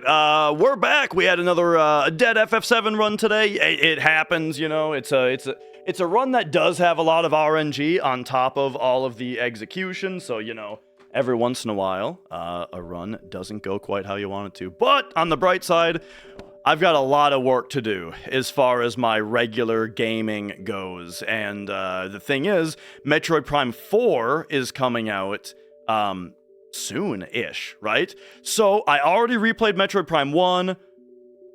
right, we're back. We had another dead FF7 run today. It happens, you know. It's a run that does have a lot of RNG on top of all of the execution. So you know, every once in a while, a run doesn't go quite how you want it to. But on the bright side, I've got a lot of work to do as far as my regular gaming goes. And the thing is, Metroid Prime 4 is coming out soon-ish, right? So I already replayed Metroid Prime 1,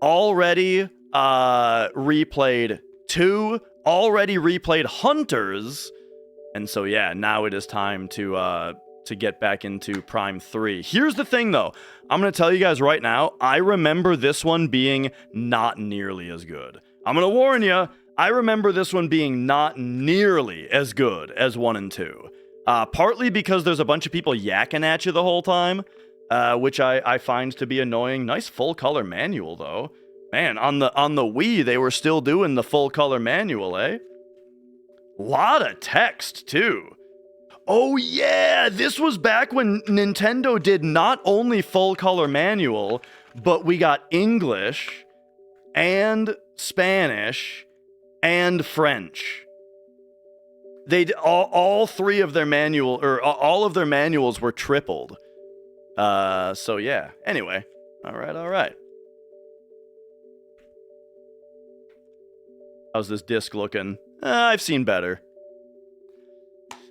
already replayed 2, already replayed Hunters, and so yeah, now it is time to get back into Prime 3. Here's the thing though, I'm gonna tell you guys right now, I remember this one being not nearly as good. I'm gonna warn you, I remember this one being not nearly as good as 1 and 2. Partly because there's a bunch of people yakking at you the whole time, which I find to be annoying. Nice full color manual though. Man, on the Wii they were still doing the full color manual, eh? Lot of text too. Oh yeah, this was back when Nintendo did not only full color manual, but we got English and Spanish and French. They all three of their manual, or all of their manuals were tripled. So yeah. Anyway, all right. How's this disc looking? I've seen better.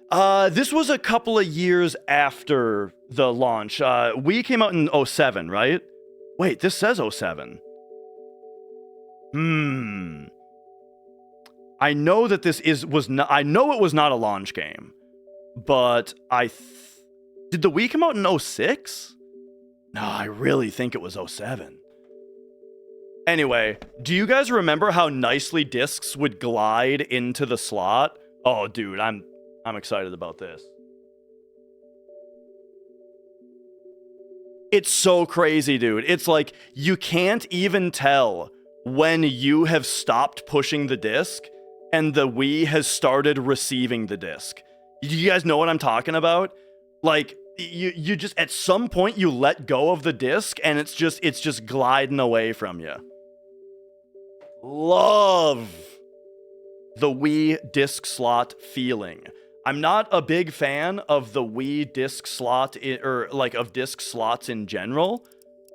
This was a couple of years after the launch. We came out in 07, right? Wait, this says 07. I know that this was not. I know it was not a launch game, but did the Wii come out in 06? No, I really think it was 07. Anyway, do you guys remember how nicely discs would glide into the slot? Oh, dude, I'm excited about this. It's so crazy, dude. It's like you can't even tell when you have stopped pushing the disc and the Wii has started receiving the disc. Do you guys know what I'm talking about? Like, you just, at some point, you let go of the disc, and it's just gliding away from you. Love the Wii disc slot feeling. I'm not a big fan of the Wii disc slot, or like of disc slots in general,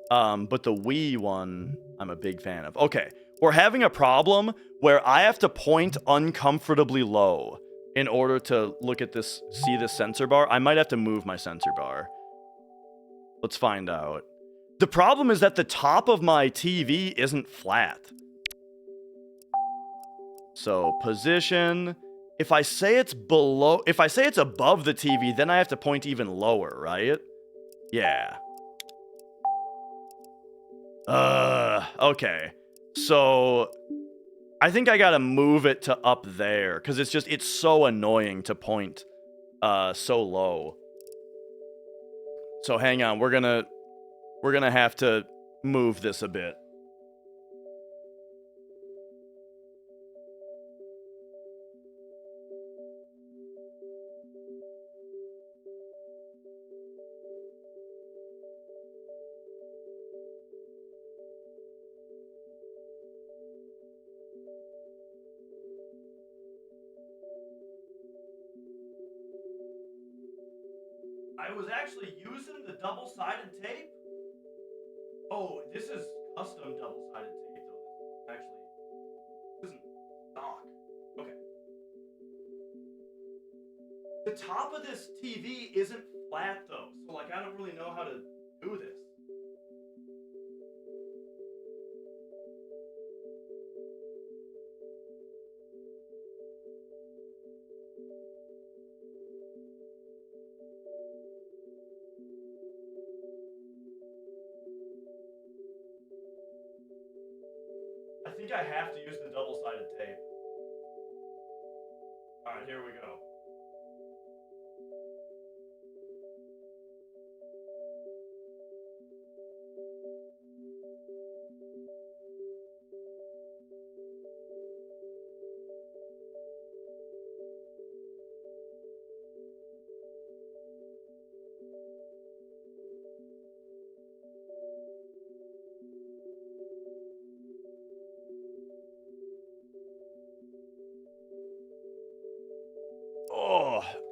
but the Wii one, I'm a big fan of. Okay, we're having a problem where I have to point uncomfortably low in order to look at this, see this sensor bar. I might have to move my sensor bar. Let's find out. The problem is that the top of my TV isn't flat. So position, if I say it's above the TV, then I have to point even lower, right? Yeah. Okay. So I think I gotta move it to up there, because it's so annoying to point so low. So hang on, we're gonna have to move this a bit. I was actually using the double-sided tape. Oh, this is custom double-sided tape, though. Actually, this isn't stock. Okay. The top of this TV isn't flat, though, so, like, I don't really know how to do this. I think I have to use the double-sided tape. Alright, here we go.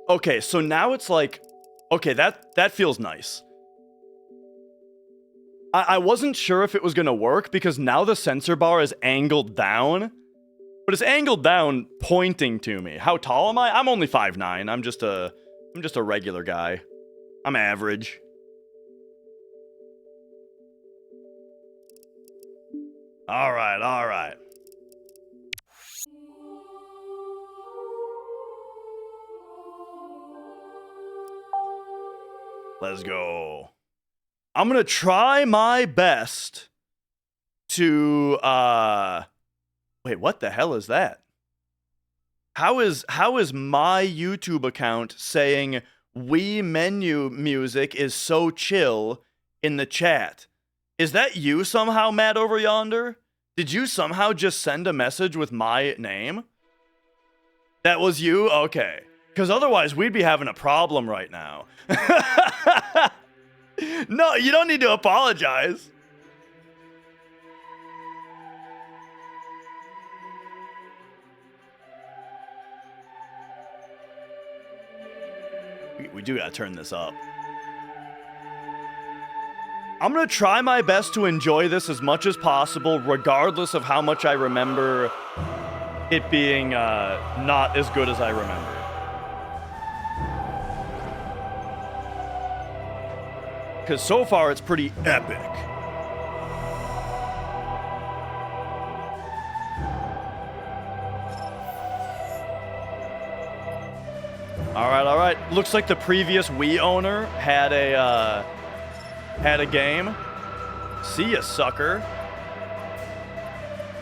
Okay, so now it's like, okay, that feels nice. I wasn't sure if it was gonna work because now the sensor bar is angled down, but it's angled down pointing to me. How tall am I? I'm only 5'9". I'm just a regular guy. I'm average. All right. Let's go. I'm gonna try my best to wait, what the hell is that? How is my YouTube account saying Wii menu music is so chill in the chat? Is that you somehow, Matt, over yonder? Did you somehow just send a message with my name? That was you? Okay. Because otherwise we'd be having a problem right now. No, you don't need to apologize. We do gotta turn this up. I'm gonna try my best to enjoy this as much as possible, regardless of how much I remember it being not as good as I remember. Because so far it's pretty epic. All right. Looks like the previous Wii owner had a game. See ya, sucker.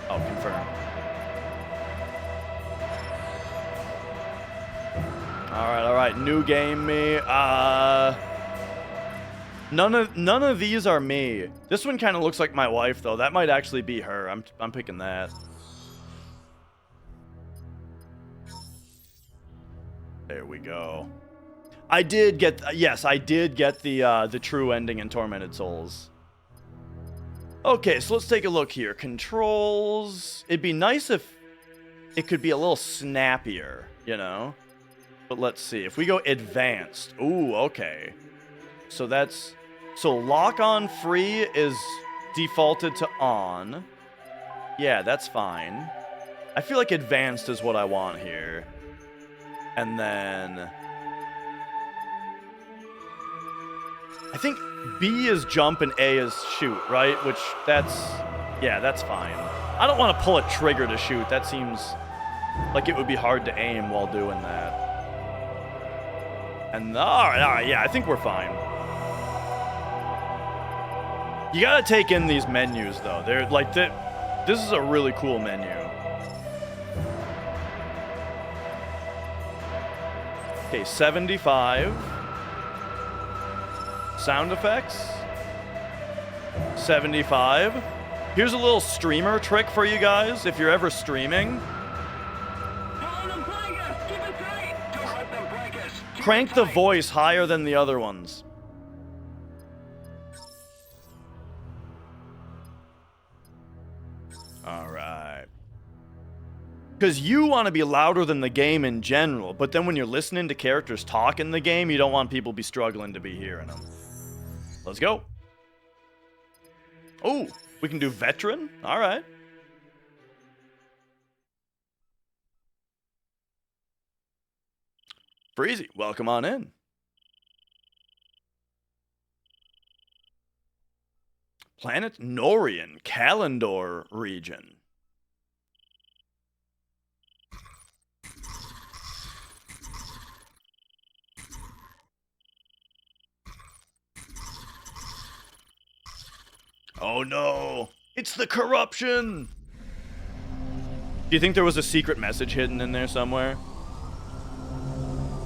Oh, confirm. All right. New game me. None of these are me. This one kind of looks like my wife though. That might actually be her. I'm picking that. There we go. I did get the true ending in Tormented Souls. Okay, so let's take a look here. Controls. It'd be nice if it could be a little snappier, you know? But let's see. If we go advanced. Ooh, okay. So lock on free is defaulted to on. Yeah, that's fine. I feel like advanced is what I want here. And then I think B is jump and A is shoot, right? Which that's fine. I don't want to pull a trigger to shoot. That seems like it would be hard to aim while doing that. And all right, yeah, I think we're fine. You gotta take in these menus though. They're like this is a really cool menu. Okay, 75. Sound effects. 75. Here's a little streamer trick for you guys if you're ever streaming. Crank the voice higher than the other ones. All right. Because you want to be louder than the game in general, but then when you're listening to characters talk in the game, you don't want people to be struggling to be hearing them. Let's go. Oh, we can do veteran? All right. Breezy, welcome on in. Planet Norian, Kalendor region. Oh no, it's the corruption! Do you think there was a secret message hidden in there somewhere?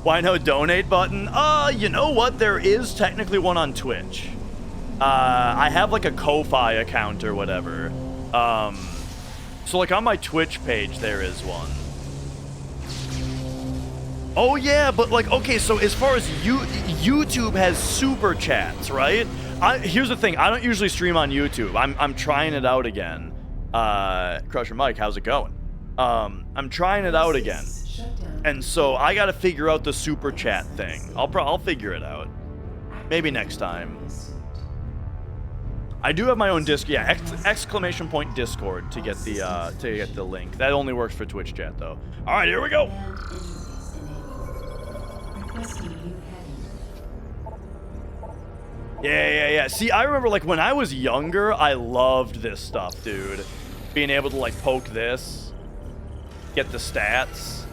Why no donate button? You know what? There is technically one on Twitch. I have like a Ko-Fi account or whatever. So like on my Twitch page there is one. Oh yeah, but like, okay, so as far as YouTube has super chats, right? Here's the thing, I don't usually stream on YouTube. I'm trying it out again. Crusher Mike, how's it going? I'm trying it out again. And so I gotta figure out the super chat thing. I'll figure it out. Maybe next time. I do have my own disc. Yeah, exclamation point Discord to get the link. That only works for Twitch chat though. All right, here we go. Yeah. See, I remember like when I was younger, I loved this stuff, dude. Being able to like poke this, get the stats.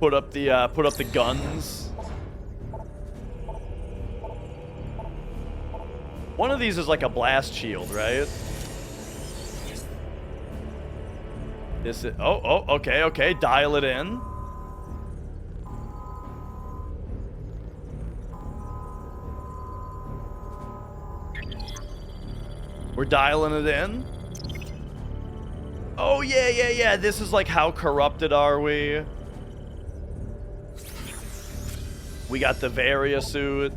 Put up the guns. One of these is like a blast shield, right? This is okay. Dial it in. We're dialing it in. Oh yeah. This is like how corrupted are we? We got the Varia suit.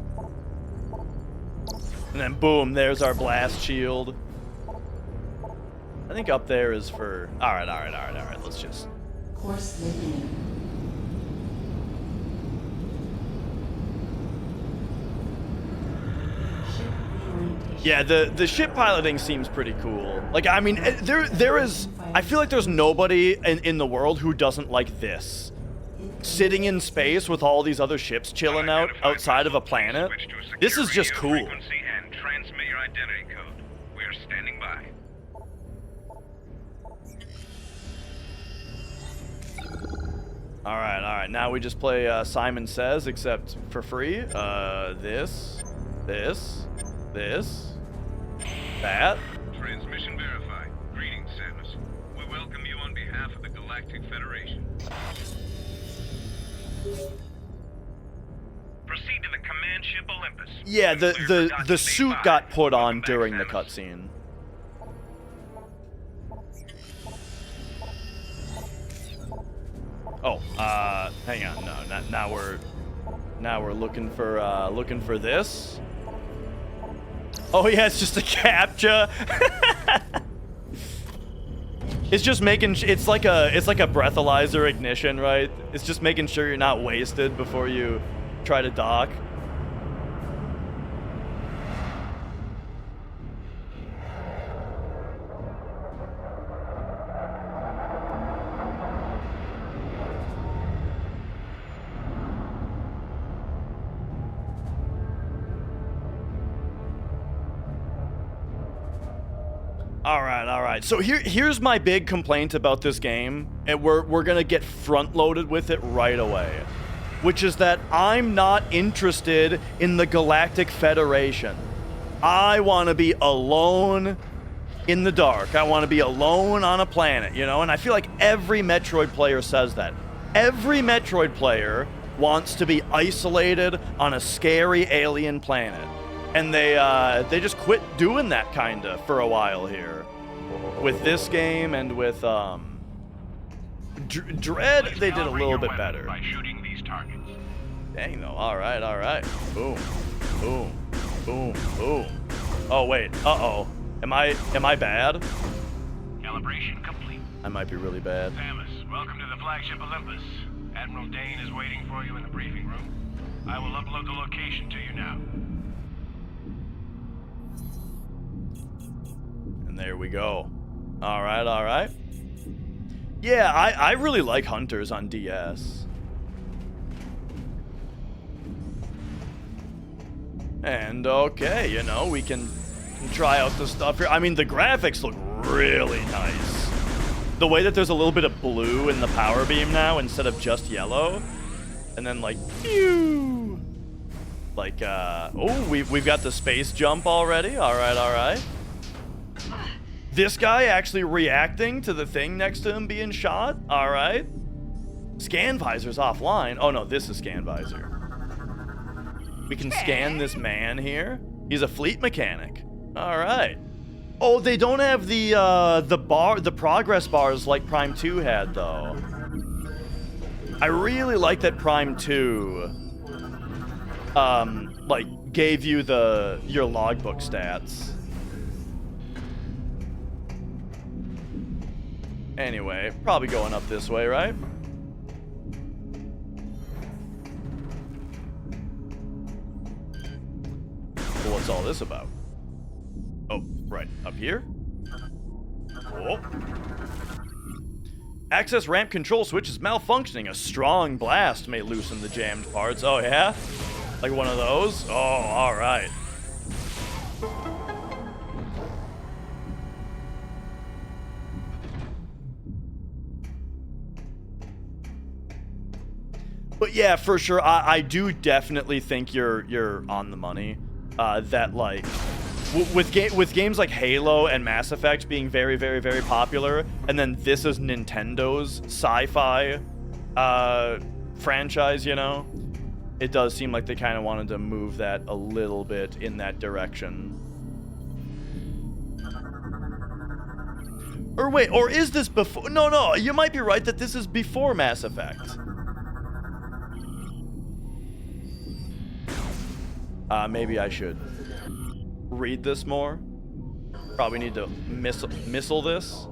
And then boom, there's our blast shield. I think up there is for... All right. Let's just... Course limiting. Ship reorientation. Yeah, the ship piloting seems pretty cool. Like, I mean, there is... I feel like there's nobody in the world who doesn't like this. Sitting in space with all these other ships chilling out outside of a planet. This is just cool. And transmit your identity code. We are standing by. All right. Now we just play Simon Says, except for free. This, that. Transmission verified. Greetings, Samus. We welcome you on behalf of the Galactic Federation. Proceed to the command ship Olympus. Yeah, the suit got put on during the cutscene. Oh, hang on. No, now we're looking for this. Oh yeah, it's just a captcha. It's just making it's like a breathalyzer ignition, right? It's just making sure you're not wasted before you try to dock. All right. So here's my big complaint about this game, and we're gonna get front loaded with it right away, which is that I'm not interested in the Galactic Federation. I want to be alone in the dark. I want to be alone on a planet, you know? And I feel like every Metroid player says that. Every Metroid player wants to be isolated on a scary alien planet. And they just quit doing that kinda for a while here. With this game and with Dread, they did a little bit better. By shooting these targets. Dang though. All right. Boom. Oh wait. Uh-oh. Am I bad? Calibration complete. I might be really bad. Samus, welcome to the flagship Olympus. Admiral Dane is waiting for you in the briefing room. I will upload the location to you now. And there we go. All right. Yeah, I really like Hunters on DS. And okay, you know, we can try out the stuff here. I mean, the graphics look really nice. The way that there's a little bit of blue in the power beam now instead of just yellow. And then like, pew! Like, oh, we've got the space jump already. All right. This guy actually reacting to the thing next to him being shot. All right. Scan visor's offline. Oh no, this is scan visor. We can scan this man here. He's a fleet mechanic. All right. Oh, they don't have the progress bars like Prime 2 had though. I really like that Prime 2 like gave you your logbook stats. Anyway, probably going up this way, right? Well, what's all this about? Oh, right. Up here? Oh. Access ramp control switch is malfunctioning. A strong blast may loosen the jammed parts. Oh, yeah? Like one of those? Oh, alright. But yeah, for sure, I do definitely think you're on the money. That like with games like Halo and Mass Effect being very, very, very popular, and then this is Nintendo's sci-fi franchise, you know, it does seem like they kind of wanted to move that a little bit in that direction. Or wait, or is this before? No, you might be right that this is before Mass Effect. Maybe I should read this more. Probably need to missile this.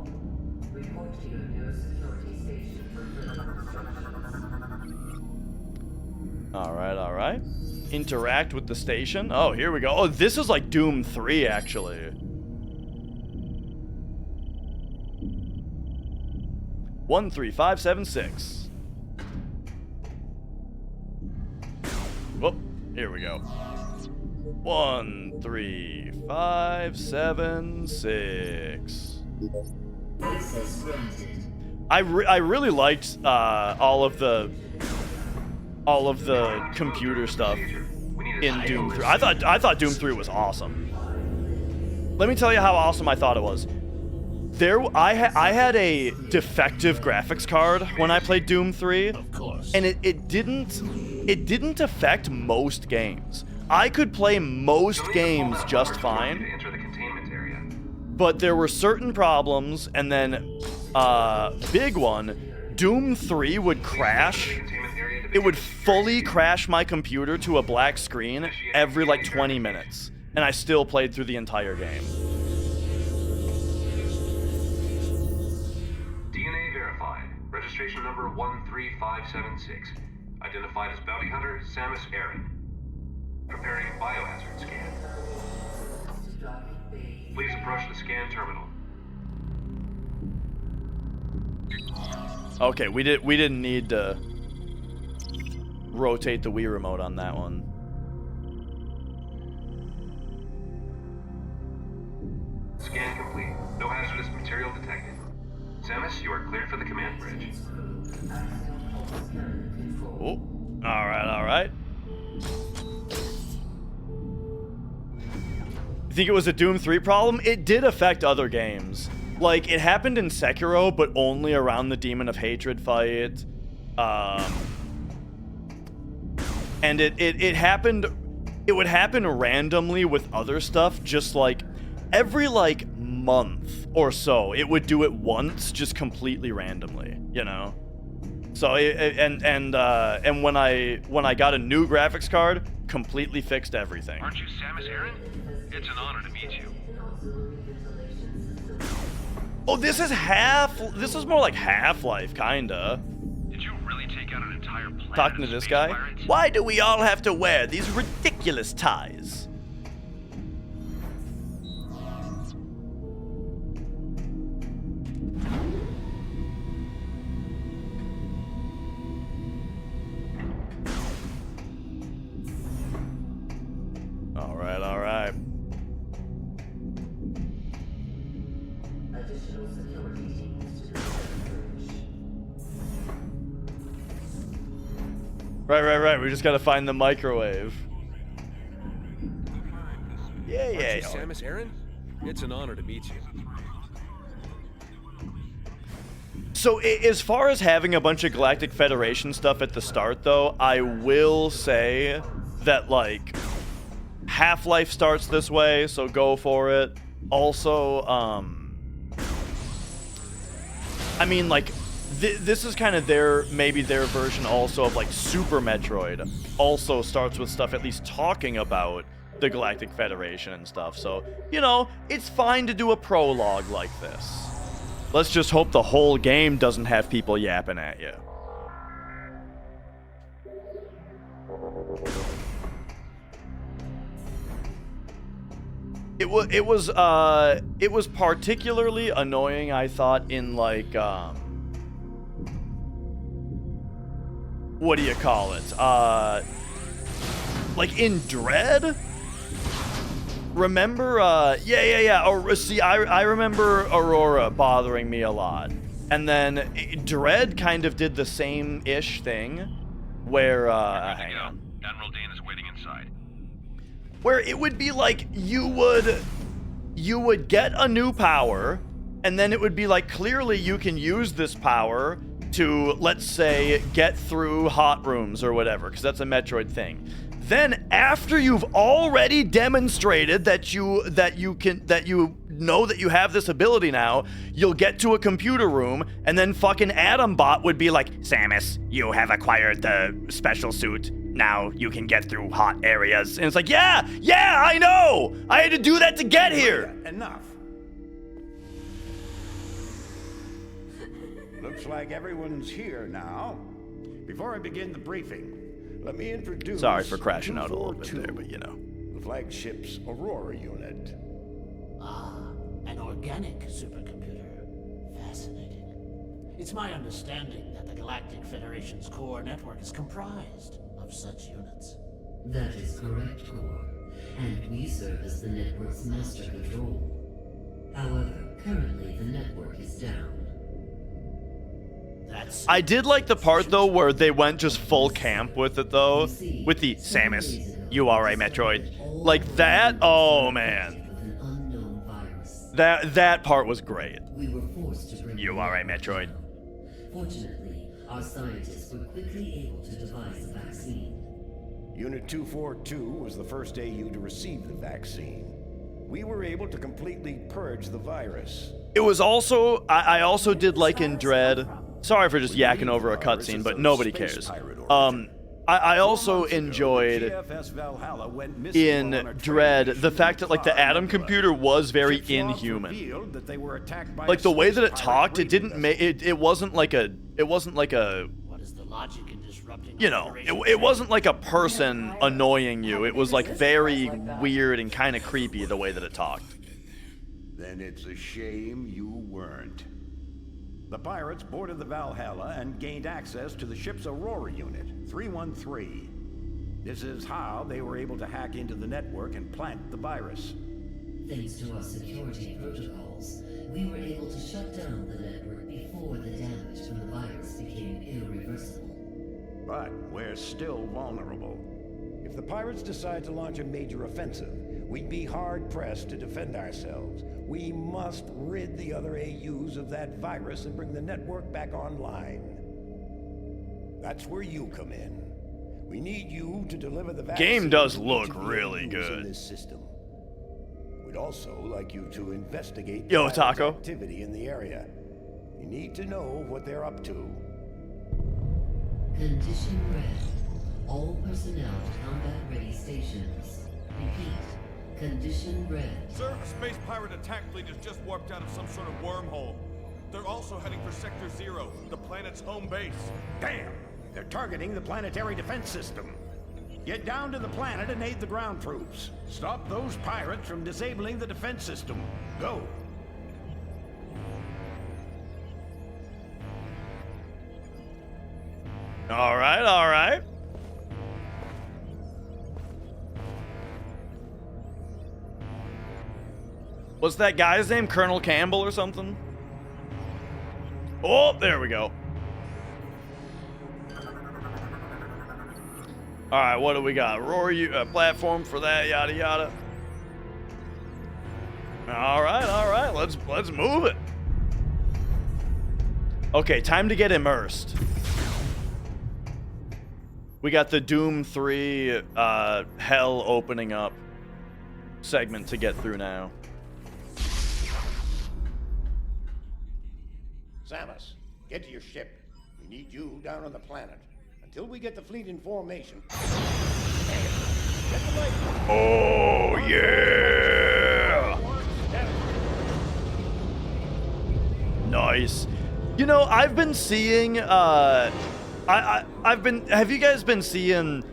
All right. Interact with the station. Oh, here we go. Oh, this is like Doom 3, actually. One, 3, 5, 7, 6. Whoop. Here we go. 1, 3, 5, 7, 6. I really liked all of the computer stuff in Doom 3. I thought Doom 3 was awesome. Let me tell you how awesome I thought it was. I had a defective graphics card when I played Doom 3, and it didn't affect most games. I could play most games just fine, but there were certain problems, and then big one, Doom 3 would crash. It would fully crash my computer to a black screen every like 20 minutes, and I still played through the entire game. DNA verified. Registration number 13576. Identified as bounty hunter Samus Aran. Preparing biohazard scan. Please approach the scan terminal. Okay, we didn't need to rotate the Wii remote on that one. Scan complete. No hazardous material detected. Samus, you are cleared for the command bridge. Oh, all right. You think it was a Doom 3 problem? It did affect other games. Like, it happened in Sekiro, but only around the Demon of Hatred fight. And it happened... It would happen randomly with other stuff, just like every like month or so. It would do it once, just completely randomly, you know? So, and when I got a new graphics card, completely fixed everything. Aren't you Samus Aran? It's an honor to meet you. Oh, this is more like Half-Life, kinda. Did you really take out an entire planet? Talking to this guy. Why do we all have to wear these ridiculous ties? All right. Right. We just gotta find the microwave. Yeah. Samus Aran? It's an honor to meet you. So, as far as having a bunch of Galactic Federation stuff at the start, though, I will say that, like, Half-Life starts this way, so go for it. Also, I mean, like, this is kind of maybe their version also of, like, Super Metroid. Also starts with stuff at least talking about the Galactic Federation and stuff. So, you know, it's fine to do a prologue like this. Let's just hope the whole game doesn't have people yapping at you. It was particularly annoying, I thought, in like what do you call it? Like in Dread. Remember? Yeah. Or see, I remember Aurora bothering me a lot, and then Dread kind of did the same-ish thing, where hang on. Admiral Dane is waiting inside. Where it would be like you would get a new power, and then it would be like, clearly you can use this power to, let's say, get through hot rooms or whatever, because that's a Metroid thing. Then after you've already demonstrated that you know that you have this ability now, you'll get to a computer room, and then fucking Adambot would be like, Samus, you have acquired the special suit. Now you can get through hot areas. And it's like, yeah, I know! I had to do that to get here! Enough. Looks like everyone's here now. Before I begin the briefing, let me introduce... Sorry for crashing out a little bit there, but you know. The flagship's Aurora unit. Ah, an organic supercomputer. Fascinating. It's my understanding that the Galactic Federation's core network is comprised of such units. That is correct, Core. And we serve as the network's master control. However, currently the network is down. That's... I did like the part, though, where they went just full camp with it, though. With the, Samus, you are a Metroid. Like that, oh man. An unknown virus. That part was great. We were forced to bring You are a Metroid. Fortunately, our scientists were quickly able to devise a vaccine. Unit 242 was the first AU to receive the vaccine. We were able to completely purge the virus. It was also, I also did like in Dread. Sorry for just yakking over a cutscene, but nobody cares. I also enjoyed in Dread the fact that like the Atom computer was very inhuman. Like the way that it talked, it didn't make it wasn't like a What is the logic in disrupting... you know, it wasn't like a person annoying you. It was like very weird and kind of creepy the way that it talked. Then it's a shame you weren't. The pirates boarded the Valhalla and gained access to the ship's Aurora unit, 313. This is how they were able to hack into the network and plant the virus. Thanks to our security protocols, we were able to shut down the network before the damage from the virus became irreversible. But we're still vulnerable. If the pirates decide to launch a major offensive, we'd be hard-pressed to defend ourselves. We must rid the other AUs of that virus and bring the network back online. That's where you come in. We need you to deliver the vaccine. Game does look to the really AUs good. in this system. We'd also like you to investigate Yo, pirates' Taco. activity in the area. You need to know what they're up to. Condition red. All personnel to combat-ready stations. Repeat. Condition red. Sir, a space pirate attack fleet has just warped out of some sort of wormhole. They're also heading for Sector 0, the planet's home base. Damn! They're targeting the planetary defense system. Get down to the planet and aid the ground troops. Stop those pirates from disabling the defense system. Go! All right. What's that guy's name? Colonel Campbell or something? Oh, there we go. All right, what do we got? Rory, platform for that, yada yada. All right. Let's move it. Okay, time to get immersed. We got the Doom 3 hell opening up segment to get through now. Samus, get to your ship. We need you down on the planet. Until we get the fleet in formation. Get the light. Oh, yeah! Nice. You know, I've been seeing, have you guys been seeing,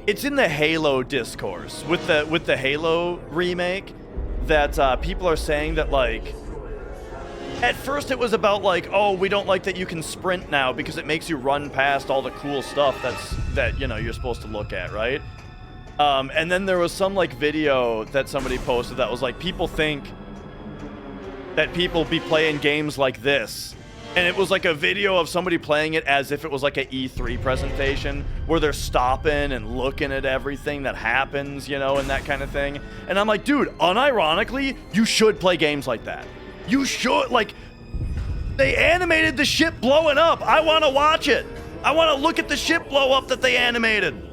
it's in the Halo discourse with the Halo remake that people are saying that, like, at first it was about, like, oh, we don't like that you can sprint now because it makes you run past all the cool stuff that you know, you're supposed to look at, right? And then there was some, like, video that somebody posted that was like, people think that people be playing games like this. And it was like a video of somebody playing it as if it was like an E3 presentation where they're stopping and looking at everything that happens, you know, and that kind of thing. And I'm like, dude, unironically, you should play games like that. You should, like, they animated the ship blowing up. I want to watch it. I want to look at the ship blow up that they animated.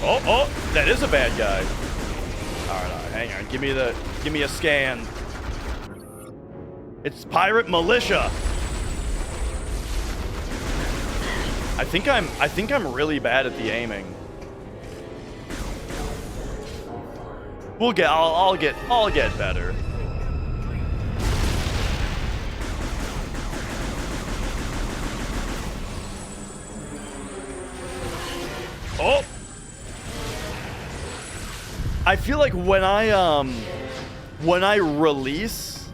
Oh, that is a bad guy. All right, hang on. Give me a scan. It's pirate militia. I think I'm really bad at the aiming. I'll get better. Oh. I feel like when I release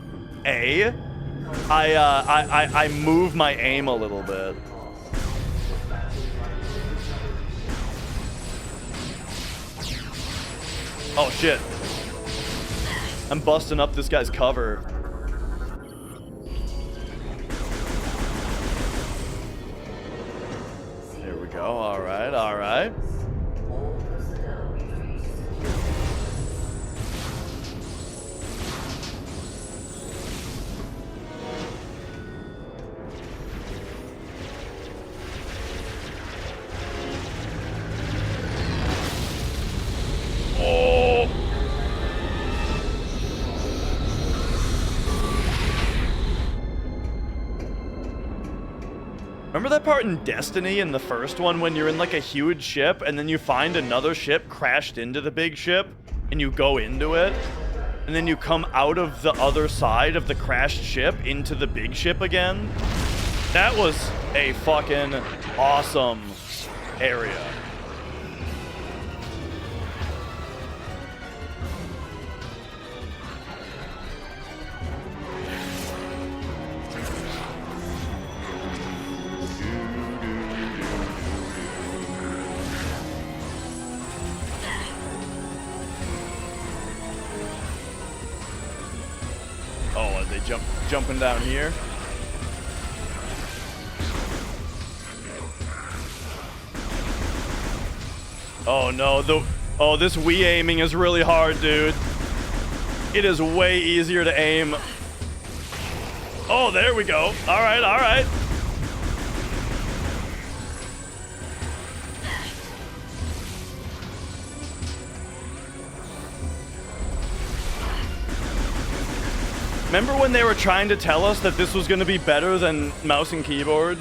A, I move my aim a little bit. Oh shit. I'm busting up this guy's cover. Here we go. All right, all right. Remember that part in Destiny in the first one when you're in like a huge ship and then you find another ship crashed into the big ship and you go into it and then you come out of the other side of the crashed ship into the big ship again? That was a fucking awesome area. Jumping down here. Oh no, this Wii aiming is really hard, dude. It is way easier to aim. Oh, there we go. All right, all right. Remember when they were trying to tell us that this was going to be better than mouse and keyboard?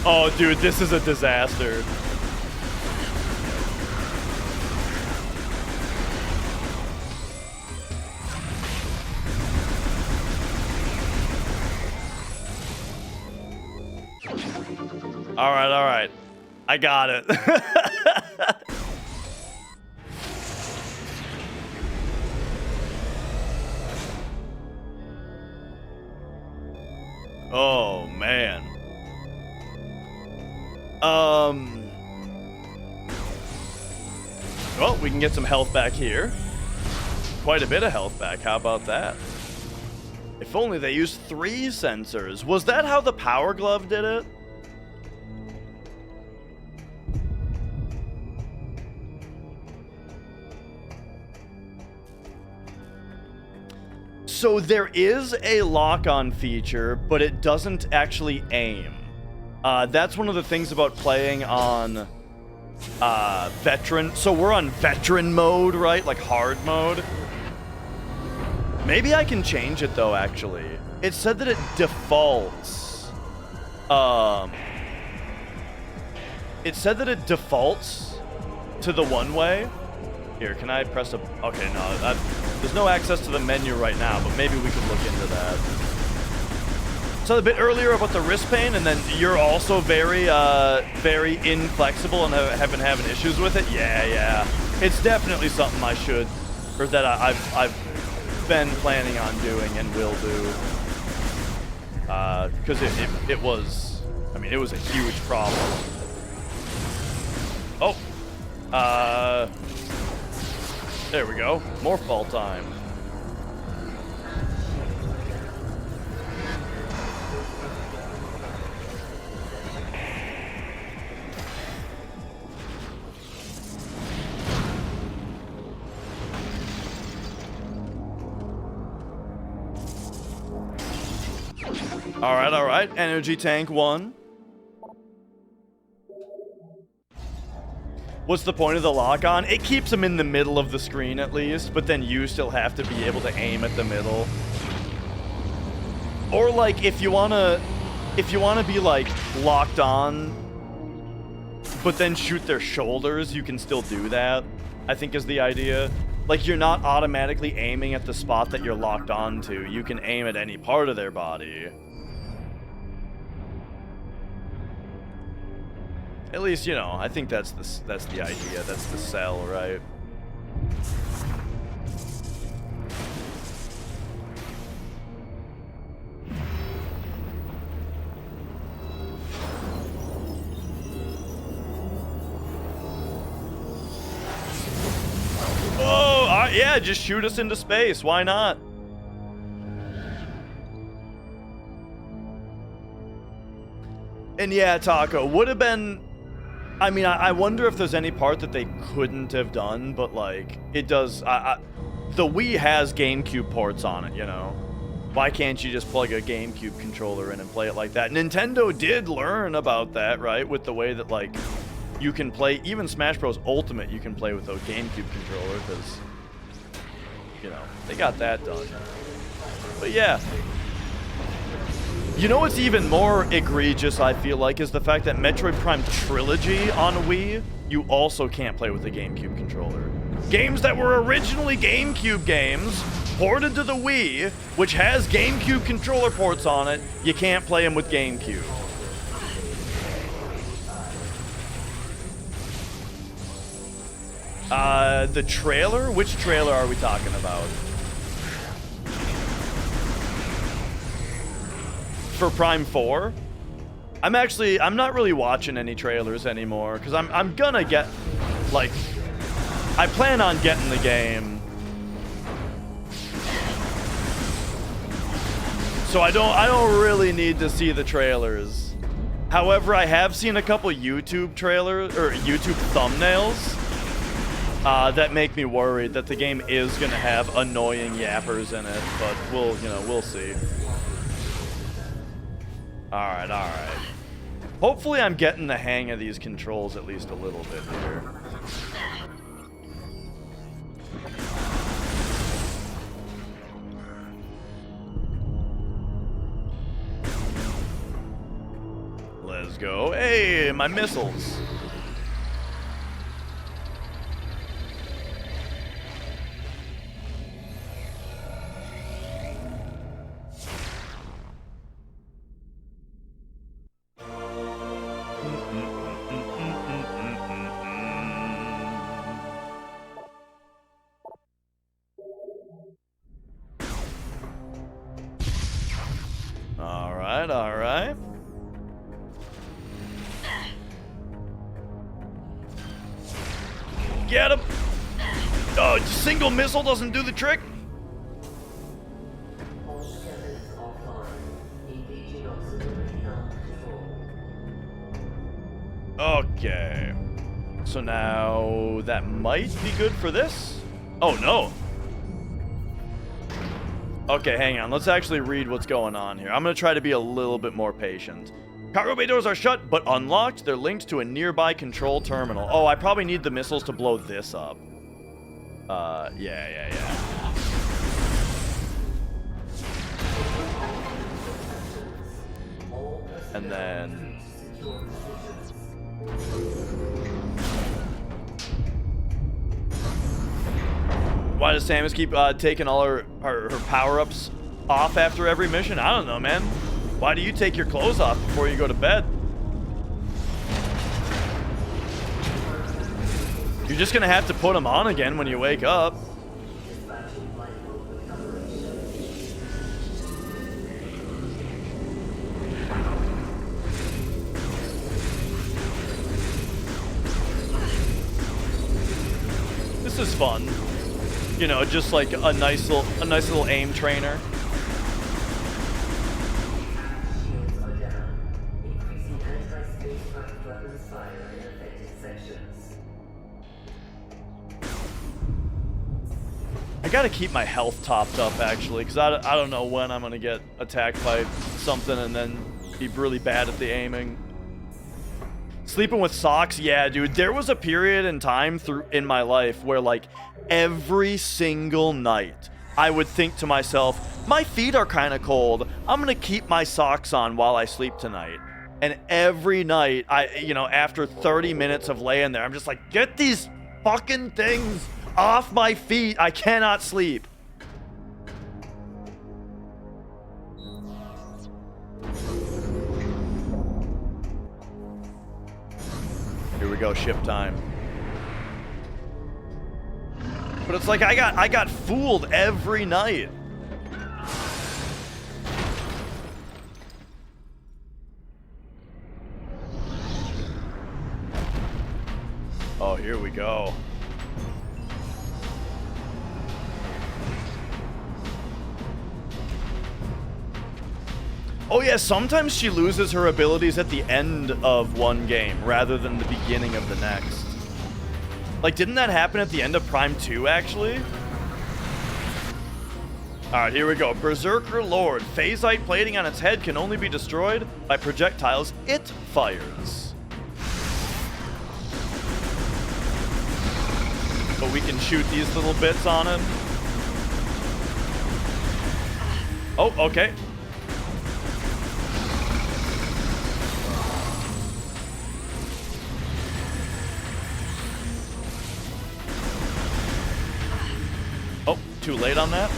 Oh, dude, this is a disaster. All right. I got it. Oh, man. Well, we can get some health back here. Quite a bit of health back. How about that? If only they used 3 sensors. Was that how the Power Glove did it? So there is a lock-on feature, but it doesn't actually aim. That's one of the things about playing on veteran. So we're on veteran mode, right? Like hard mode. Maybe I can change it though, actually. It said that it defaults. It said that it defaults to the one-way. Here, can I press a... Okay, no. There's no access to the menu right now, but maybe we could look into that. So a bit earlier about the wrist pain, and then you're also very, very inflexible and have been having issues with it. Yeah. It's definitely something I should, or that I've been planning on doing and will do. Because it was, I mean, it was a huge problem. Oh, there we go. Morph ball time. All right. Energy tank 1. What's the point of the lock-on? It keeps them in the middle of the screen at least, but then you still have to be able to aim at the middle. Or like if you wanna be like locked on, but then shoot their shoulders, you can still do that, I think is the idea. Like you're not automatically aiming at the spot that you're locked on to. You can aim at any part of their body. At least, you know, I think that's the idea. That's the sell, right? Oh, yeah, just shoot us into space. Why not? And yeah, Taco, would have been... I mean, I wonder if there's any part that they couldn't have done, but, like, it does... the Wii has GameCube ports on it, you know? Why can't you just plug a GameCube controller in and play it like that? Nintendo did learn about that, right? With the way that, like, you can play... Even Smash Bros. Ultimate you can play with a GameCube controller, because, you know, they got that done. But yeah... You know what's even more egregious, I feel like, is the fact that Metroid Prime Trilogy on Wii, you also can't play with a GameCube controller. Games that were originally GameCube games, ported to the Wii, which has GameCube controller ports on it, you can't play them with GameCube. The trailer? Which trailer are we talking about? For Prime 4? I'm not really watching any trailers anymore, because I'm gonna get, like, I plan on getting the game. So I don't really need to see the trailers. However, I have seen a couple YouTube trailers, or YouTube thumbnails, that make me worried that the game is gonna have annoying yappers in it, but we'll see. Alright. Hopefully I'm getting the hang of these controls at least a little bit here. Let's go. Hey, my missiles. All right. Get him! Oh, single missile doesn't do the trick? Okay. So now that might be good for this? Oh, no. Okay, hang on. Let's actually read what's going on here. I'm going to try to be a little bit more patient. Cargo bay doors are shut, but unlocked. They're linked to a nearby control terminal. Oh, I probably need the missiles to blow this up. Yeah. And then... Why does Samus keep taking all her power-ups off after every mission? I don't know, man. Why do you take your clothes off before you go to bed? You're just gonna have to put them on again when you wake up. This is fun. You know, just like a nice little aim trainer. Shields are down, increasing anti-spacecraft weapons fire in affected sections. I gotta keep my health topped up, actually, because I don't know when I'm gonna get attacked by something and then be really bad at the aiming. Sleeping with socks, yeah, dude. There was a period in time in my life where, like, every single night I would think to myself, my feet are kind of cold. I'm gonna keep my socks on while I sleep tonight. And every night, after 30 minutes of laying there, I'm just like, get these fucking things off my feet. I cannot sleep. Here we go, ship time. But it's like I got fooled every night. Oh, here we go. Oh yeah, sometimes she loses her abilities at the end of one game rather than the beginning of the next. Like, didn't that happen at the end of Prime 2, actually? Alright, here we go. Berserker Lord. Phasite plating on its head can only be destroyed by projectiles it fires. But we can shoot these little bits on him. Oh, okay. Oh, too late on that?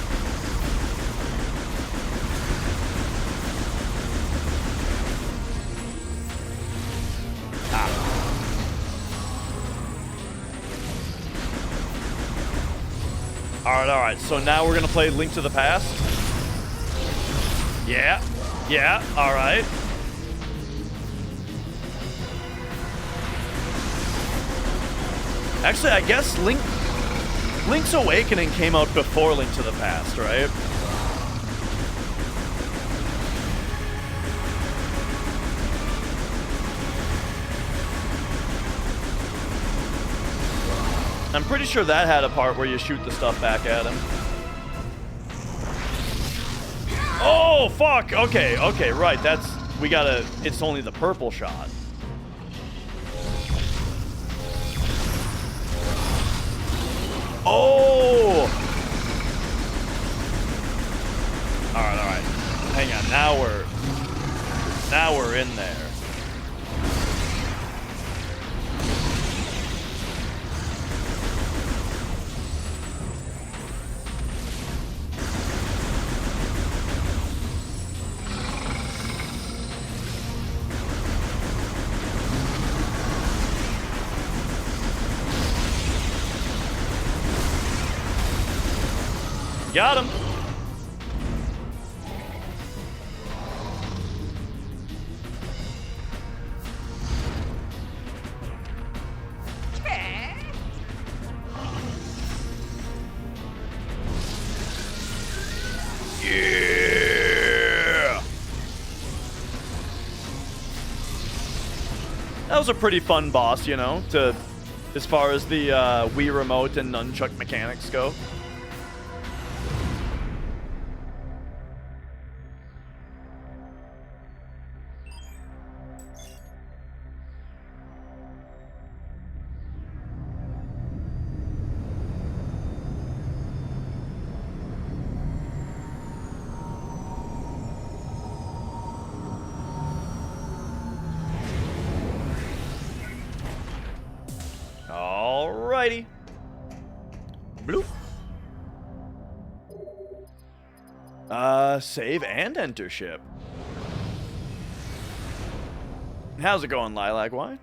Alright, so now we're gonna play Link to the Past. Yeah, alright. Actually, I guess Link's Awakening came out before Link to the Past, right? I'm pretty sure that had a part where you shoot the stuff back at him. Oh, fuck! Okay, right, it's only the purple shot. Oh! Alright. Hang on, now we're in there. Got him. Yeah. That was a pretty fun boss, you know, as far as the Wii remote and nunchuck mechanics go. Alrighty. Bloop. Save and enter ship. How's it going, Lilac? Why?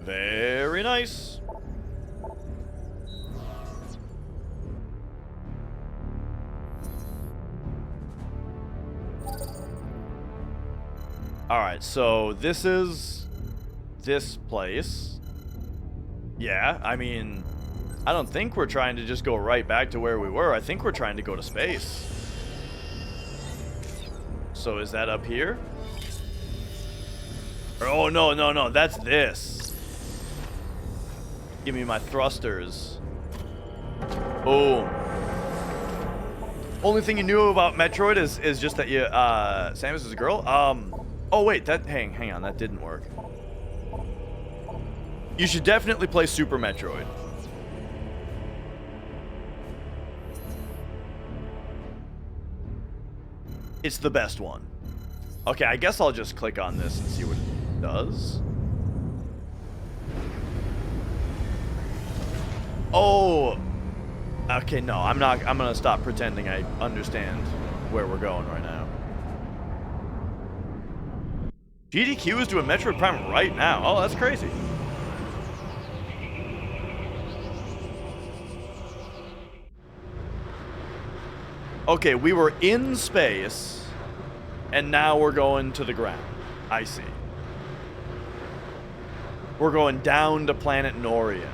Very nice. Alright, so this is this place. Yeah, I mean, I don't think we're trying to just go right back to where we were. I think we're trying to go to space. So is that up here? Oh, no, that's this. Give me my thrusters. Boom. Only thing you knew about Metroid is just that you, Samus is a girl? Oh wait, hang on, that didn't work. You should definitely play Super Metroid. It's the best one. Okay, I guess I'll just click on this and see what it does. Oh. Okay, no, I'm gonna stop pretending I understand where we're going right now. GDQ is doing Metroid Prime right now. Oh, that's crazy. Okay, we were in space, and now we're going to the ground. I see. We're going down to planet Norian.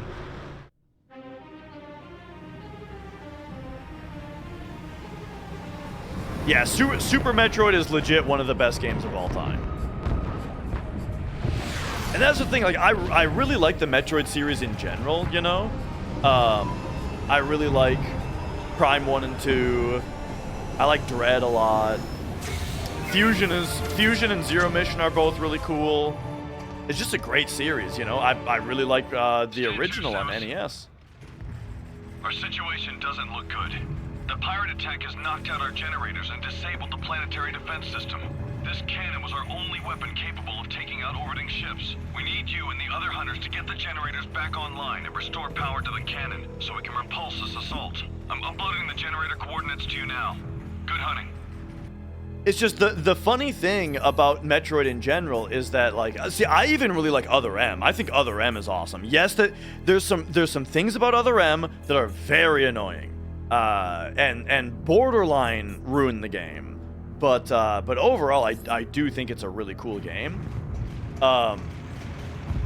Yeah, Super Metroid is legit one of the best games of all time. And that's the thing, like, I really like the Metroid series in general, you know? I really like Prime 1 and 2. I like Dread a lot. Fusion and Zero Mission are both really cool. It's just a great series, you know? I really like the original on NES. Our situation doesn't look good. The pirate attack has knocked out our generators and disabled the planetary defense system. This cannon was our only weapon capable of taking out orbiting ships. We need you and the other hunters to get the generators back online and restore power to the cannon so we can repulse this assault. I'm uploading the generator coordinates to you now. Good hunting. It's just the funny thing about Metroid in general is that, like, see, I even really like Other M. I think Other M is awesome. Yes, that there's some things about Other M that are very annoying, and borderline ruin the game. But overall, I do think it's a really cool game.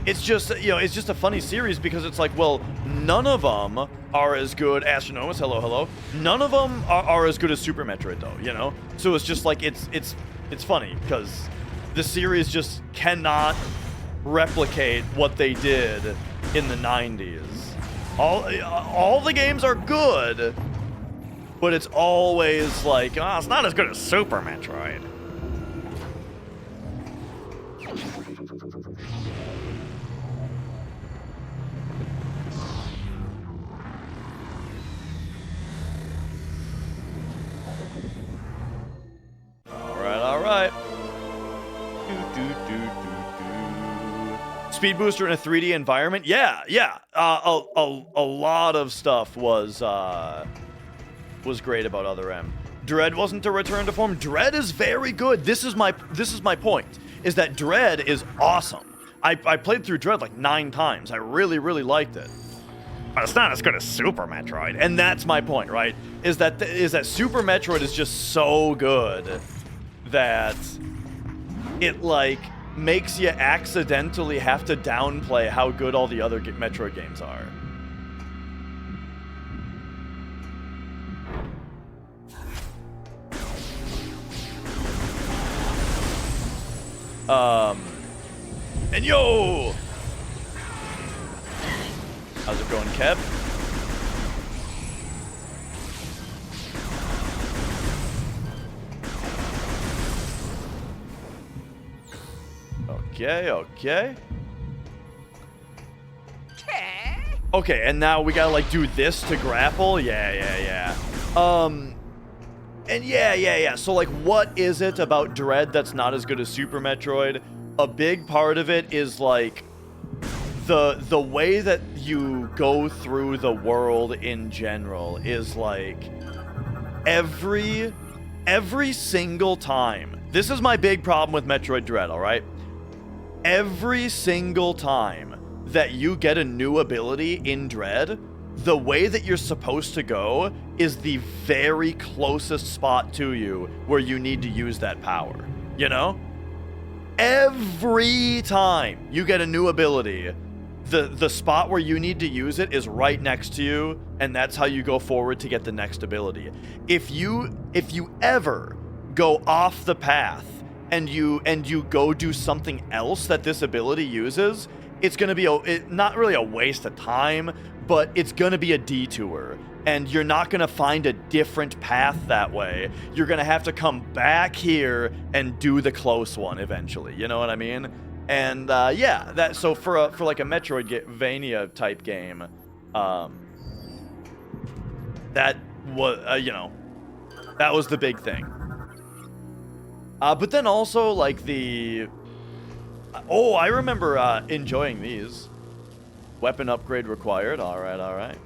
It's just, you know, it's just a funny series because it's like, well, none of them are as good. Astronomus, hello. None of them are as good as Super Metroid, though, you know? So it's just like, it's funny because the series just cannot replicate what they did in the 90s. All the games are good, but it's always like, oh, it's not as good as Super Metroid. All right. Speed booster in a 3D environment? Yeah. A lot of stuff was great about Other M. Dread wasn't a return to form. Dread is very good. This is my point, is that Dread is awesome. I played through Dread like 9 times. I really liked it. But it's not as good as Super Metroid. And that's my point, right? Is that Super Metroid is just so good that it, like, makes you accidentally have to downplay how good all the other Metroid games are. And yo! How's it going, Kev? Okay. Okay, and now we gotta, like, do this to grapple? Yeah. And yeah. So, like, what is it about Dread that's not as good as Super Metroid? A big part of it is, like, the way that you go through the world in general is, like, every single time. This is my big problem with Metroid Dread, alright? Every single time that you get a new ability in Dread, the way that you're supposed to go is the very closest spot to you where you need to use that power, you know? Every time you get a new ability, the spot where you need to use it is right next to you, and that's how you go forward to get the next ability. If you ever go off the path and you go do something else that this ability uses, it's going to be not really a waste of time, but it's going to be a detour, and you're not going to find a different path that way. You're going to have to come back here and do the close one eventually, you know what I mean? And yeah, that so for like a Metroidvania type game, that was that was the big thing. But then also like I remember enjoying these. Weapon upgrade required. All right.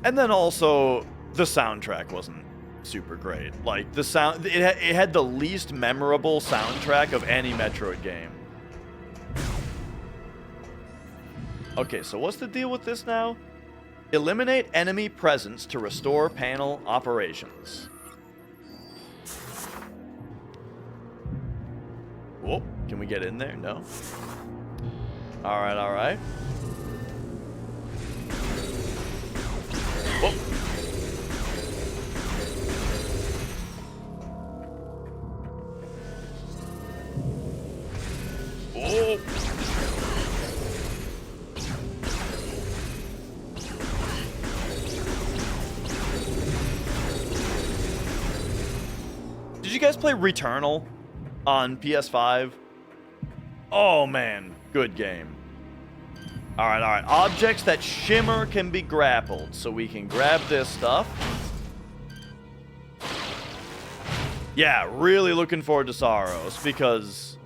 And then also the soundtrack wasn't super great. Like the sound, it had the least memorable soundtrack of any Metroid game. Okay, so what's the deal with this now? Eliminate enemy presence to restore panel operations. Whoa, can we get in there? No. All right. Whoa. Oh. Did you guys play Returnal on PS5? Oh man, good game. All right. Objects that shimmer can be grappled, so we can grab this stuff. Yeah, really looking forward to Sorrows, because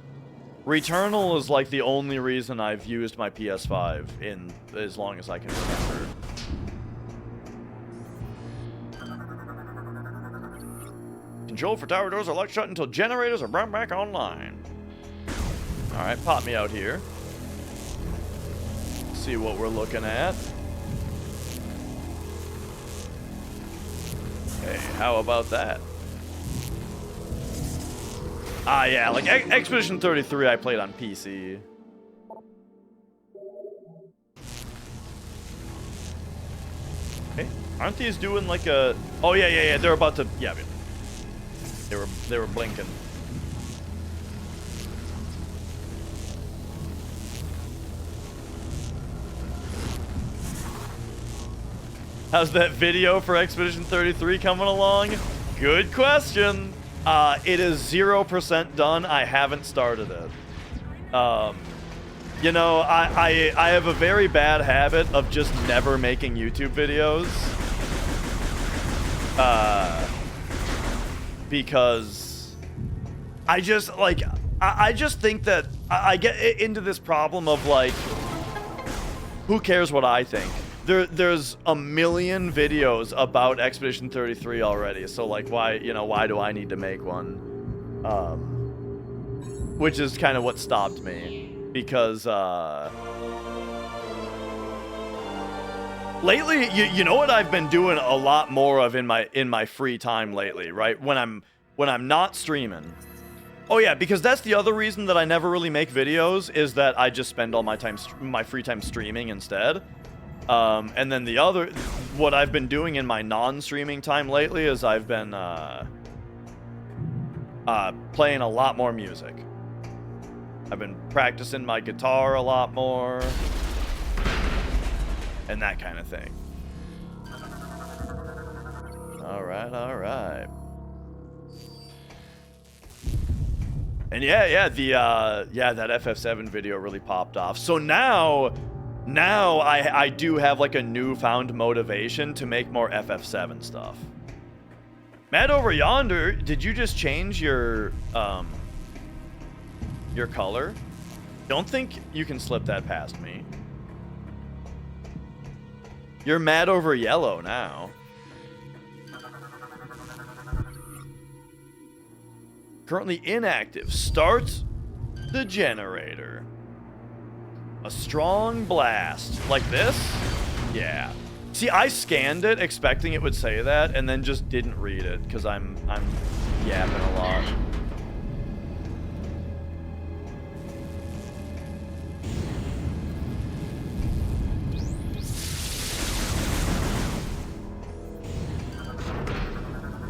Returnal is like the only reason I've used my PS5 in as long as I can remember. Control for tower doors are locked shut until generators are brought back online. Alright, pop me out here. See what we're looking at. Hey, how about that? Ah, yeah, like Expedition 33 I played on PC. Hey, aren't these doing like a... Oh, yeah, they're about to... Yeah, they were blinking. How's that video for Expedition 33 coming along? Good question. It is 0% done. I haven't started it. You know, I have a very bad habit of just never making YouTube videos. Because I just, like, I just think that I get into this problem of, like, who cares what I think? There's a million videos about Expedition 33 already, so, like, why do I need to make one? Which is kind of what stopped me, because, lately, you know what I've been doing a lot more of in my free time lately, right? When I'm not streaming. Oh yeah, because that's the other reason that I never really make videos, is that I just spend all my free time streaming instead. And then what I've been doing in my non-streaming time lately is I've been playing a lot more music. I've been practicing my guitar a lot more. And that kind of thing. All right. And yeah, that FF7 video really popped off. So now I do have like a newfound motivation to make more FF7 stuff. Matt over yonder, did you just change your color? Don't think you can slip that past me. You're mad over yellow now. Currently inactive. Start the generator. A strong blast. Like this? Yeah. See, I scanned it expecting it would say that and then just didn't read it because I'm yapping a lot.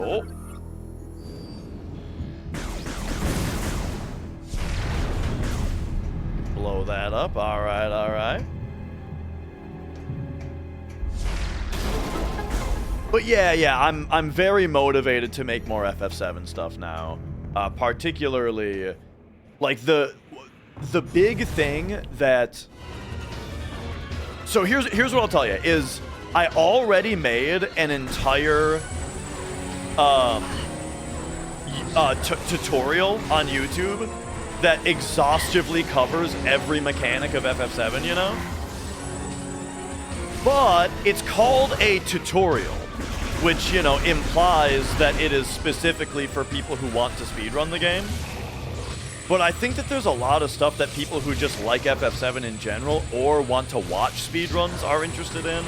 Oh. Blow that up. All right, all right. But yeah, I'm very motivated to make more FF7 stuff now. Particularly, like the big thing that. So here's what I'll tell you is I already made an entire tutorial on YouTube that exhaustively covers every mechanic of FF7, you know? But it's called a tutorial, which, you know, implies that it is specifically for people who want to speedrun the game. But I think that there's a lot of stuff that people who just like FF7 in general or want to watch speedruns are interested in.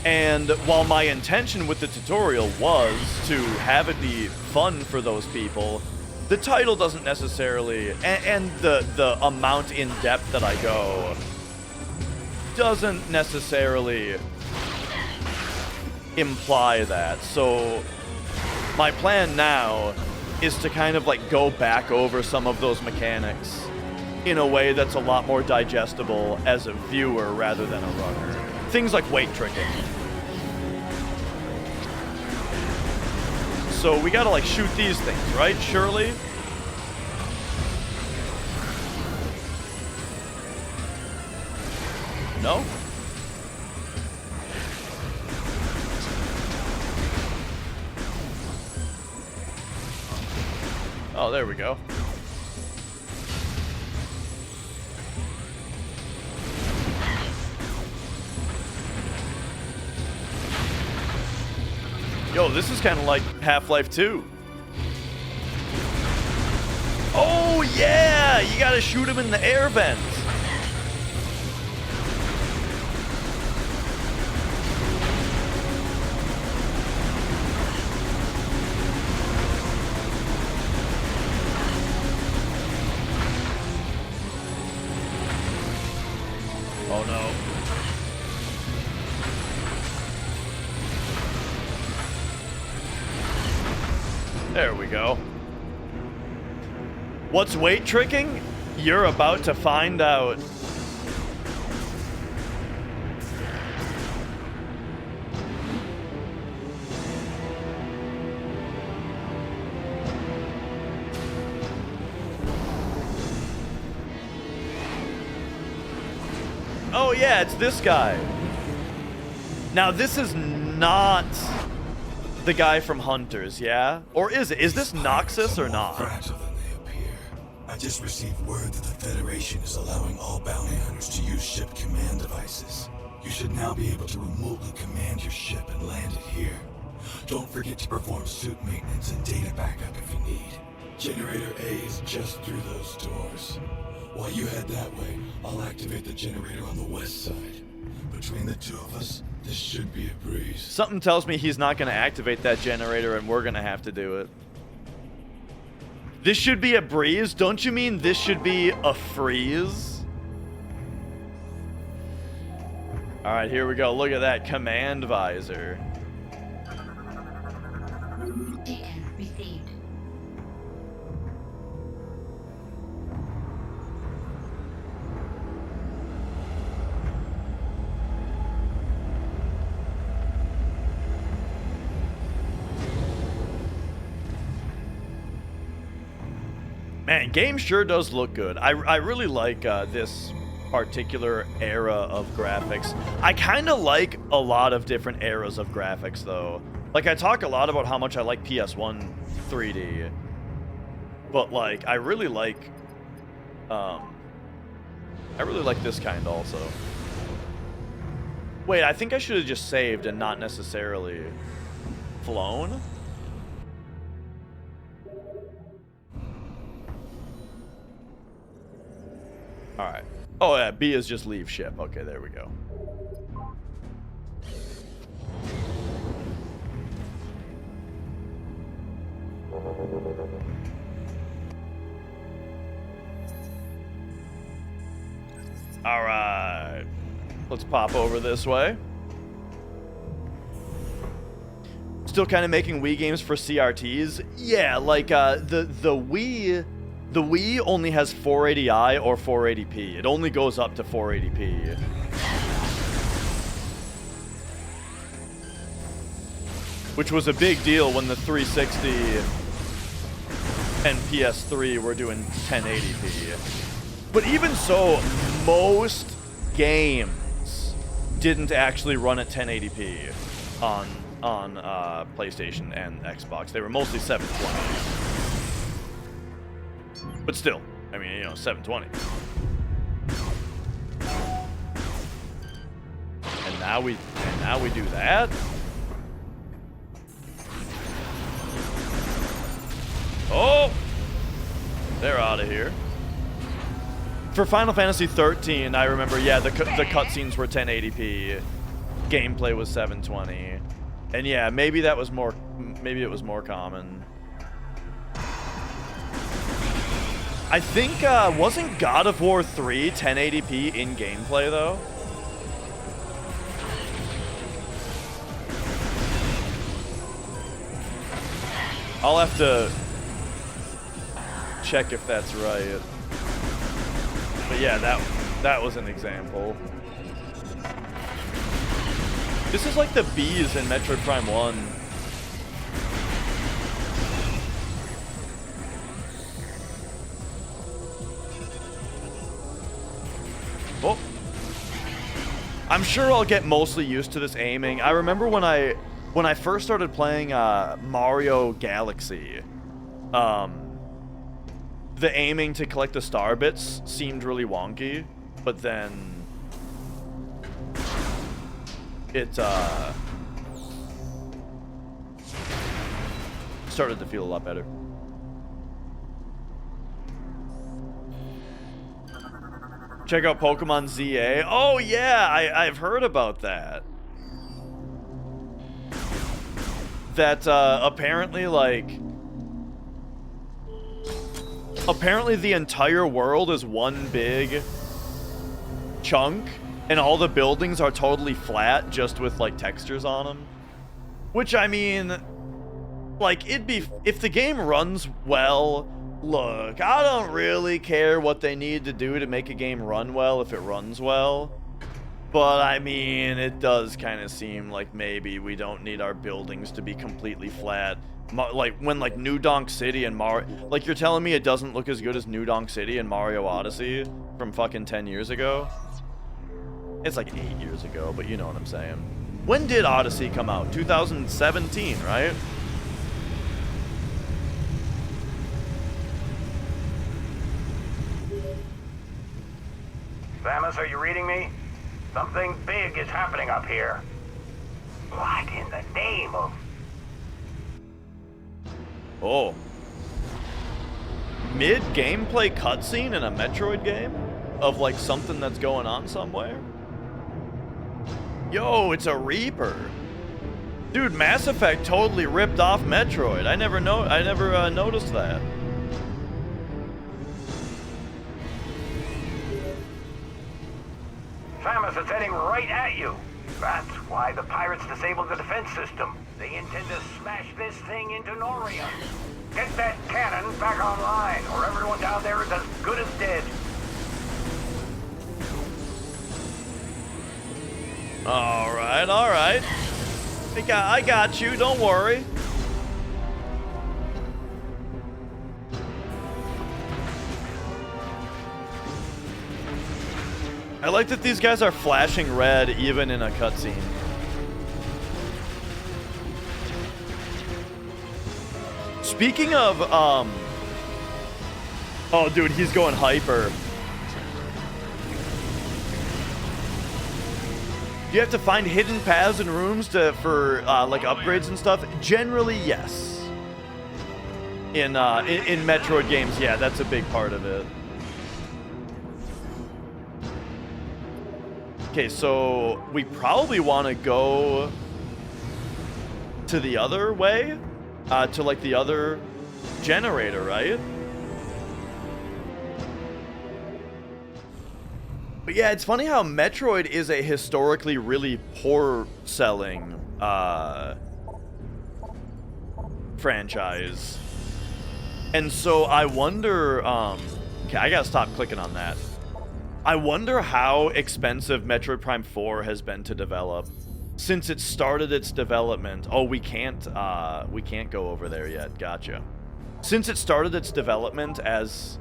And while my intention with the tutorial was to have it be fun for those people, the title doesn't necessarily, and the amount in depth that I go, doesn't necessarily imply that. So my plan now is to kind of like go back over some of those mechanics in a way that's a lot more digestible as a viewer rather than a runner. Things like weight tricking. So we gotta like shoot these things, right? Surely? No? Oh, there we go. Yo, this is kind of like Half-Life 2. Oh, yeah! You gotta shoot him in the air vents. Oh, no. There we go. What's weight tricking? You're about to find out. Oh yeah, it's this guy. Now this is not the guy from Hunters, yeah? Or is it? Is this Noxus or not? Fragile than they appear. I just received word that the Federation is allowing all bounty hunters to use ship command devices. You should now be able to remotely command your ship and land it here. Don't forget to perform suit maintenance and data backup if you need. Generator A is just through those doors. While you head that way, I'll activate the generator on the west side. Between the two of us, this should be a breeze. Something tells me he's not going to activate that generator and we're going to have to do it. This should be a breeze? Don't you mean this should be a freeze? Alright, here we go. Look at that command visor. Data received. Man, game sure does look good. I really like this particular era of graphics. I kind of like a lot of different eras of graphics, though. Like, I talk a lot about how much I like PS1 3D, but like I really like this kind also. Wait, I think I should have just saved and not necessarily flown. All right. Oh yeah, B is just leave ship. Okay, there we go. All right. Let's pop over this way. Still kind of making Wii games for CRTs. Yeah, like the Wii only has 480i or 480p. It only goes up to 480p. Which was a big deal when the 360 and PS3 were doing 1080p. But even so, most games didn't actually run at 1080p on PlayStation and Xbox. They were mostly 720. But still, I mean, you know, 720. And now we do that. Oh, they're out of here. For Final Fantasy 13, I remember, yeah, the cutscenes were 1080p, gameplay was 720, and yeah, maybe it was more common. I think wasn't God of War 3 1080p in gameplay though? I'll have to check if that's right. But yeah, that was an example. This is like the bees in Metroid Prime 1. Oh. I'm sure I'll get mostly used to this aiming. I remember when I first started playing Mario Galaxy, the aiming to collect the star bits seemed really wonky, but then it started to feel a lot better. Check out Pokemon ZA. Oh yeah, I've heard about that. That apparently the entire world is one big chunk, and all the buildings are totally flat, just with like textures on them. Which, I mean, like, if the game runs well, look, I don't really care what they need to do to make a game run well if it runs well. But I mean, it does kind of seem like maybe we don't need our buildings to be completely flat. Like when like New Donk City and Mario, like you're telling me it doesn't look as good as New Donk City and Mario Odyssey from fucking 10 years ago? It's like 8 years ago, but you know what I'm saying. When did Odyssey come out? 2017, right? Samus, are you reading me? Something big is happening up here. What in the name of... Oh. Mid-gameplay cutscene in a Metroid game? Of like something that's going on somewhere? Yo, it's a Reaper. Dude, Mass Effect totally ripped off Metroid. I never noticed that. Samus, it's heading right at you. That's why the pirates disabled the defense system. They intend to smash this thing into Noria. Get that cannon back online, or everyone down there is as good as dead. Alright, alright. I got you, don't worry. I like that these guys are flashing red even in a cutscene. Speaking of, oh, dude, he's going hyper. Do you have to find hidden paths and rooms for like upgrades and stuff? Generally, yes. In Metroid games, yeah, that's a big part of it. Okay, so we probably want to go to the other way, to like the other generator, right? But yeah, it's funny how Metroid is a historically really poor selling franchise. And so I wonder, okay, I gotta stop clicking on that. I wonder how expensive Metroid Prime 4 has been to develop since it started its development. Oh, we can't go over there yet. Gotcha. Since it started its development as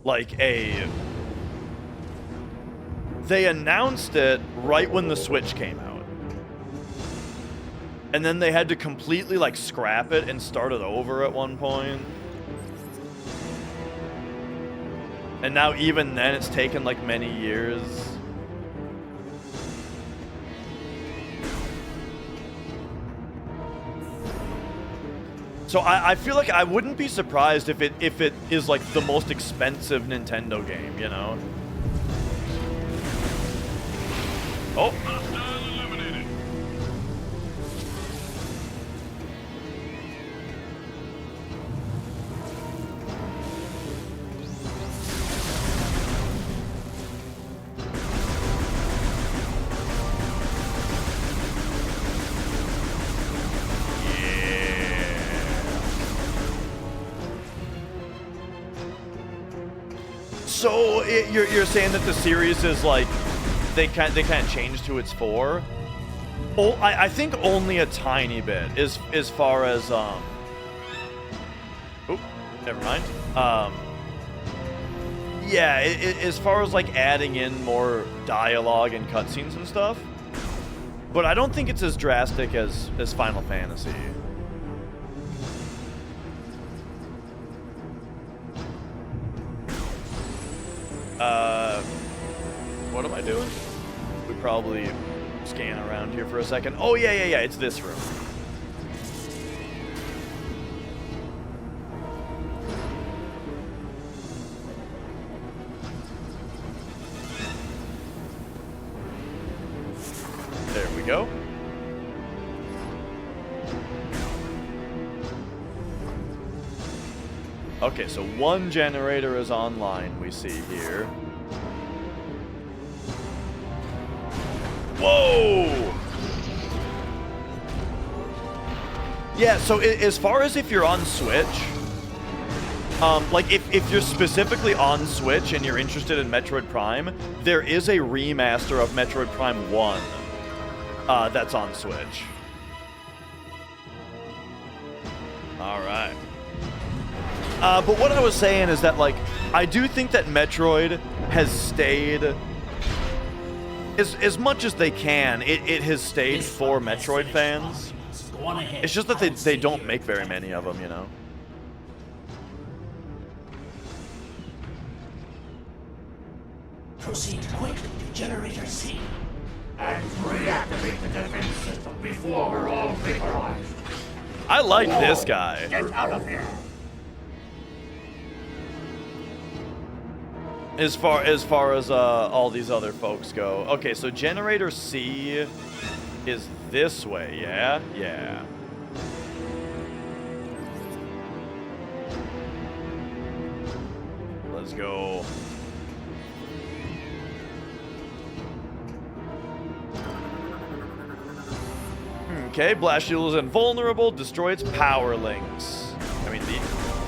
like they announced it right when the Switch came out. And then they had to completely like scrap it and start it over at one point. And now even then it's taken like many years. So I feel like I wouldn't be surprised if it is like the most expensive Nintendo game, you know? Oh. So you're saying that the series is like they kind of changed who it's for? Oh, I think only a tiny bit as far as oh, never mind. Yeah, as far as like adding in more dialogue and cutscenes and stuff. But I don't think it's as drastic as Final Fantasy. What am I doing? We probably scan around here for a second. Oh, yeah, it's this room. There we go. Okay, so one generator is online, we see here. Whoa! Yeah, so as far as if you're on Switch, like if you're specifically on Switch and you're interested in Metroid Prime, there is a remaster of Metroid Prime 1 that's on Switch. All right. But what I was saying is that, like, I do think that Metroid has stayed, as much as they can, it has stayed for Metroid fans. It's just that they don't make very many of them, you know? Proceed quickly to Generator C. And reactivate the defense system before we're all vaporized. I like this guy. Get out of here. As far as all these other folks go. Okay, so Generator C is this way, yeah? Yeah. Let's go. Okay, Blast Shield is invulnerable, destroy its power links. I mean,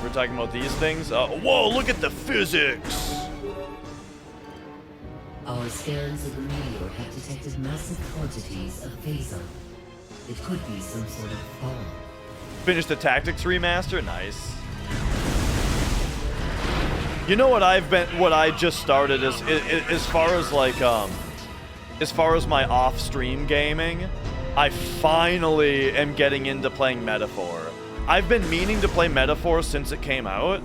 we're talking about these things. Whoa, look at the physics! Our scans of the meteor have detected massive quantities of phazon. It could be some sort of bomb. Finish the Tactics remaster, nice. You know what what I just started is as far as like as far as my off-stream gaming, I finally am getting into playing Metaphor. I've been meaning to play Metaphor since it came out,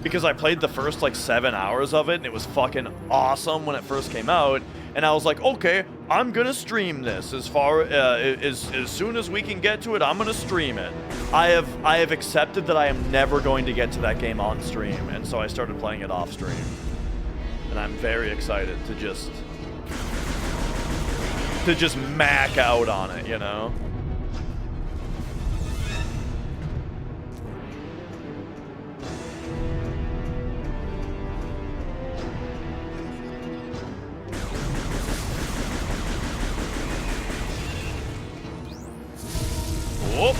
because I played the first like 7 hours of it, and it was fucking awesome when it first came out. And I was like, okay, I'm gonna stream this as soon as we can get to it. I'm gonna stream it. I have accepted that I am never going to get to that game on stream, and so I started playing it off stream. And I'm very excited to just mac out on it, you know? Whoop.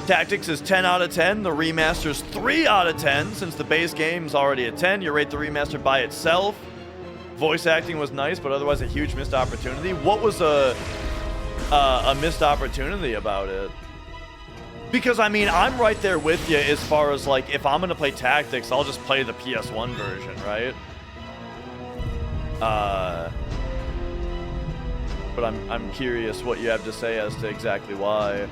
Tactics is 10 out of 10. The remaster's 3 out of 10. Since the base game's already a 10, you rate the remaster by itself. Voice acting was nice, but otherwise a huge missed opportunity. What was a missed opportunity about it? Because, I mean, I'm right there with you as far as, like, if I'm going to play Tactics, I'll just play the PS1 version, right? But I'm curious what you have to say as to exactly why.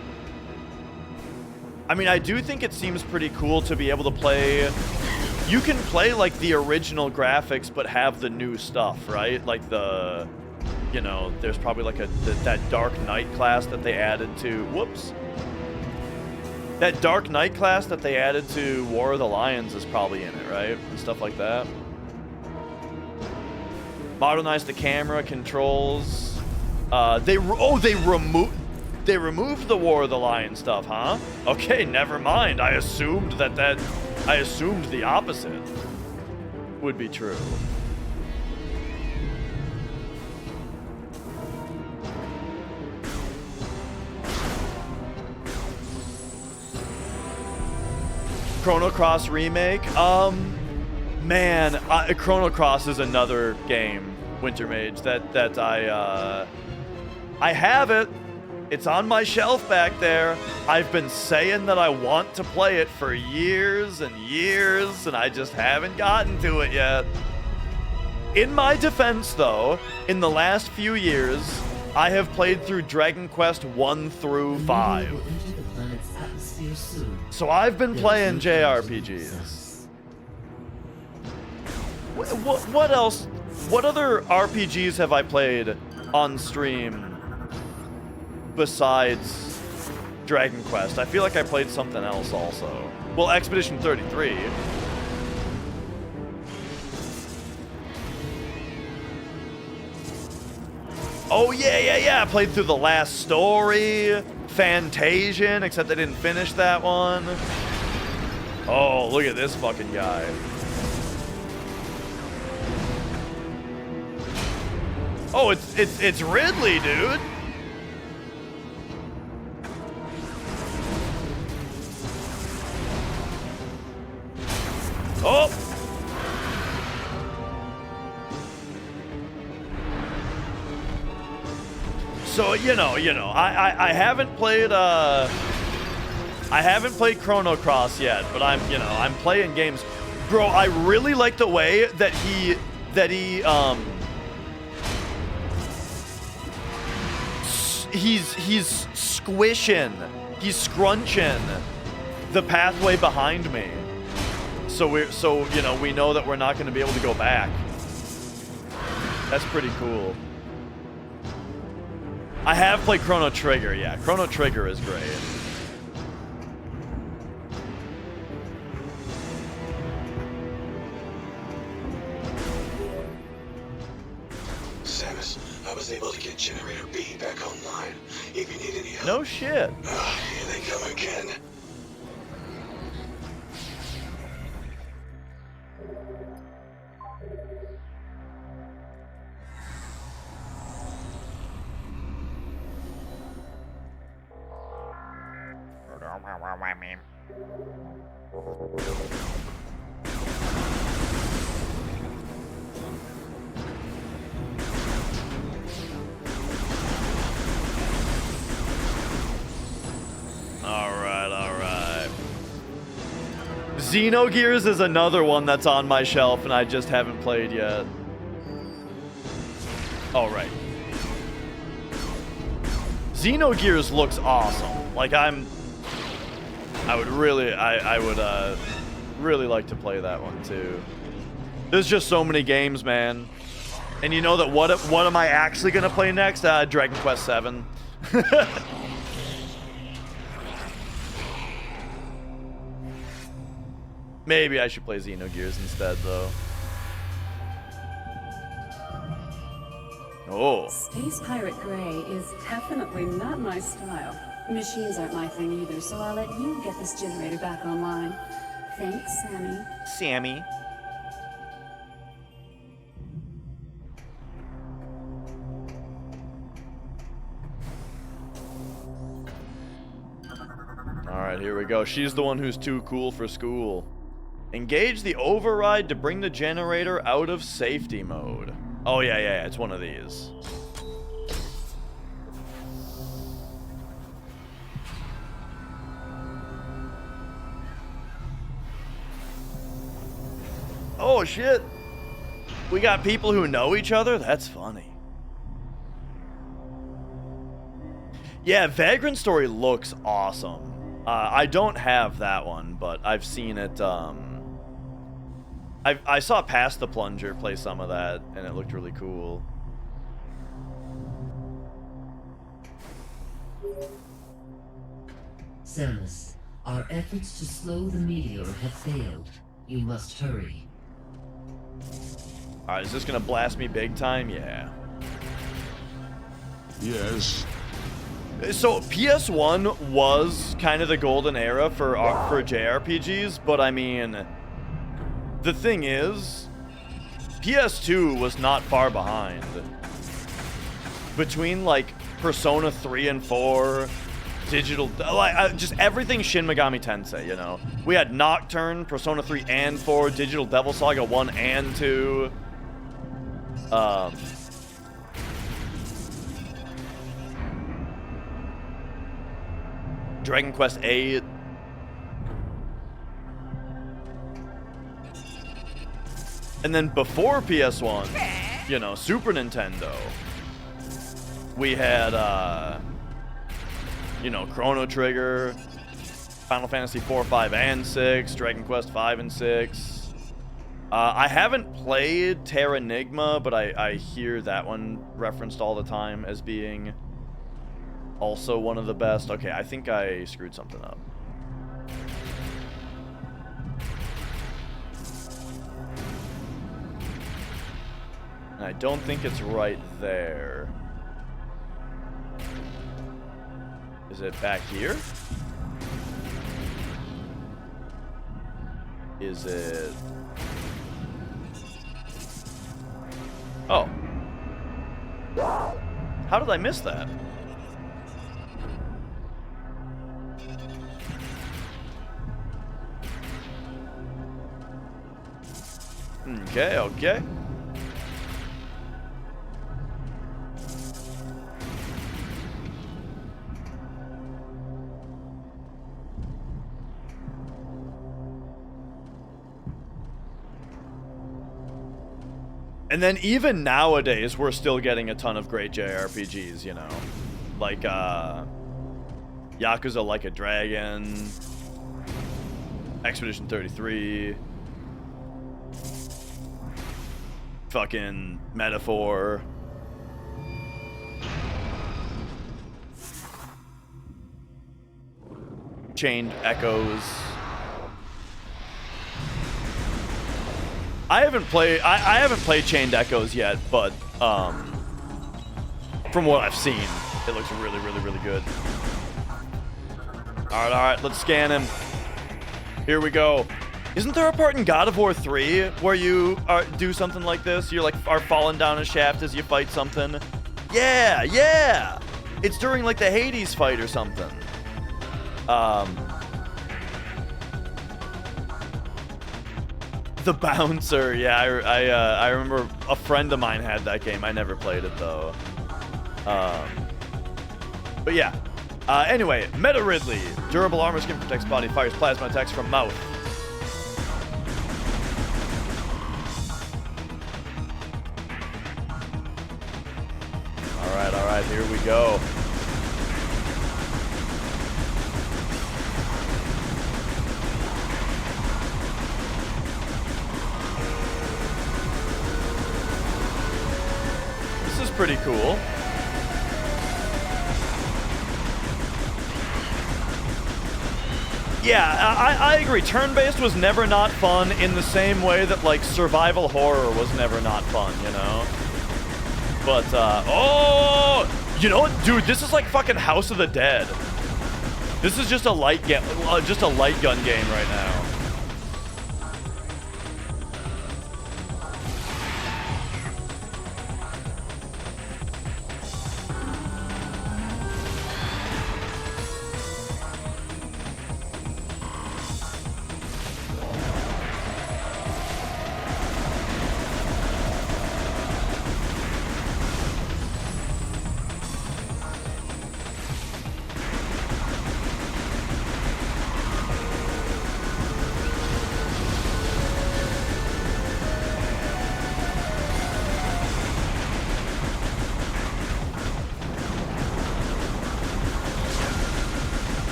I mean, I do think it seems pretty cool to be able to play... You can play, like, the original graphics, but have the new stuff, right? Like the... You know, there's probably, like, that Dark Knight class that they added to... Whoops. That Dark Knight class that they added to War of the Lions is probably in it, right? And stuff like that. Modernize the camera controls. They removed the War of the Lion stuff, huh? Okay, never mind. I assumed I assumed the opposite would be true. Chrono Cross remake. Man, Chrono Cross is another game, Winter Mage, that I have it. It's on my shelf back there. I've been saying that I want to play it for years and years, and I just haven't gotten to it yet. In my defense, though, in the last few years, I have played through Dragon Quest 1 through 5. So I've been playing JRPGs. What else? What other RPGs have I played on stream besides Dragon Quest? I feel like I played something else also. Well, Expedition 33. Oh, yeah. I played through The Last Story, Fantasian, except I didn't finish that one. Oh, look at this fucking guy. Oh, it's Ridley, dude. Oh. So, you know, I haven't played Chrono Cross yet, but I'm playing games. Bro, I really like the way that he he's squishing, he's scrunching the pathway behind me. So we know that we're not going to be able to go back. That's pretty cool. I have played Chrono Trigger, yeah. Chrono Trigger is great. Samus, I was able to get Generator B back online. If you need any help. No shit. Here they come again. Alright. Xenogears is another one that's on my shelf and I just haven't played yet. Oh, right. Xenogears looks awesome. Like, I would really like to play that one too. There's just so many games, man. And you know that what am I actually gonna play next? Dragon Quest VII. Maybe I should play Xenogears instead, though. Oh. Space Pirate Grey is definitely not my style. Machines aren't my thing either, so I'll let you get this generator back online. Thanks, Sammy. Sammy. Alright, here we go. She's the one who's too cool for school. Engage the override to bring the generator out of safety mode. Oh, yeah, it's one of these. Oh, shit. We got people who know each other? That's funny. Yeah, Vagrant Story looks awesome. I don't have that one, but I've seen it. I saw Past the Plunger play some of that, and it looked really cool. Samus, our efforts to slow the meteor have failed. You must hurry. Alright, is this gonna blast me big time? Yeah. Yes. So PS1 was kind of the golden era for JRPGs, but I mean, the thing is, PS2 was not far behind. Between like Persona 3 and 4, digital, like just everything Shin Megami Tensei, you know. We had Nocturne, Persona 3 and 4, Digital Devil Saga 1 and 2. Dragon Quest 8. And then before PS1, you know, Super Nintendo, we had, you know, Chrono Trigger, Final Fantasy 4, 5, and 6, Dragon Quest 5 and 6. I haven't played Terranigma, but I hear that one referenced all the time as being also one of the best. Okay, I think I screwed something up. And I don't think it's right there. Is it back here? Is it... Oh. How did I miss that? Okay. And then even nowadays, we're still getting a ton of great JRPGs, you know. Like, Yakuza Like a Dragon, Expedition 33, fucking Metaphor. Chained Echoes. I haven't played Chained Echoes yet, but from what I've seen, it looks really good. All right, let's scan him. Here we go. Isn't there a part in God of War 3 where you do something like this? You're like are falling down a shaft as you fight something. Yeah. It's during like the Hades fight or something. The Bouncer, yeah, I remember a friend of mine had that game. I never played it though. But yeah. Anyway, Meta Ridley, durable armor skin protects body, fires plasma attacks from mouth. right, here we go. This is pretty cool. Yeah, I agree. Turn-based was never not fun in the same way that, like, survival horror was never not fun, you know? But, oh! You know what? Dude, this is like fucking House of the Dead. This is just a light gun game right now.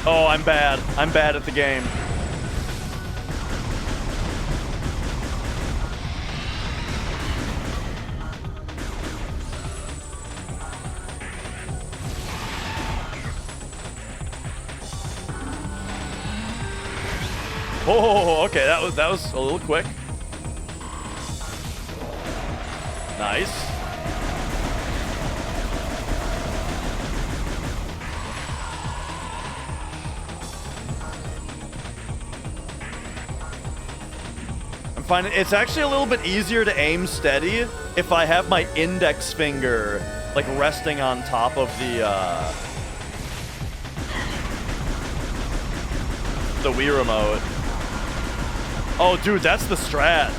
Oh, I'm bad. I'm bad at the game. Oh, okay, that was a little quick. Nice. It's actually a little bit easier to aim steady if I have my index finger like resting on top of the Wii remote. Oh, dude, that's the strat.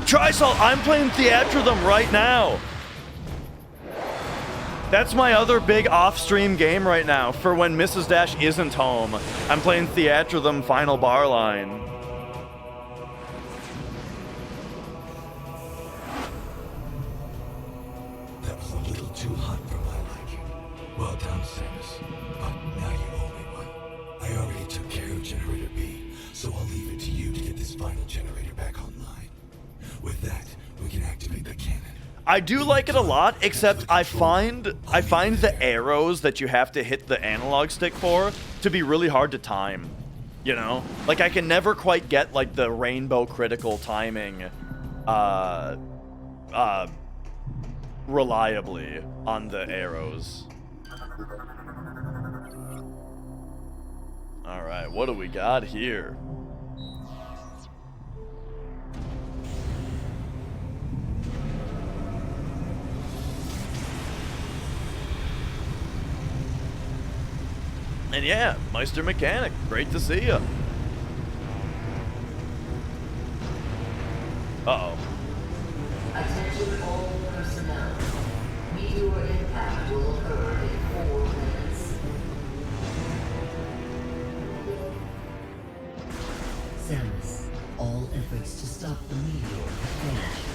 Trisol, I'm playing Theatrhythm right now. That's my other big off-stream game right now for when Mrs. Dash isn't home. I'm playing Theatrhythm Final Bar Line. That was a little too hot for my liking. Well done, Samus. But now you owe me one. I already took care of Generator B, so I'll leave it to you to get this final generator back online. With that, we can activate the cannon. I do like it a lot, except I find the arrows that you have to hit the analog stick for to be really hard to time. You know? Like, I can never quite get, like, the rainbow critical timing reliably on the arrows. Alright, what do we got here? And yeah, Meister Mechanic, great to see ya. Uh-oh. Attention all personnel. Meteor impact will occur in 4 minutes. Samus, all efforts to stop the meteor have failed.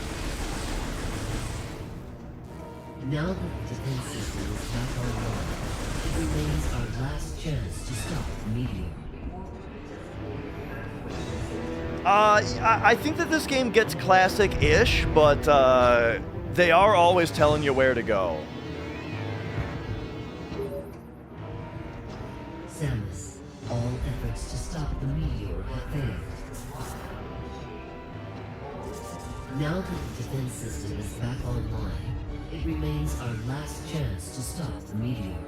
Now that the defense system is back online, it remains our last chance to stop the meteor. I think that this game gets classic-ish, but they are always telling you where to go. Samus, all efforts to stop the meteor have failed. Now that the defense system is back online, it remains our last chance to stop the meteor.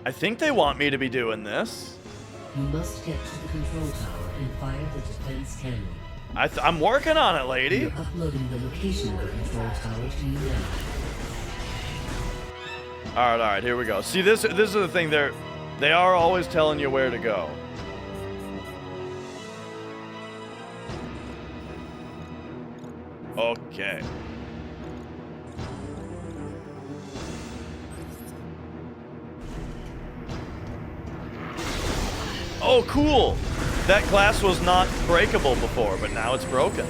I think they want me to be doing this. You must get to the control tower and fire the defense cannon. I'm working on it, lady. We're uploading the location of the control tower to you now. All right, here we go. See, this is the thing. They are always telling you where to go. Okay. Oh, cool. That glass was not breakable before, but now it's broken.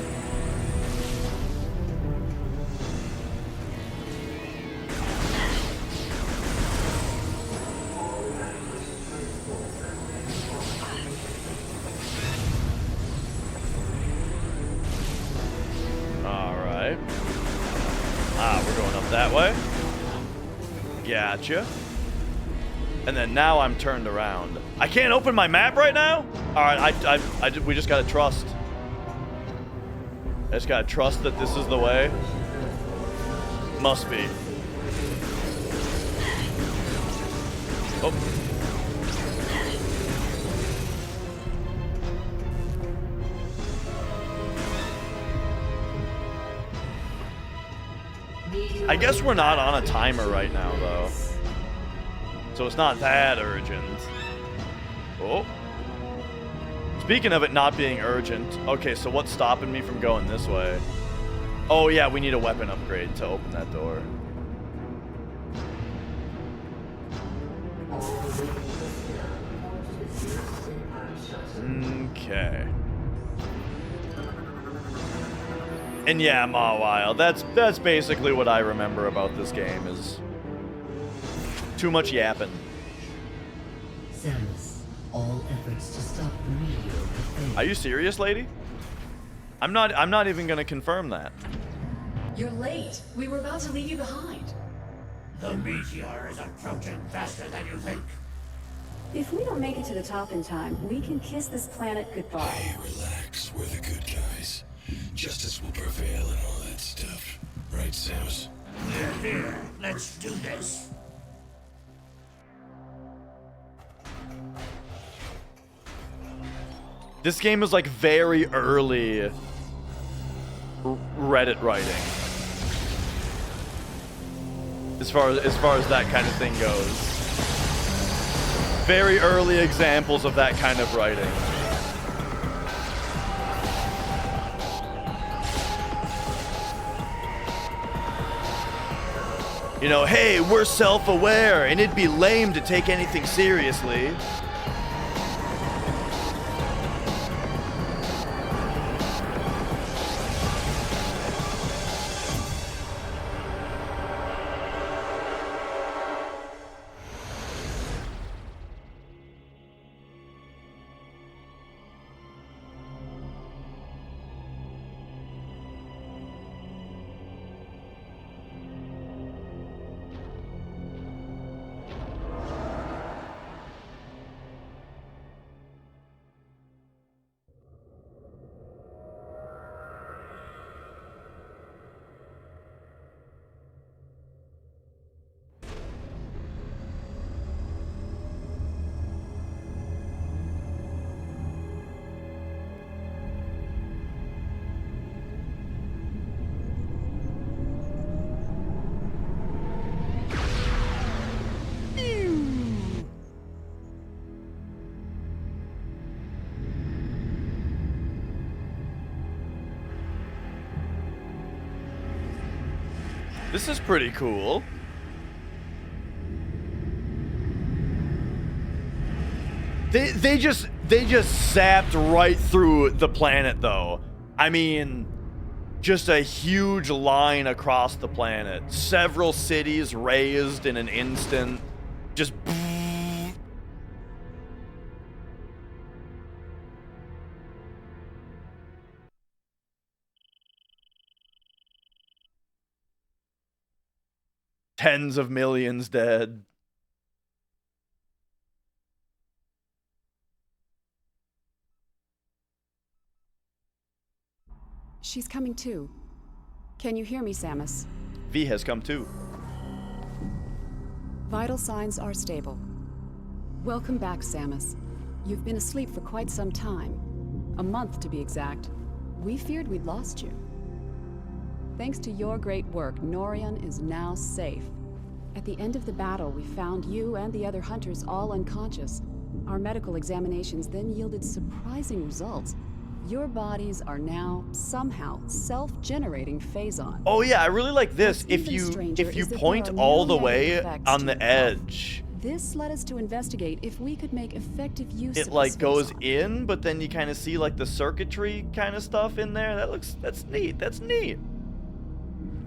Alright. We're going up that way. Gotcha. And then now I'm turned around. I can't open my map right now? Alright, we just gotta trust. I just gotta trust that this is the way. Must be. Oh. I guess we're not on a timer right now, though. So it's not that urgent. Oh. Speaking of it not being urgent. Okay, so what's stopping me from going this way? Oh, yeah, we need a weapon upgrade to open that door. Okay. And yeah, Mawile. That's basically what I remember about this game is too much yapping. Samus, all efforts to stop the meteor have failed. Are you serious, lady? I'm not even gonna confirm that. You're late. We were about to leave you behind. The meteor is approaching faster than you think. If we don't make it to the top in time, we can kiss this planet goodbye. Hey, relax. We're the good guys. Justice will prevail and all that stuff. Right, Samus? Here, let's do this. This game is like very early Reddit writing. As far as that kind of thing goes. Very early examples of that kind of writing. You know, hey, we're self-aware, and it'd be lame to take anything seriously. This is pretty cool. They just zapped right through the planet though. I mean, just a huge line across the planet. Several cities razed in an instant. Just tens of millions dead. She's coming too. Can you hear me, Samus? V has come too. Vital signs are stable. Welcome back, Samus. You've been asleep for quite some time. A month, to be exact. We feared we'd lost you. Thanks to your great work, Norion is now safe. At the end of the battle, we found you and the other hunters all unconscious. Our medical examinations then yielded surprising results. Your bodies are now somehow self-generating phazon. Oh yeah, I really like this. What's If even you stranger is that point there are all the no way negative effects on to the your health. edge, This led us to investigate if we could make effective use it of like this goes phazon. in, but then you kind of see like the circuitry kind of stuff in there. That's neat. That's neat.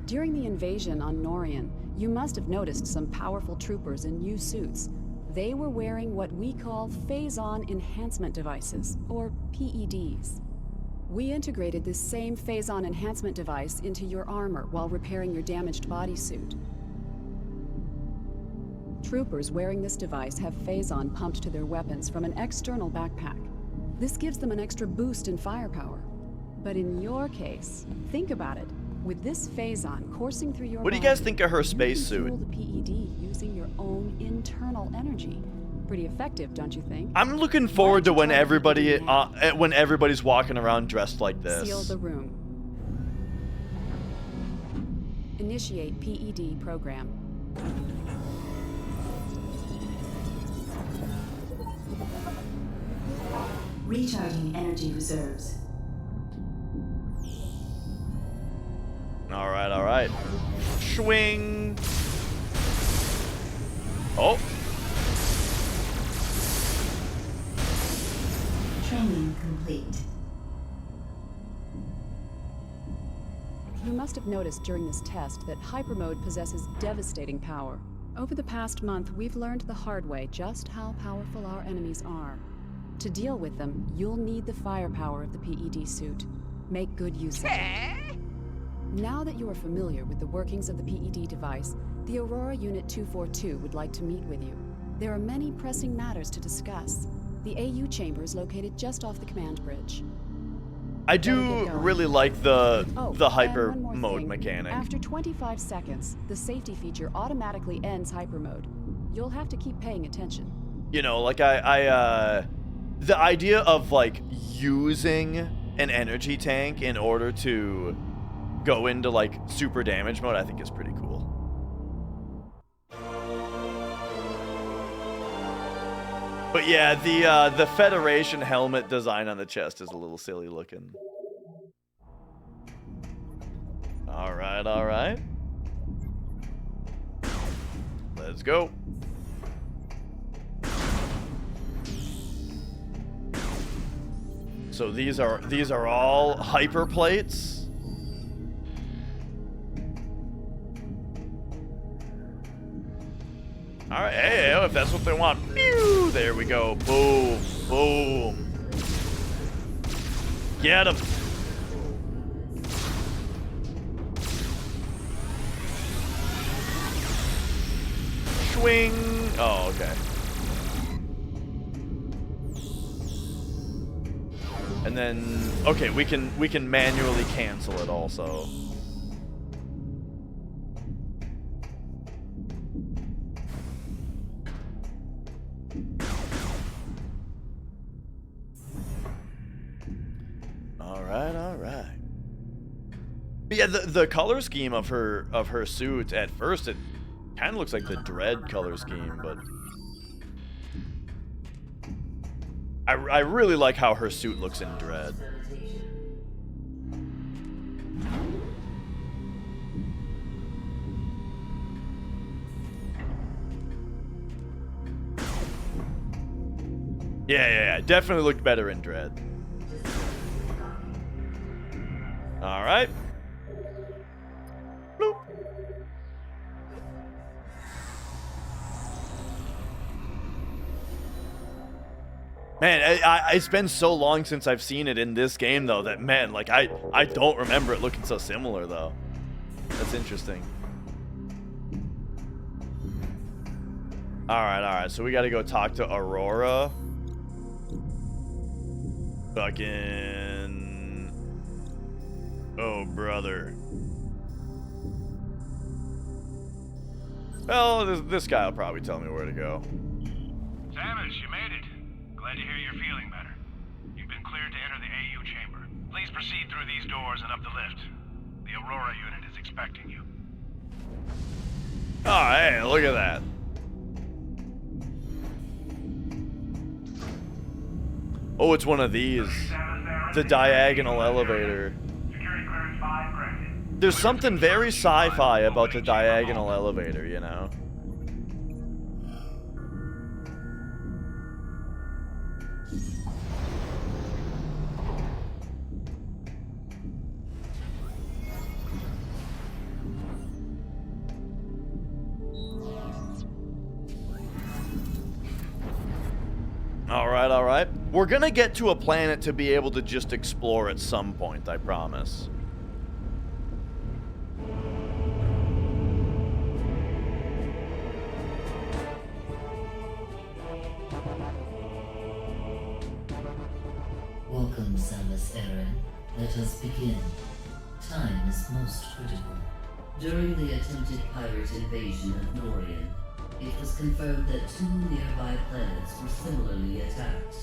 During the invasion on Norian, you must have noticed some powerful troopers in new suits. They were wearing what we call phazon enhancement devices, or PEDs. We integrated this same phazon enhancement device into your armor while repairing your damaged bodysuit. Troopers wearing this device have phazon pumped to their weapons from an external backpack. This gives them an extra boost in firepower. But in your case, think about it. With this phazon coursing through your What do you body, guys think of her you spacesuit? can fuel the PED using your own internal energy. Pretty effective, don't you think? I'm looking forward to when everybody's walking around dressed like this. Seal the room. Initiate PED program. Recharging energy reserves. All right. Swing. Oh. Training complete. You must have noticed during this test that hypermode possesses devastating power. Over the past month, we've learned the hard way just how powerful our enemies are. To deal with them, you'll need the firepower of the PED suit. Make good use of it. Now that you are familiar with the workings of the PED device, the Aurora Unit 242 would like to meet with you. There are many pressing matters to discuss. The AU chamber is located just off the command bridge. I do really like the hyper and one more mode thing. mechanic. After 25 seconds, the safety feature automatically ends hyper mode. You'll have to keep paying attention. You know, like the idea of like using an energy tank in order to go into like super damage mode, I think is pretty cool. But yeah, the Federation helmet design on the chest is a little silly looking. All right. Let's go. So these are all hyper plates. All right, hey, if that's what they want. Pew! There we go. Boom, boom. Get him. Swing. Oh, okay. And then, okay, we can manually cancel it also. All right. But yeah, the color scheme of her suit at first, it kind of looks like the Dread color scheme, but I really like how her suit looks in Dread. Yeah, definitely looked better in Dread. All right. Bloop. Man, it's been so long since I've seen it in this game, though, that, man, like, I don't remember it looking so similar, though. That's interesting. All right, so we got to go talk to Aurora. Fucking... Oh, brother. Well, this guy will probably tell me where to go. Samus, you made it. Glad to hear you're feeling better. You've been cleared to enter the AU chamber. Please proceed through these doors and up the lift. The Aurora unit is expecting you. Oh, hey, look at that. Oh, it's one of these. The diagonal elevator. There's something very sci-fi about the diagonal elevator, you know? All right. We're gonna get to a planet to be able to just explore at some point, I promise. Welcome, Samus Aran. Let us begin. Time is most critical. During the attempted pirate invasion of Norian, it was confirmed that 2 nearby planets were similarly attacked.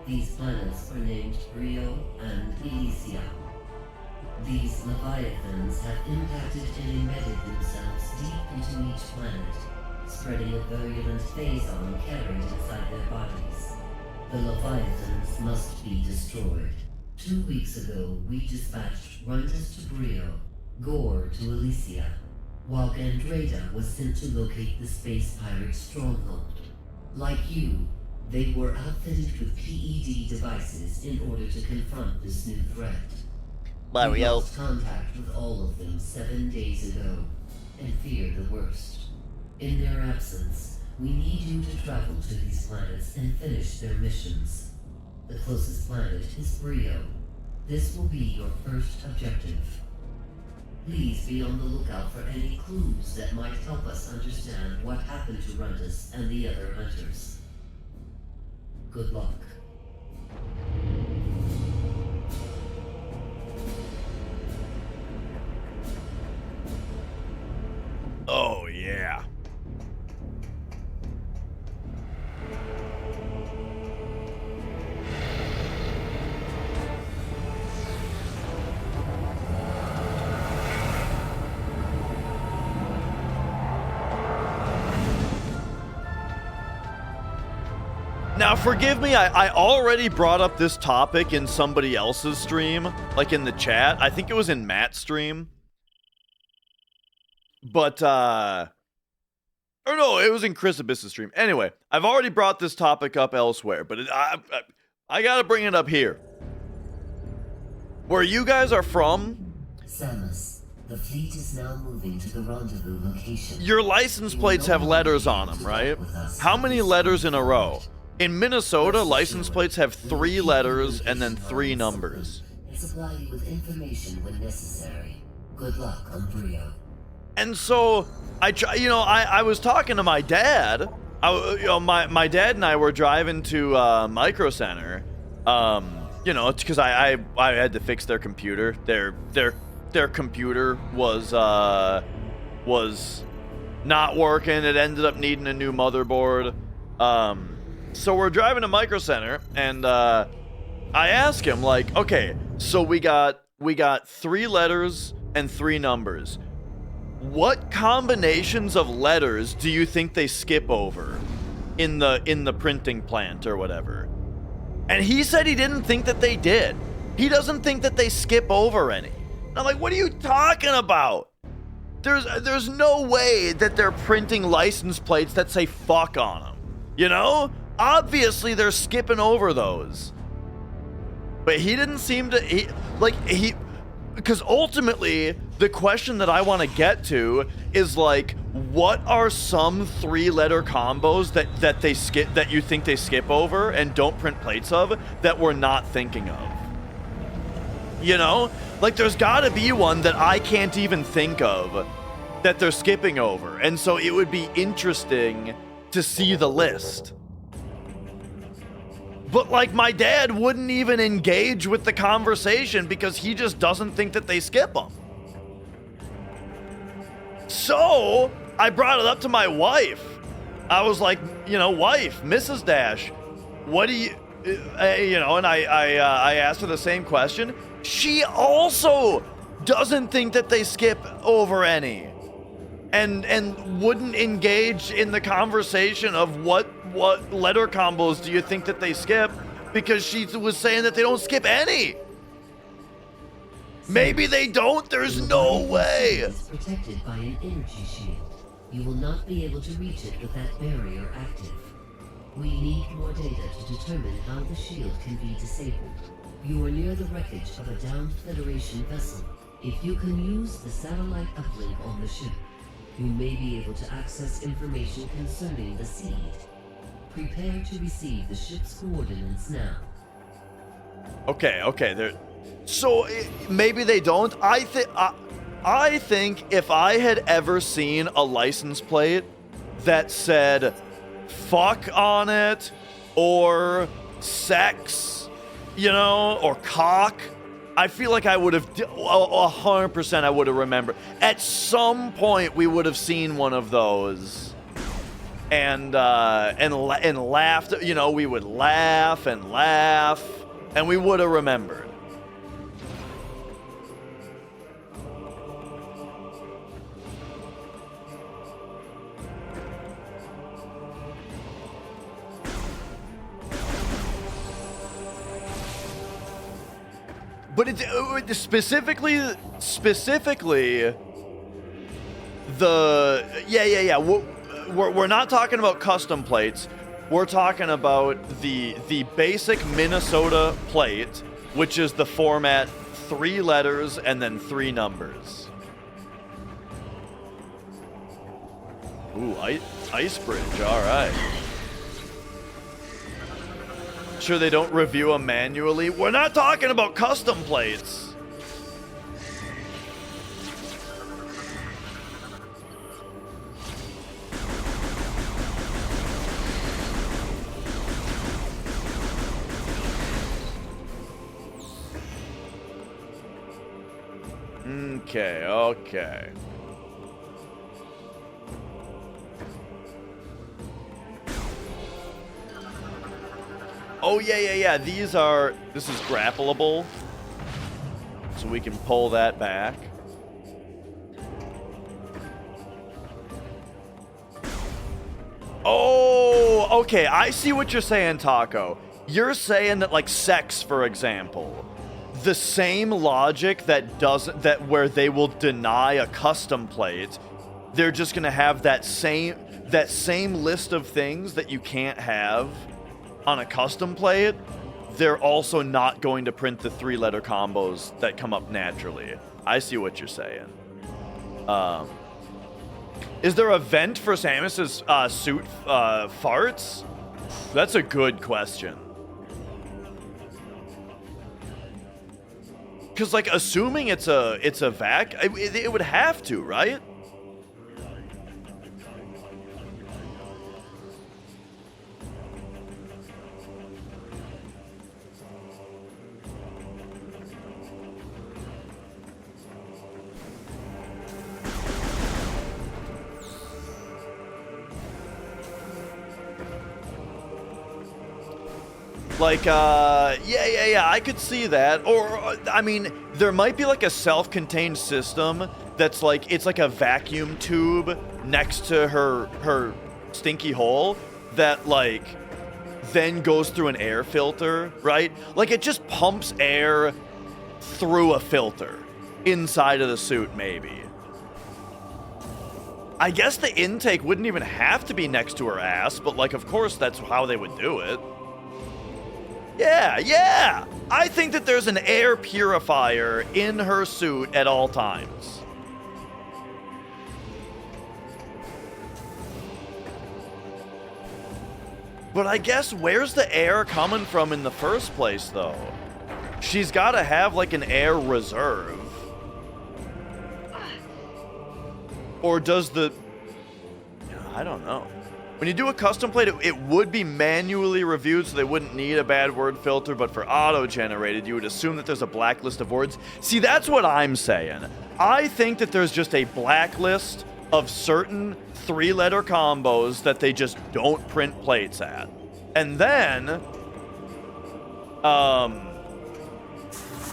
These planets were named Brio and Elysia. These Leviathans have impacted and embedded themselves deep into each planet, spreading a virulent phazon carried inside their bodies. The Leviathans must be destroyed. 2 weeks ago, we dispatched Runtus to Brio, Gore to Elysia, while Gandreda was sent to locate the space pirate stronghold. Like you, they were outfitted with PED devices in order to confront this new threat. We lost contact with all of them 7 days ago, and fear the worst. In their absence, we need you to travel to these planets and finish their missions. The closest planet is Brio. This will be your first objective. Please be on the lookout for any clues that might help us understand what happened to Runtus and the other hunters. Good luck. Oh, yeah. Now, forgive me, I already brought up this topic in somebody else's stream, like in the chat. I think it was in Matt's stream. But, or no, it was in Chris Abyss's stream. Anyway, I've already brought this topic up elsewhere, but I gotta bring it up here. Where you guys are from... Samus, the fleet is now moving to the rendezvous location. Your license plates have letters on them, right? How many letters in a row? In Minnesota, license plates have 3 letters and then 3 numbers. And supply you with information when necessary. Good luck on Brio. And so, I was talking to my dad. My dad and I were driving to Micro Center. It's because I had to fix their computer. Their computer was not working. It ended up needing a new motherboard. So we're driving to Micro Center, and I ask him, like, okay, so we got 3 letters and 3 numbers. What combinations of letters do you think they skip over in the printing plant or whatever? And he said he didn't think that they did. He doesn't think that they skip over any. And I'm like, what are you talking about? There's no way that they're printing license plates that say fuck on them. You know? Obviously they're skipping over those. But he didn't seem to because ultimately the question that I want to get to is like, what are some 3-letter combos that they skip, that you think they skip over and don't print plates of, that we're not thinking of? You know, like there's got to be one that I can't even think of that they're skipping over, and so it would be interesting to see the list. But like my dad wouldn't even engage with the conversation because he just doesn't think that they skip them. So I brought it up to my wife. I was like, wife, Mrs. Dash, what do you, and I asked her the same question. She also doesn't think that they skip over any. and wouldn't engage in the conversation of what letter combos do you think that they skip, because she was saying that they don't skip any. Maybe they don't. There's no way. It's protected by an energy shield. You will not be able to reach it with that barrier active. We need more data to determine how the shield can be disabled. You are near the wreckage of a downed Federation vessel. If you can use the satellite uplink on the ship, you may be able to access information concerning the seed. Prepare to receive the ship's coordinates now. Okay. So maybe they don't. I think if I had ever seen a license plate that said fuck on it, or sex, or cock, I feel like I would have 100%. I would have remembered. At some point, we would have seen one of those, and laughed. We would laugh, and we would have remembered. But it's specifically the we're not talking about custom plates. We're talking about the basic Minnesota plate, which is the format 3 letters and then 3 numbers. Ooh, ice bridge. All right. Sure they don't review them manually. We're not talking about custom plates. Okay. Oh, yeah. This is grappleable. So we can pull that back. Oh, okay. I see what you're saying, Taco. You're saying that, like, sex, for example, the same logic that where they will deny a custom plate, they're just going to have that same list of things that you can't have on a custom plate. They're also not going to print the 3-letter combos that come up naturally. I see what you're saying. Is there a vent for Samus's suit farts? That's a good question. Because, like, assuming it's a vac, it would have to, right? Like, yeah, I could see that. Or, I mean, there might be like a self-contained system that's like, it's like a vacuum tube next to her stinky hole that, like, then goes through an air filter, right? Like, it just pumps air through a filter inside of the suit, maybe. I guess the intake wouldn't even have to be next to her ass, but, like, of course that's how they would do it. Yeah. I think that there's an air purifier in her suit at all times. But I guess where's the air coming from in the first place, though? She's got to have, like, an air reserve. Or does the... I don't know. When you do a custom plate, it would be manually reviewed, so they wouldn't need a bad word filter, but for auto-generated, you would assume that there's a blacklist of words. See, that's what I'm saying. I think that there's just a blacklist of certain 3-letter combos that they just don't print plates at. And then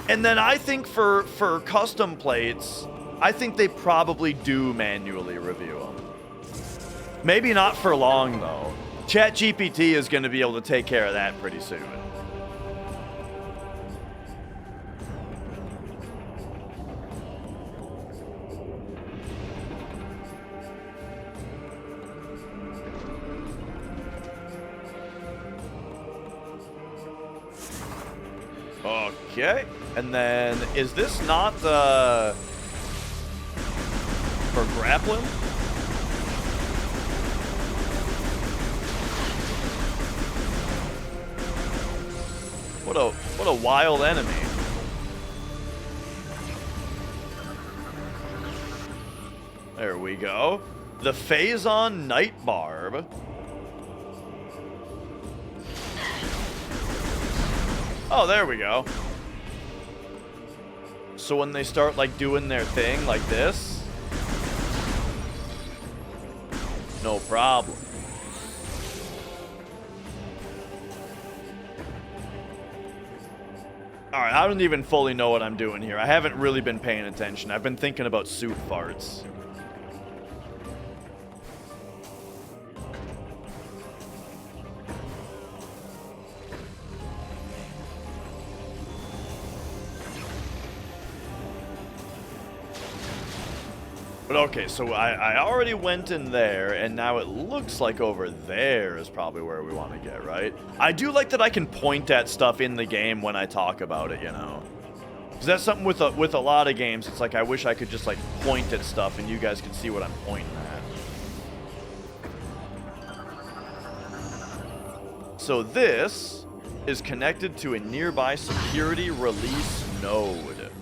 I think for custom plates, I think they probably do manually review them. Maybe not for long, though. ChatGPT is going to be able to take care of that pretty soon. Okay, and then is this not the for grappling? What a wild enemy. There we go. The Phazon Night Barb. Oh, there we go. So when they start, like, doing their thing like this, no problem. Alright, I don't even fully know what I'm doing here. I haven't really been paying attention. I've been thinking about suit farts. But okay, so I already went in there, and now it looks like over there is probably where we want to get, right? I do like that I can point at stuff in the game when I talk about it, you know? Because that's something with a lot of games, it's like I wish I could just, like, point at stuff and you guys could see what I'm pointing at. So this is connected to a nearby security release node.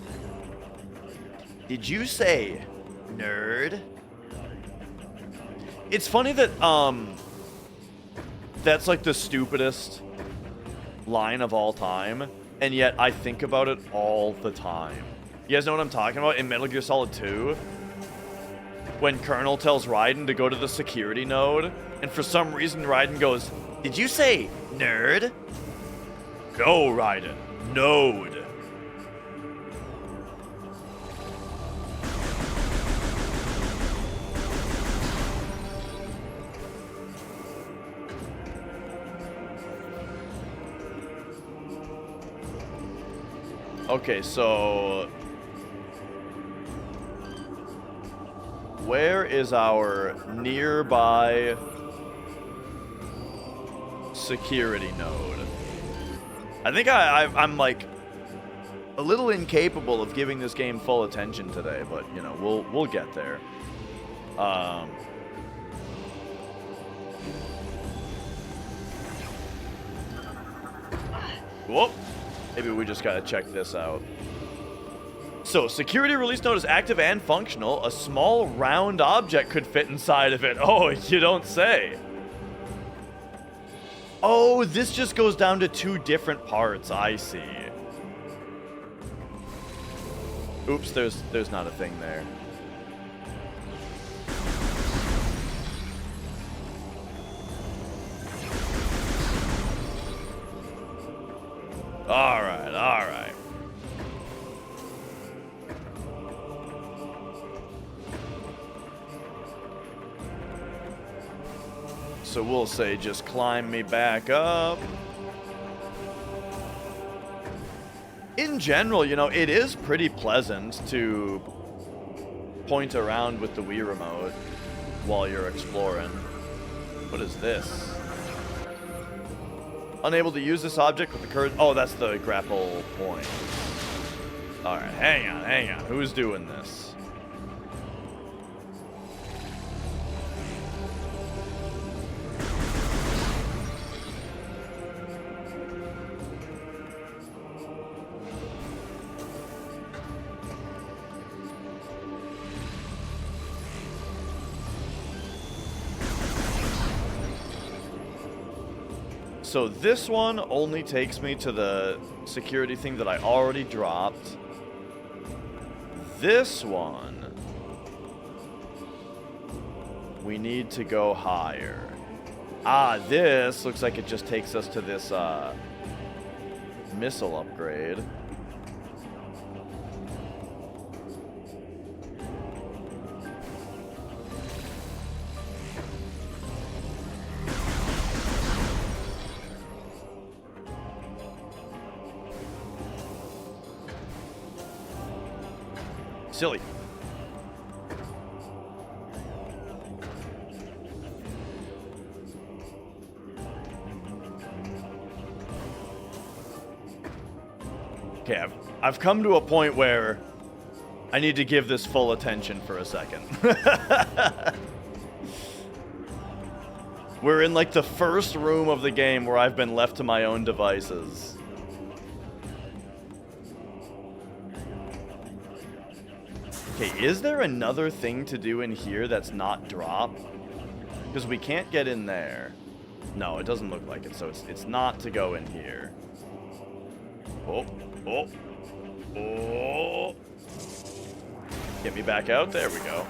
Did you say... nerd? It's funny that, that's like the stupidest line of all time, and yet I think about it all the time. You guys know what I'm talking about? In Metal Gear Solid 2, when Colonel tells Raiden to go to the security node, and for some reason Raiden goes, "Did you say nerd?" No, Raiden. Node. Okay, so where is our nearby security node? I think I'm like a little incapable of giving this game full attention today, but you know, we'll get there. Whoop. Maybe we just gotta check this out. So, security release node is active and functional. A small round object could fit inside of it. Oh, you don't say. Oh, this just goes down to 2 different parts. I see. Oops, there's not a thing there. Alright, alright. So we'll say just climb me back up. In general, you know, it is pretty pleasant to point around with the Wii remote while you're exploring. What is this? Unable to use this object with the current... Oh, that's the grapple point. Alright, hang on. Who's doing this? So this one only takes me to the security thing that I already dropped. This one, we need to go higher. Ah, this looks like it just takes us to this missile upgrade. Silly. Okay, I've come to a point where I need to give this full attention for a second. We're in like the first room of the game where I've been left to my own devices. Okay, is there another thing to do in here that's not drop? Because we can't get in there. No, it doesn't look like it, so it's not to go in here. Oh, oh, oh. Get me back out. There we go.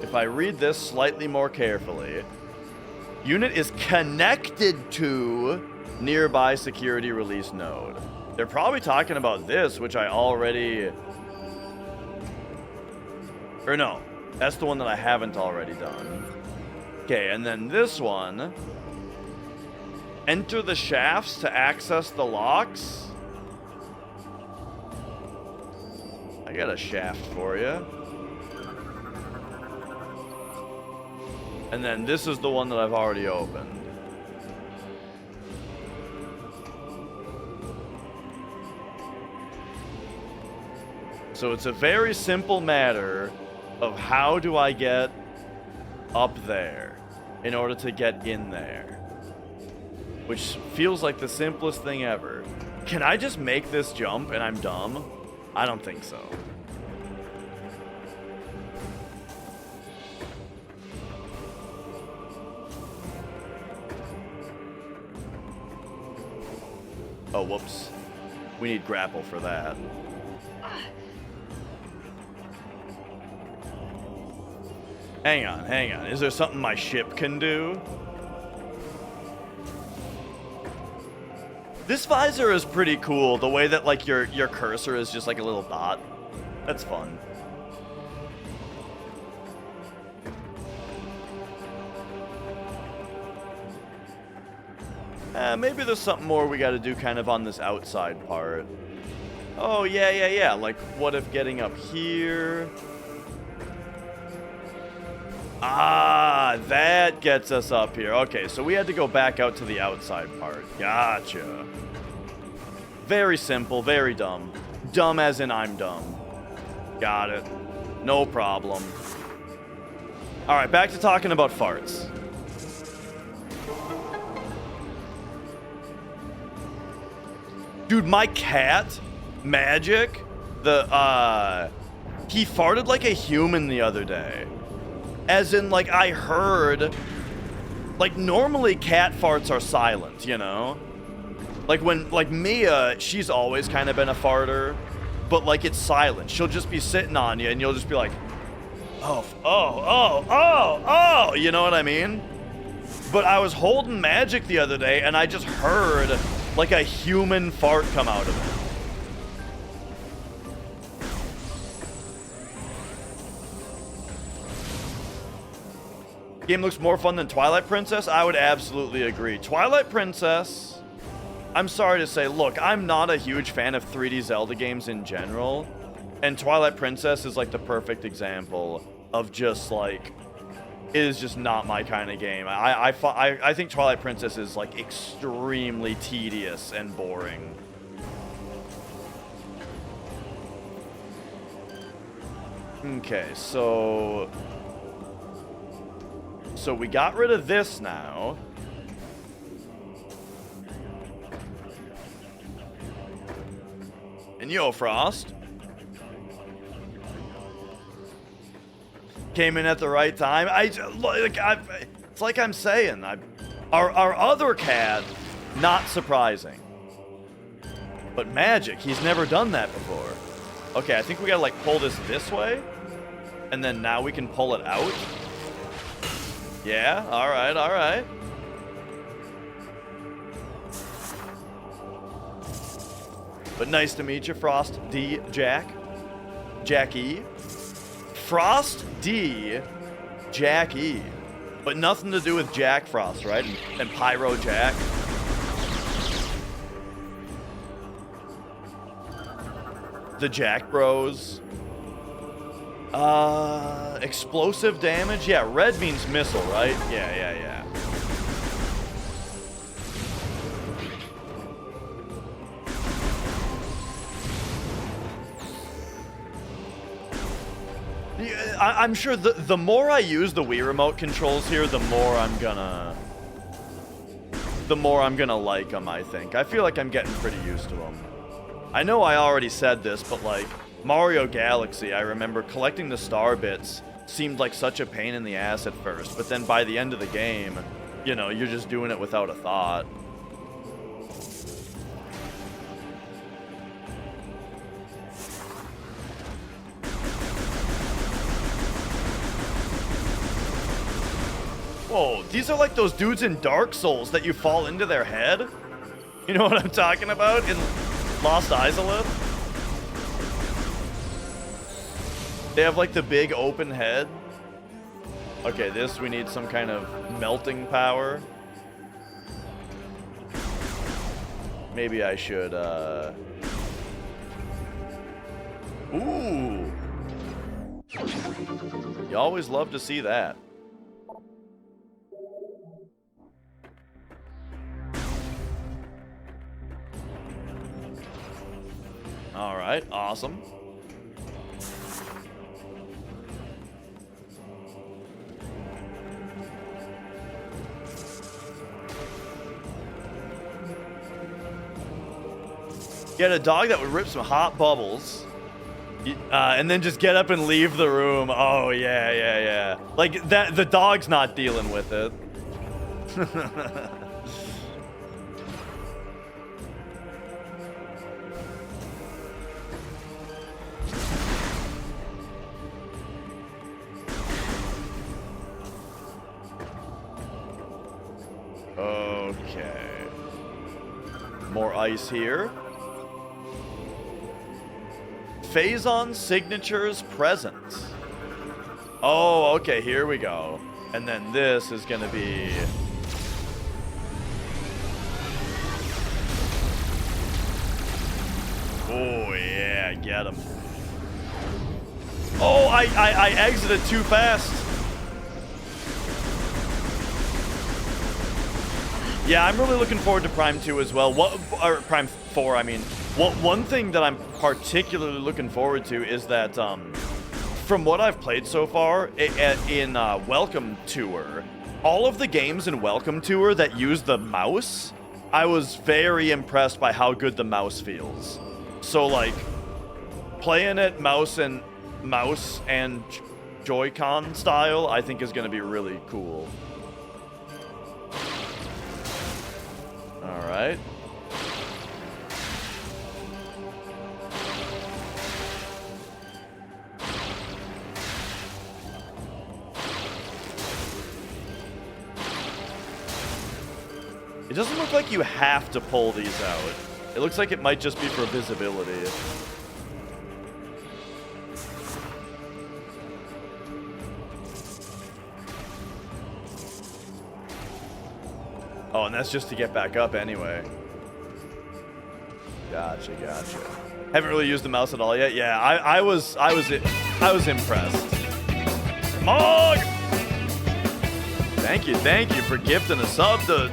If I read this slightly more carefully, unit is connected to nearby security release node. They're probably talking about this, which I already... Or no, that's the one that I haven't already done. Okay, and then this one... Enter the shafts to access the locks. I got a shaft for you. And then this is the one that I've already opened. So it's a very simple matter of how do I get up there in order to get in there. Which feels like the simplest thing ever. Can I just make this jump and I'm dumb? I don't think so. Oh, whoops. We need grapple for that. Hang on, hang on. Is there something my ship can do? This visor is pretty cool. The way that like your cursor is just like a little dot. That's fun. Maybe there's something more we got to do kind of on this outside part. Oh, yeah. Like, what if getting up here? Ah, that gets us up here. Okay, so we had to go back out to the outside part. Gotcha. Very simple, very dumb. Dumb as in I'm dumb. Got it. No problem. All right, back to talking about farts. Dude, my cat, Magic, he farted like a human the other day. As in, like, I heard, like, normally cat farts are silent, you know? Like, when, like, Mia, she's always kind of been a farter, but, like, it's silent. She'll just be sitting on you, and you'll just be like, oh, you know what I mean? But I was holding Magic the other day, and I just heard, like, a human fart come out of it. Game looks more fun than Twilight Princess? I would absolutely agree. Twilight Princess, I'm sorry to say, look, I'm not a huge fan of 3D Zelda games in general, and Twilight Princess is like the perfect example of just like, it is just not my kind of game. I think Twilight Princess is like extremely tedious and boring. Okay, so we got rid of this now. And yo, Frost came in at the right time. It's like I'm saying, our other cat, not surprising. But Magic, he's never done that before. Okay, I think we gotta like pull this way, and then now we can pull it out. Yeah, all right. But nice to meet you, Frost D. Jackie. Frost D. Jackie. But nothing to do with Jack Frost, right? And Pyro Jack. the Jack Bros. Explosive damage? Yeah, red means missile, right? Yeah. I'm sure the more I use the Wii remote controls here, the more I'm gonna like them, I think. I feel like I'm getting pretty used to them. I know I already said this, but like Mario Galaxy, I remember collecting the star bits seemed like such a pain in the ass at first, but then by the end of the game, you know, you're just doing it without a thought. Whoa, these are like those dudes in Dark Souls that you fall into their head? You know what I'm talking about? In Lost Izalith? They have like the big open head. Okay, this, we need some kind of melting power. Maybe I should, Ooh! You always love to see that. Alright, awesome. Get a dog that would rip some hot bubbles. And then just get up and leave the room. Oh, yeah. Like, that, the dog's not dealing with it. Okay. More ice here. Phazon signatures present. Oh, okay, here we go. And then this is gonna be... Oh, yeah, get him. Oh, I exited too fast. Yeah, I'm really looking forward to Prime 2 as well. Or Prime 4, I mean. One thing that I'm particularly looking forward to is that, from what I've played so far, in Welcome Tour, all of the games in Welcome Tour that use the mouse, I was very impressed by how good the mouse feels. So, like, playing it mouse and Joy-Con style, I think is going to be really cool. All right. It doesn't look like you have to pull these out. It looks like it might just be for visibility. Oh, and that's just to get back up anyway. Gotcha. Haven't really used the mouse at all yet. Yeah, I was impressed. Mog! Thank you for gifting a sub to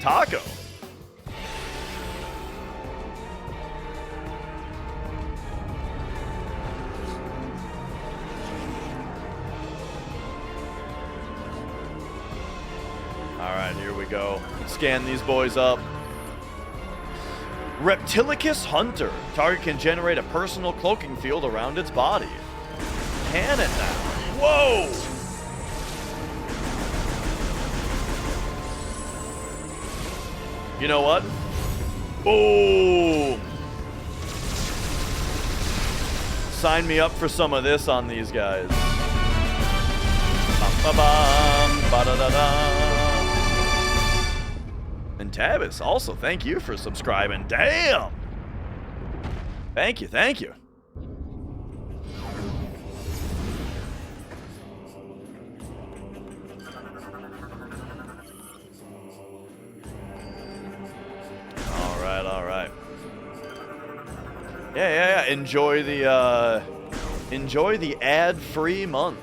Taco. All right, here we go. Let's scan these boys up. Reptilicus Hunter. Target can generate a personal cloaking field around its body. Can it now? Whoa! You know what? Boom! Sign me up for some of this on these guys. Ba-ba-bum, ba-da-da-da. And Tavis, also thank you for subscribing. Damn! Thank you. All right. Yeah. enjoy the ad-free month.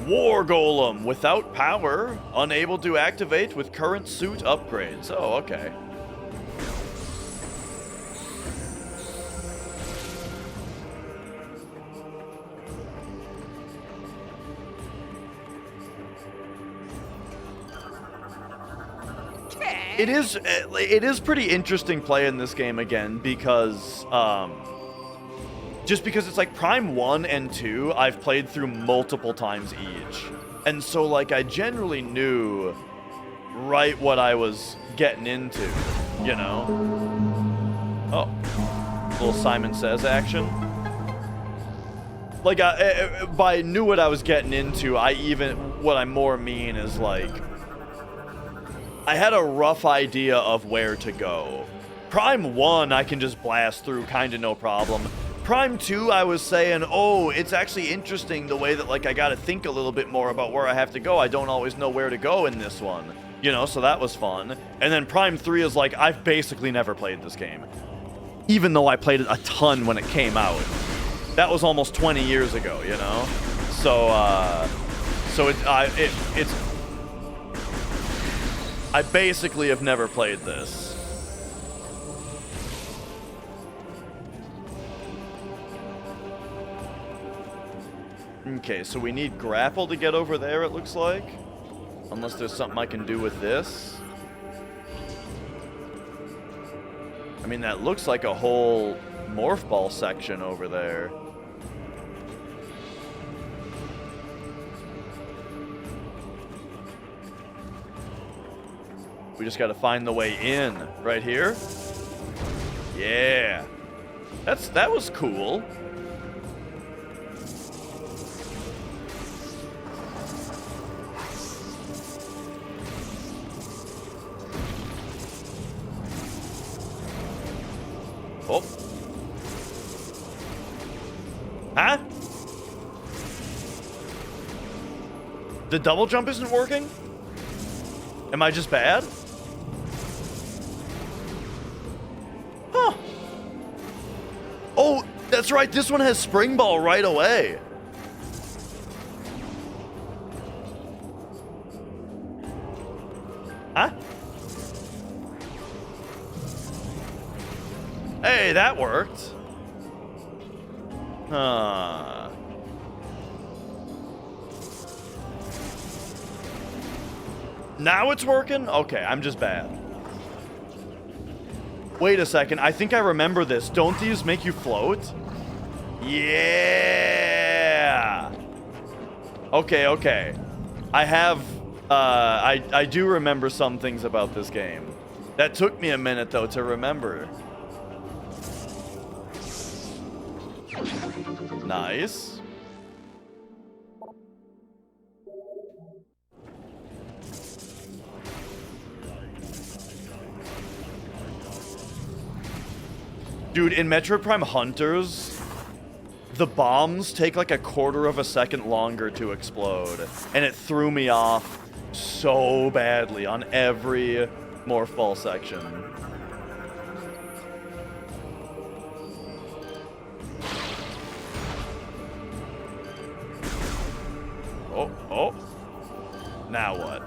War Golem without power, unable to activate with current suit upgrades. Oh, okay. It is pretty interesting playing this game again because just because it's like Prime 1 and 2 I've played through multiple times each. And so like I generally knew right what I was getting into, you know? Oh. Little Simon Says action. Like by knew what I was getting into, what I more mean is like I had a rough idea of where to go. Prime 1, I can just blast through kind of no problem. Prime 2, I was saying, oh, it's actually interesting the way that, like, I gotta think a little bit more about where I have to go. I don't always know where to go in this one. You know, so that was fun. And then Prime 3 is like, I've basically never played this game. Even though I played it a ton when it came out. That was almost 20 years ago, you know? So, I basically have never played this. Okay, so we need grapple to get over there, it looks like. Unless there's something I can do with this. I mean, that looks like a whole morph ball section over there. We just gotta find the way in. Right here? Yeah. That was cool. Oh. Huh? The double jump isn't working? Am I just bad? Huh. Oh, that's right. This one has spring ball right away. Huh? Hey, that worked. Huh. Now it's working? Okay, I'm just bad. Wait a second, I think I remember this. Don't these make you float? Yeah! Okay, okay. I have, I do remember some things about this game. That took me a minute, though, to remember. Nice. Dude, in Metroid Prime Hunters, the bombs take like a quarter of a second longer to explode. And it threw me off so badly on every morph ball section. Oh, oh. Now what?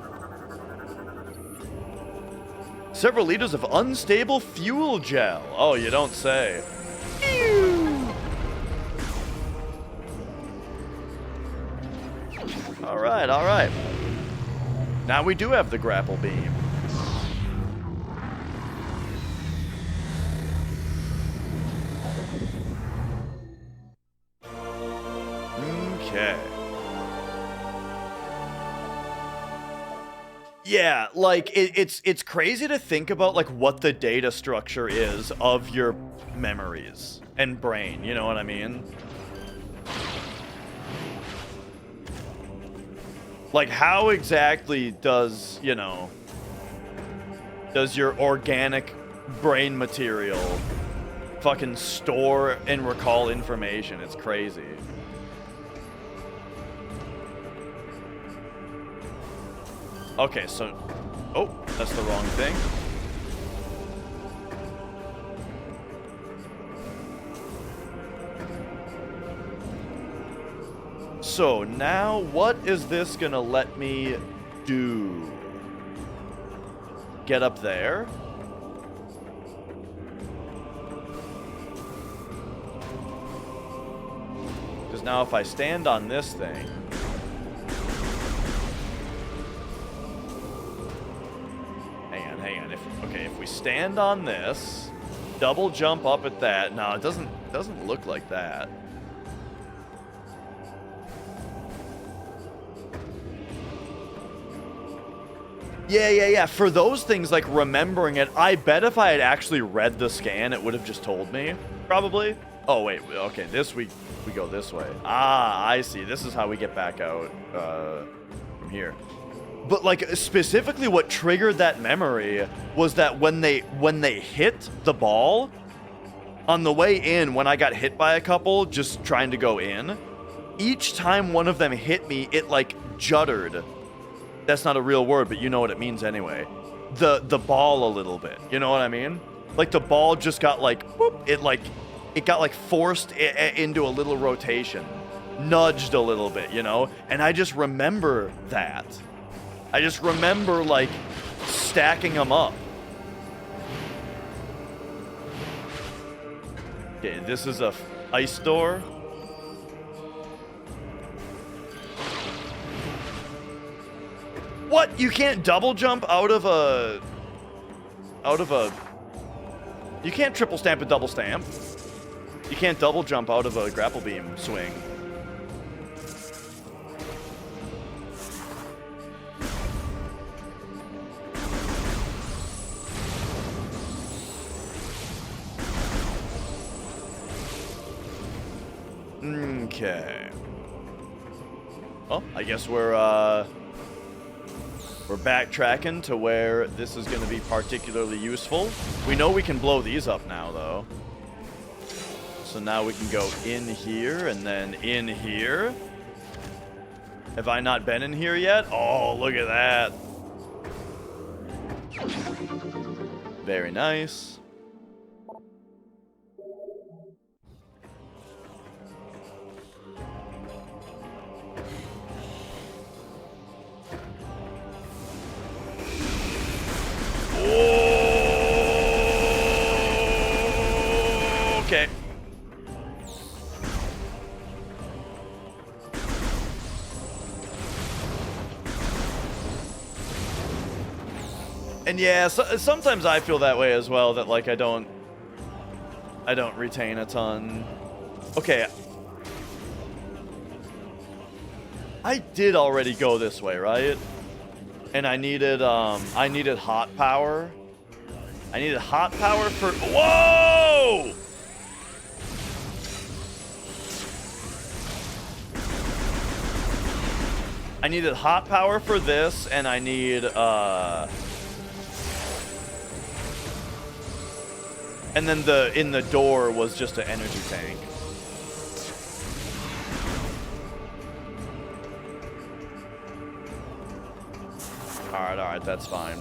Several liters of unstable fuel gel. Oh, you don't say. All right, all right. Now we do have the grapple beam. Okay. Yeah, like it's crazy to think about like what the data structure is of your memories and brain, you know what I mean? Like how exactly does, you know, does your organic brain material fucking store and recall information? It's crazy. Okay, so... Oh, that's the wrong thing. So now what is this gonna let me do? Get up there? Because now if I stand on this thing... Hang on. If we stand on this, double jump up at that. No, it doesn't look like that. Yeah. For those things, like remembering it, I bet if I had actually read the scan, it would have just told me. Probably. Oh, wait. Okay, we go this way. Ah, I see. This is how we get back out from here. But, like, specifically what triggered that memory was that when they hit the ball, on the way in, when I got hit by a couple just trying to go in, each time one of them hit me, it, like, juddered. That's not a real word, but you know what it means anyway. The ball a little bit. You know what I mean? Like, the ball just got, like, whoop, it got, like, forced into a little rotation. Nudged a little bit, you know? And I just remember that. I just remember, like, stacking them up. Okay, this is a ice door. What? You can't double jump out of a... You can't triple stamp and double stamp. You can't double jump out of a grapple beam swing. Okay. Well, I guess we're backtracking to where this is going to be particularly useful. We know we can blow these up now, though. So now we can go in here and then in here. Have I not been in here yet? Oh, look at that. Very nice. Okay. And yeah, sometimes I feel that way as well, that like I don't retain a ton. Okay. I did already go this way, right? And I needed hot power. I needed hot power for... Whoa! I needed hot power for this, and I need, and then in the door was just an energy tank. Alright, that's fine.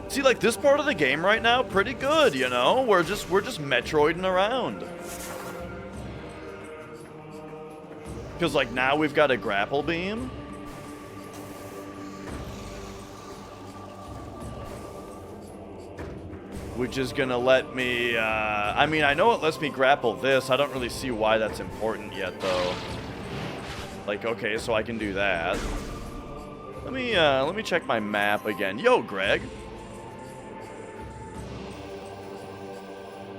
See, like, this part of the game right now, pretty good, you know? We're just Metroiding around. Because, like, now we've got a grapple beam. Which is gonna let me, I mean, I know it lets me grapple this. I don't really see why that's important yet, though. Like, okay, so I can do that. Let me check my map again. Yo, Greg.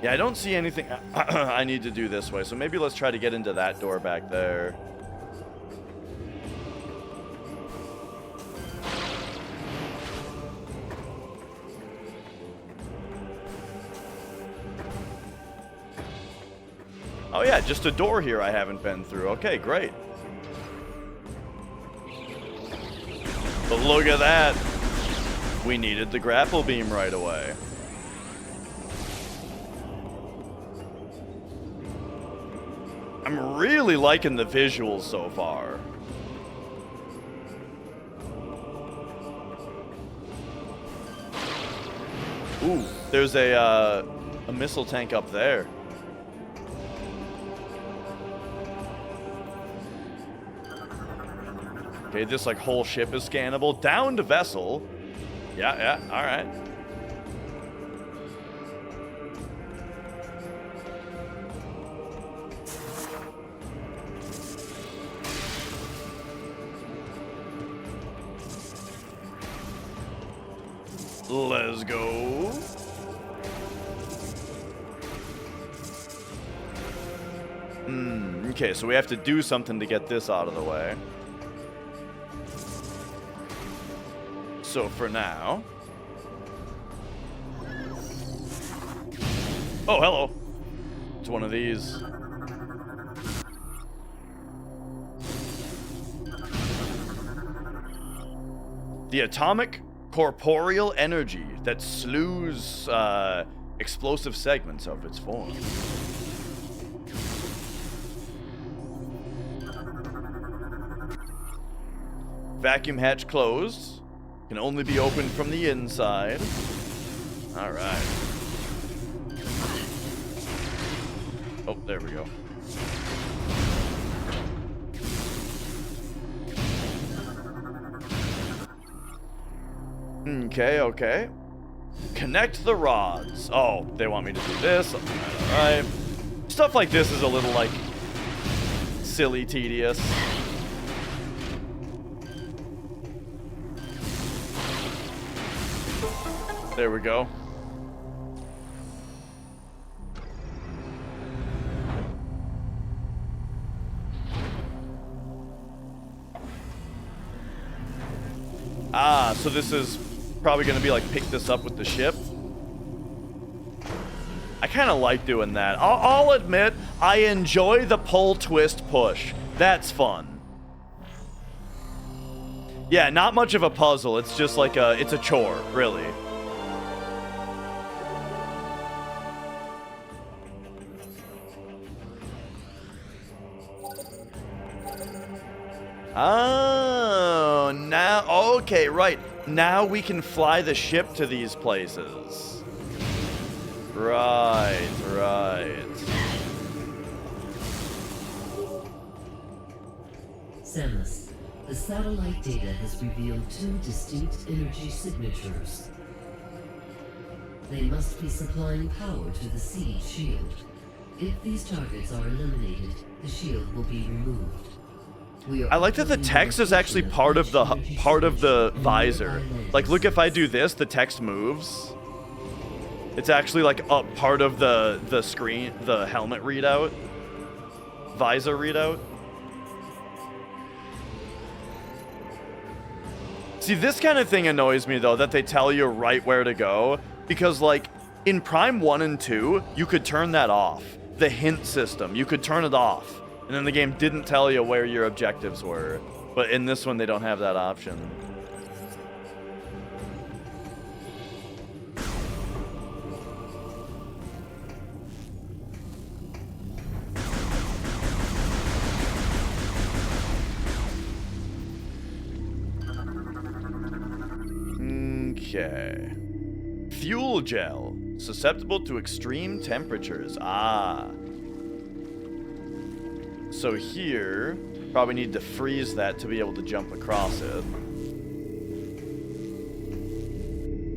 Yeah, I don't see anything I need to do this way, so maybe let's try to get into that door back there. Oh yeah, just a door here I haven't been through. Okay, great. But look at that. We needed the grapple beam right away. I'm really liking the visuals so far. Ooh, there's a missile tank up there. Okay, this like whole ship is scannable. Downed vessel. Yeah, all right. Let's go. Okay, so we have to do something to get this out of the way. So for now... Oh, hello. It's one of these. The atomic corporeal energy that slews explosive segments of its form. Vacuum hatch closed. Can only be opened from the inside. All right. Oh, there we go. Okay. Connect the rods. Oh, they want me to do this. All right. Stuff like this is a little, like, silly, tedious. There we go. Ah, so this is probably going to be like pick this up with the ship. I kind of like doing that. I'll admit, I enjoy the pull, twist, push. That's fun. Yeah, not much of a puzzle. It's just like it's a chore, really. Oh, now, okay, right. Now we can fly the ship to these places. Right. Samus, the satellite data has revealed two distinct energy signatures. They must be supplying power to the siege shield. If these targets are eliminated, the shield will be removed. I like that the text is actually part of the visor. Like, look, if I do this, the text moves. It's actually like a part of the screen, the helmet readout, visor readout. See, this kind of thing annoys me though, that they tell you right where to go, because like in Prime 1 and 2, you could turn that off. The hint system, you could turn it off. And then the game didn't tell you where your objectives were. But in this one, they don't have that option. Okay. Fuel gel. Susceptible to extreme temperatures. Ah. So here, probably need to freeze that to be able to jump across it.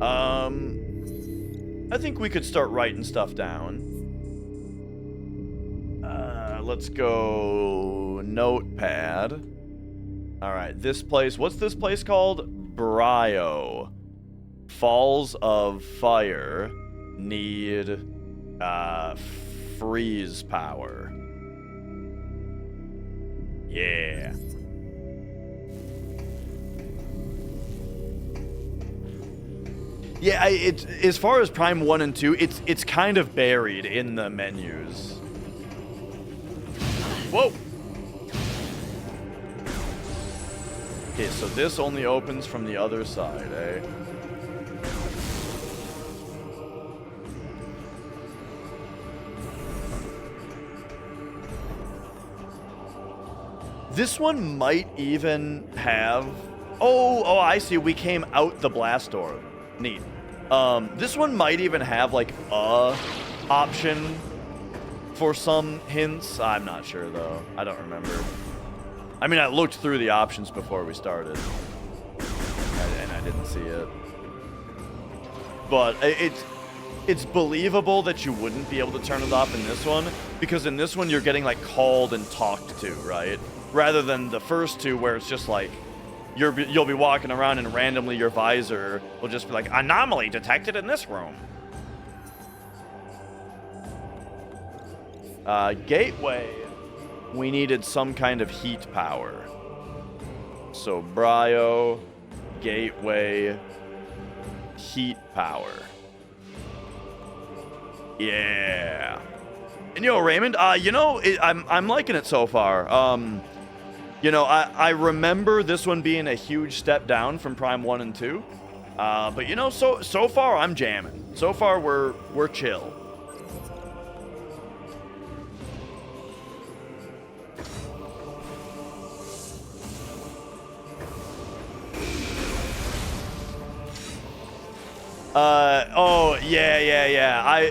I think we could start writing stuff down. Let's go notepad. All right, this place, what's this place called? Brio. Falls of Fire need freeze power. Yeah. Yeah, it's as far as Prime 1 and 2, it's kind of buried in the menus. Whoa. Okay, so this only opens from the other side, eh? This one might even have... Oh, I see. We came out the blast door. Neat. This one might even have, like, a option for some hints. I'm not sure, though. I don't remember. I mean, I looked through the options before we started, and I didn't see it. But it's believable that you wouldn't be able to turn it off in this one, because in this one you're getting like called and talked to, right? Rather than the first two where it's just like you'll be walking around and randomly your visor will just be like, anomaly detected in this room. Gateway. We needed some kind of heat power. So Brio, gateway, heat power. Yeah. And Raymond, I'm liking it so far. I remember this one being a huge step down from Prime 1 and 2. But so far I'm jamming. So far we're chill. Yeah.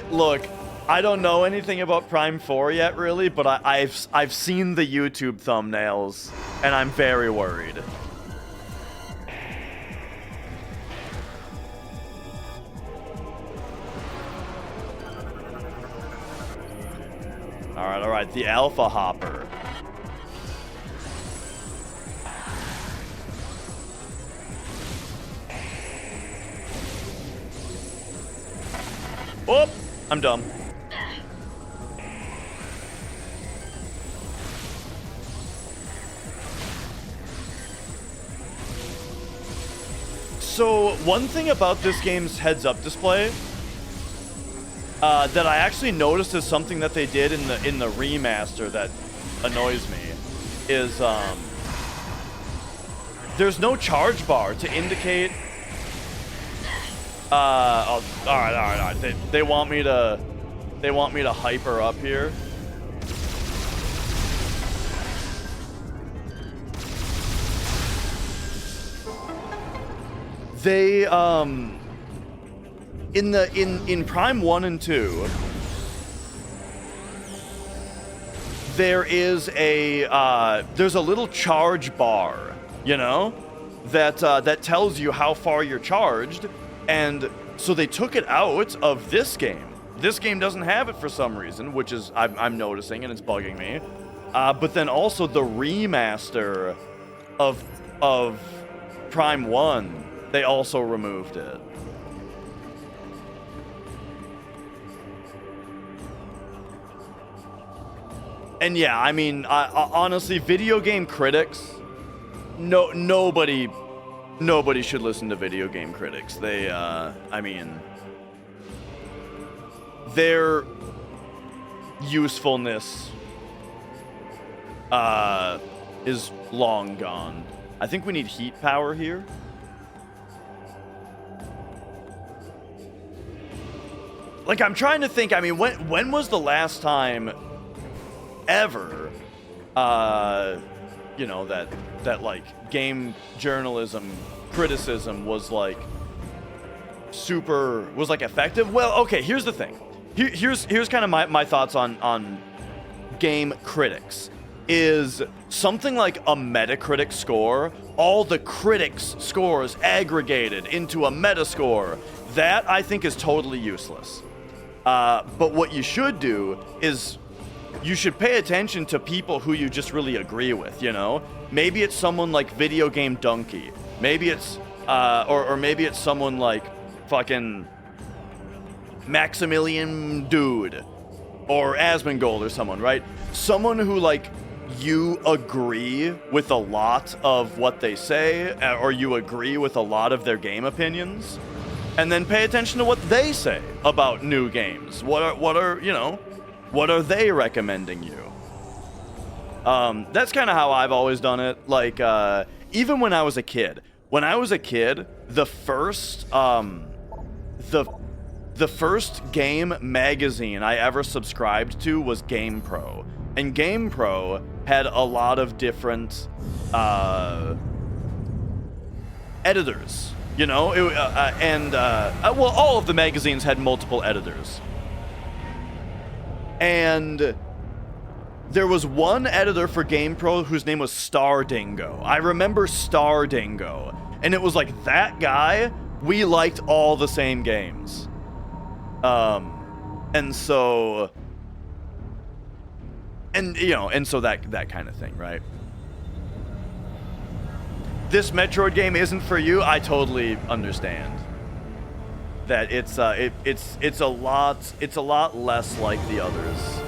I don't know anything about Prime 4 yet, really, but I've seen the YouTube thumbnails, and I'm very worried. All right, the Alpha Hopper. Oh, I'm dumb. So, one thing about this game's heads-up display that I actually noticed is something that they did in the remaster that annoys me is there's no charge bar to indicate. All right. They want me to hyper up here. They in Prime 1 and 2 there's a little charge bar, that tells you how far you're charged, and so they took it out of this game. This game doesn't have it for some reason, which is I'm noticing, and it's bugging me. But then also the remaster of Prime 1, they also removed it. And yeah, I mean, honestly, video game critics, nobody should listen to video game critics. They, I mean, their usefulness is long gone. I think we need heat power here. Like, I'm trying to think, I mean, when was the last time ever, that like game journalism criticism was like effective? Well, okay, here's the thing. Here's kind of my thoughts on game critics. Is something like a Metacritic score, all the critics' scores aggregated into a Metascore, that I think is totally useless. But what you should do is you should pay attention to people who you just really agree with, Maybe it's someone like Video Game Donkey. Maybe it's, or maybe it's someone like fucking Maximilian Dude. Or Asmongold or someone, right? Someone who, like, you agree with a lot of what they say, or you agree with a lot of their game opinions, and then pay attention to what they say about new games. What are they recommending you? That's kind of how I've always done it. Like, even when I was a kid. When I was a kid, the first game magazine I ever subscribed to was GamePro. And GamePro had a lot of different editors, all of the magazines had multiple editors. And There was one editor for GamePro whose name was Star Dingo. I remember Star Dingo. And it was like, that guy, we liked all the same games. And so... And, you know, and so that kind of thing, right? This Metroid game isn't for you, I totally understand. That it's a lot less like the others.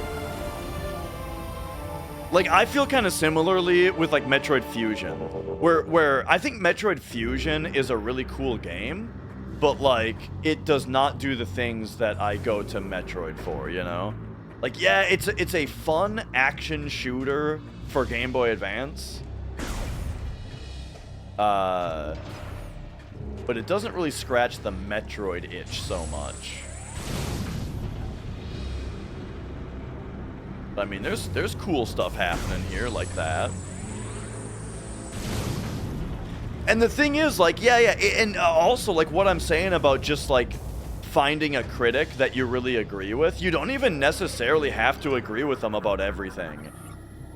Like, I feel kind of similarly with like Metroid Fusion, where I think Metroid Fusion is a really cool game, but like it does not do the things that I go to Metroid for, you know? Like, yeah, it's a fun action shooter for Game Boy Advance. But it doesn't really scratch the Metroid itch so much. I mean, there's cool stuff happening here like that. And the thing is, like, yeah, and also, like, what I'm saying about just, like, finding a critic that you really agree with, you don't even necessarily have to agree with them about everything.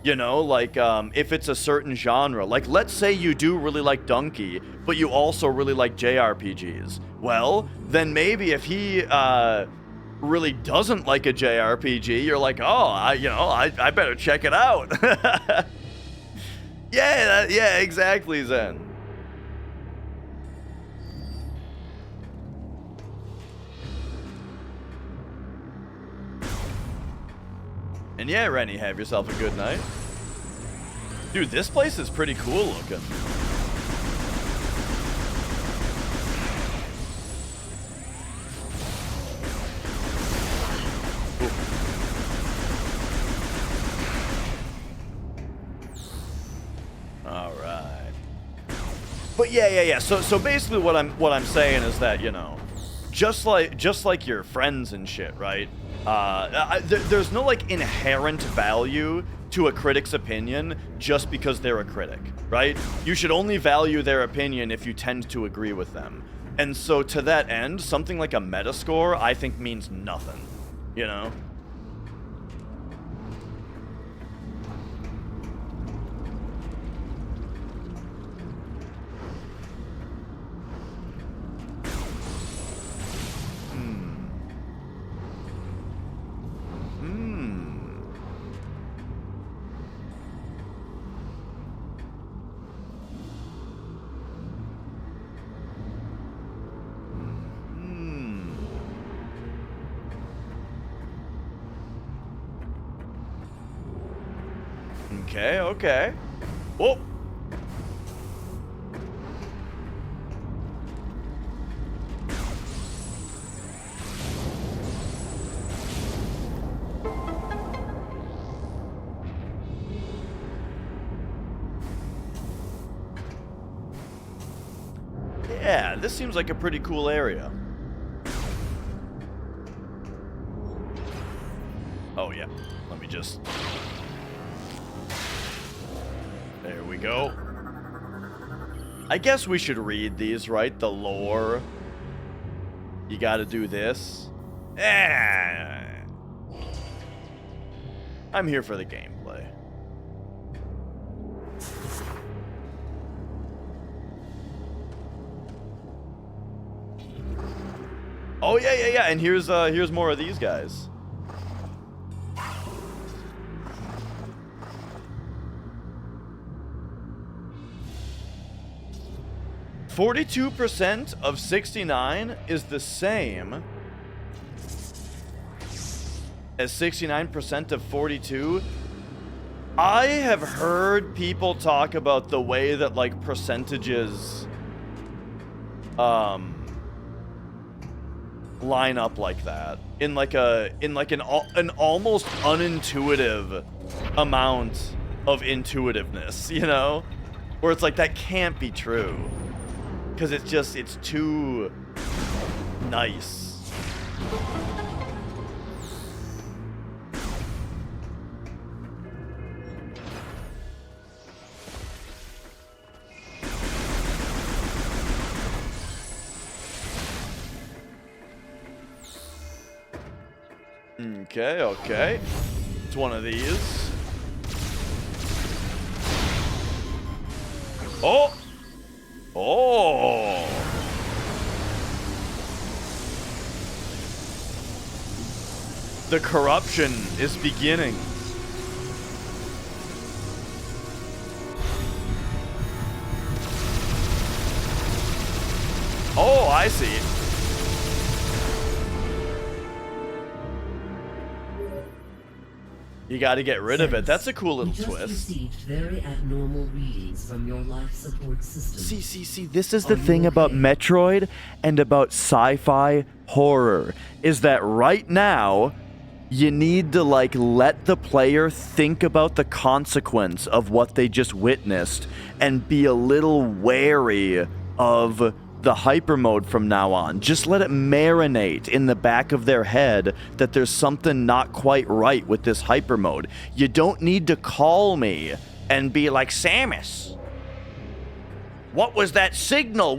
You know, like, if it's a certain genre, like, let's say you do really like Donkey, but you also really like JRPGs. Well, then maybe if he, really doesn't like a JRPG, you're like, oh, I better check it out. Yeah, exactly, Zen. And yeah, Rennie, have yourself a good night. Dude, this place is pretty cool looking. But yeah. So basically, what I'm saying is that, you know, just like your friends and shit, right? There's no like inherent value to a critic's opinion just because they're a critic, right? You should only value their opinion if you tend to agree with them. And so to that end, something like a Metascore, I think, means nothing, you know? Okay. Oh. Yeah, this seems like a pretty cool area. Oh yeah, let me just... There we go. I guess we should read these, right? The lore. You gotta do this. I'm here for the gameplay. Oh yeah. And here's more of these guys. 42% of 69 is the same as 69% of 42. I have heard people talk about the way that like percentages line up like that in an almost unintuitive amount of intuitiveness, you know, where it's like that can't be true. Because it's too nice. Okay. It's one of these. Oh! Oh! The corruption is beginning. Oh, I see. You got to get rid of it. That's a cool little we twist. just received very abnormal readings from your life support system. See, this is the thing about Metroid and about sci-fi horror, is that right now, you need to, like, let the player think about the consequence of what they just witnessed and be a little wary of the hyper mode from now on. Just let it marinate in the back of their head that there's something not quite right with this hyper mode. You don't need to call me and be like, Samus, what was that signal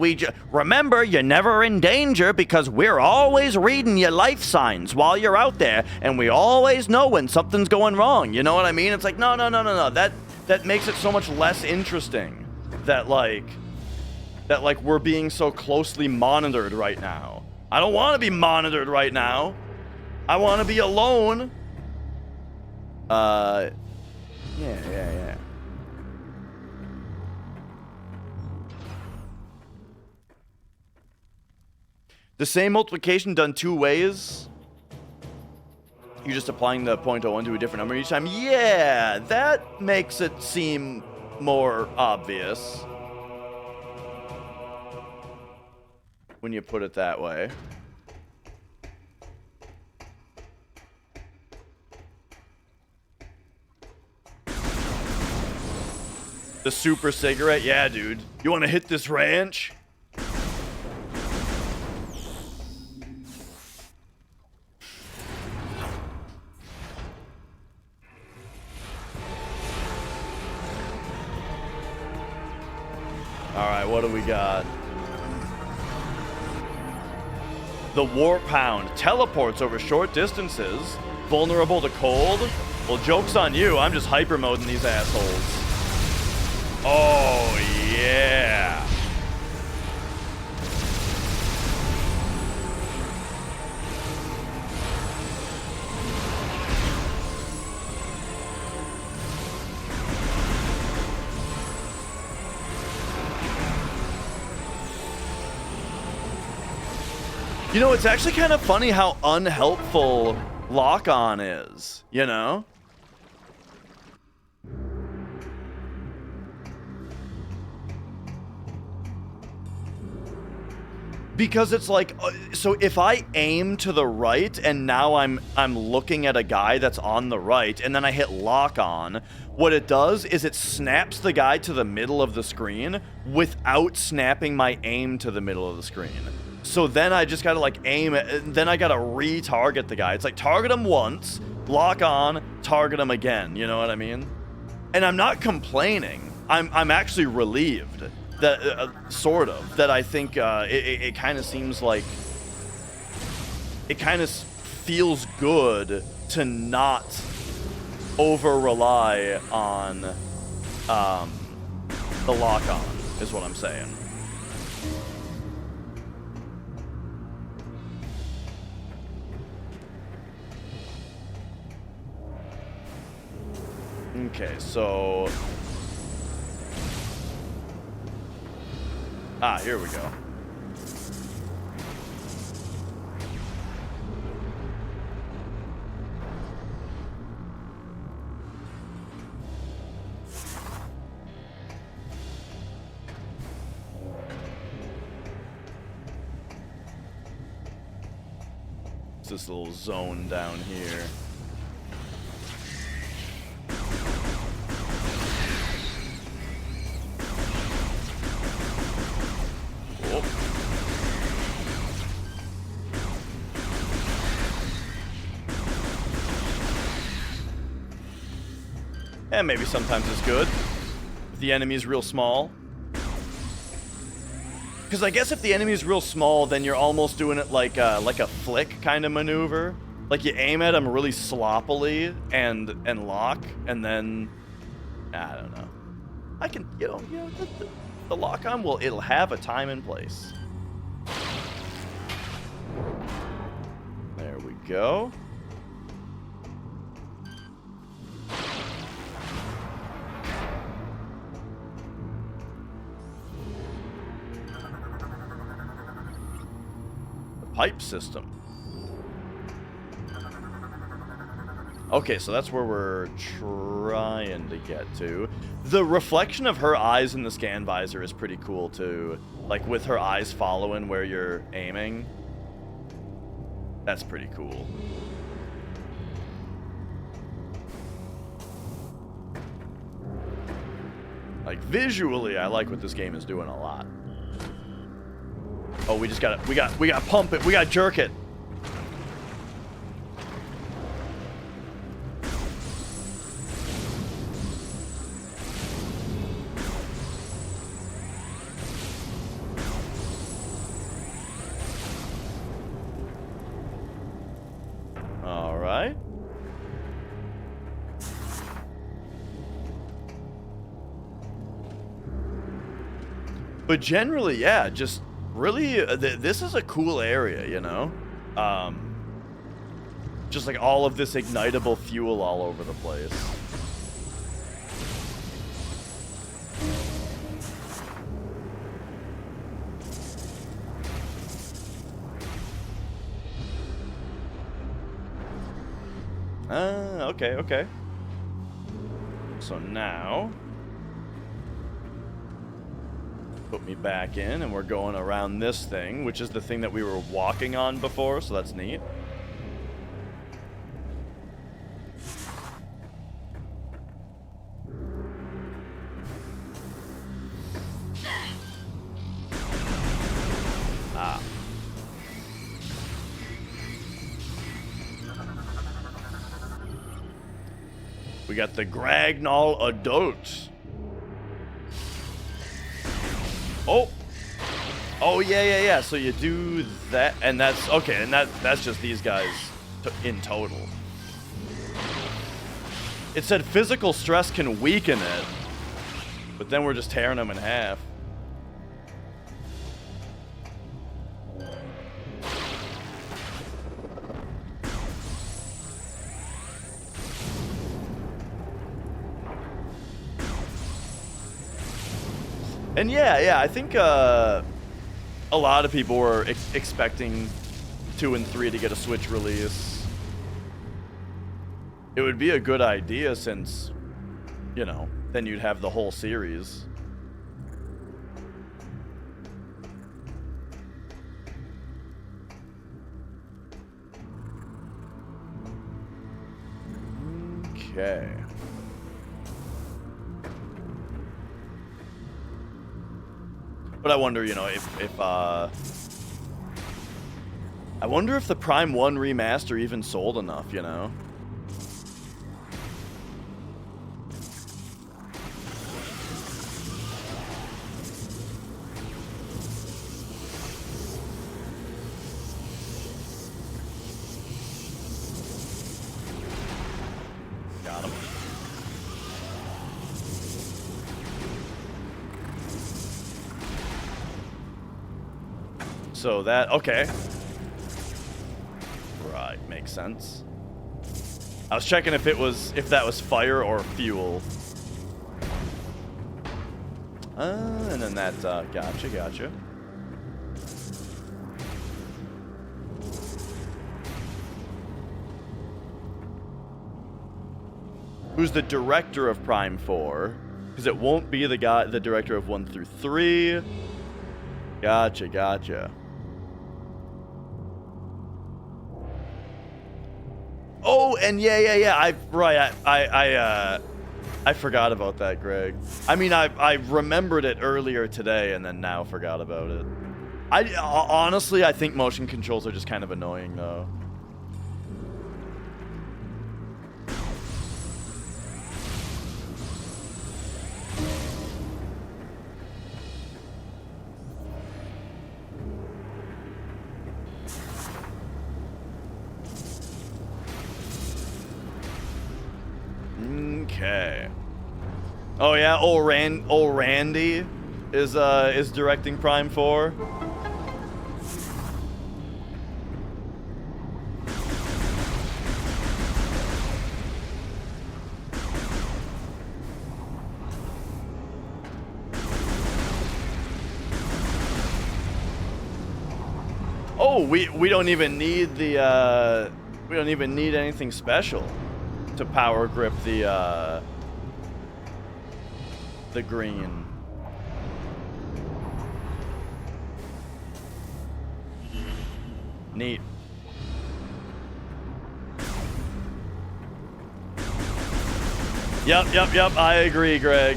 remember, you're never in danger because we're always reading your life signs while you're out there, and we always know when something's going wrong. You know what I mean? It's like, no. That makes it so much less interesting that we're being so closely monitored right now. I don't want to be monitored right now. I want to be alone. Yeah. The same multiplication done two ways. You're just applying the 0.01 to a different number each time. Yeah, that makes it seem more obvious when you put it that way. The super cigarette? Yeah, dude. You want to hit this ranch? Alright, what do we got? The Warp Hound teleports over short distances, vulnerable to cold. Well, joke's on you, I'm just hyper moding these assholes. Oh, yeah. You know, it's actually kind of funny how unhelpful lock-on is, you know? Because it's like, so if I aim to the right and now I'm looking at a guy that's on the right and then I hit lock on, what it does is it snaps the guy to the middle of the screen without snapping my aim to the middle of the screen. So then I just gotta like aim it, then I gotta retarget the guy. It's like target him once, lock on, target him again, you know what I mean? And I'm not complaining. I'm actually relieved. That sort of, that I think it kind of seems like it kind of feels good to not over rely on the lock on is what I'm saying. Okay, so here we go. It's this little zone down here. And maybe sometimes it's good if the enemy's real small. Because I guess if the enemy's real small, then you're almost doing it like a flick kind of maneuver. Like you aim at them really sloppily and lock, and then I don't know. I can, the lock-on will, it'll have a time and place. There we go. The pipe system. Okay, so that's where we're trying to get to. The reflection of her eyes in the scan visor is pretty cool, too. Like, with her eyes following where you're aiming. That's pretty cool. Like, visually, I like what this game is doing a lot. Oh, we just gotta, we gotta pump it, we gotta jerk it. But generally, yeah, just really, this is a cool area, you know? Just like all of this ignitable fuel all over the place. Okay, okay. So now... put me back in, and we're going around this thing, which is the thing that we were walking on before, so that's neat. Ah. We got the Gragnall Adult. Oh. Oh, yeah. So you do that, and that's, okay, and that's just these guys in total. It said physical stress can weaken it, but then we're just tearing them in half. And yeah, I think a lot of people were expecting 2 and 3 to get a Switch release. It would be a good idea since, you know, then you'd have the whole series. Okay. But I wonder, you know, if I wonder if the Prime 1 remaster even sold enough, you know? Got him. So that, okay. Right, makes sense. I was checking if that was fire or fuel. And then that, gotcha. Who's the director of Prime 4? Because it won't be the director of 1 through 3. Gotcha. Oh, and yeah. I forgot about that, Greg. I mean, I remembered it earlier today, and then now forgot about it. Honestly, I think motion controls are just kind of annoying, though. Okay. Oh yeah, old Randy is directing Prime 4. Oh, we don't even need the we don't even need anything special to power grip the green. Neat. Yep, I agree, Greg.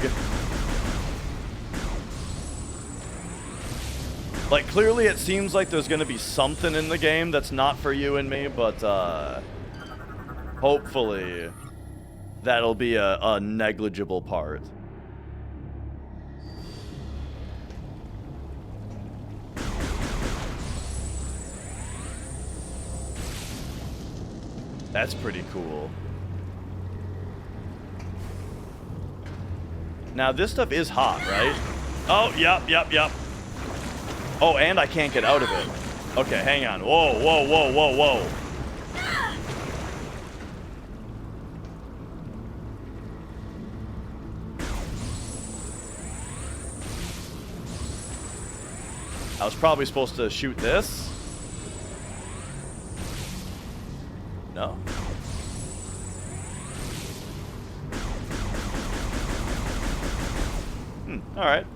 Like, clearly it seems like there's gonna be something in the game that's not for you and me, but, hopefully that'll be a negligible part. That's pretty cool. Now, this stuff is hot, right? Oh, yep. Oh, and I can't get out of it. Okay, hang on. Whoa. I was probably supposed to shoot this. No. All right.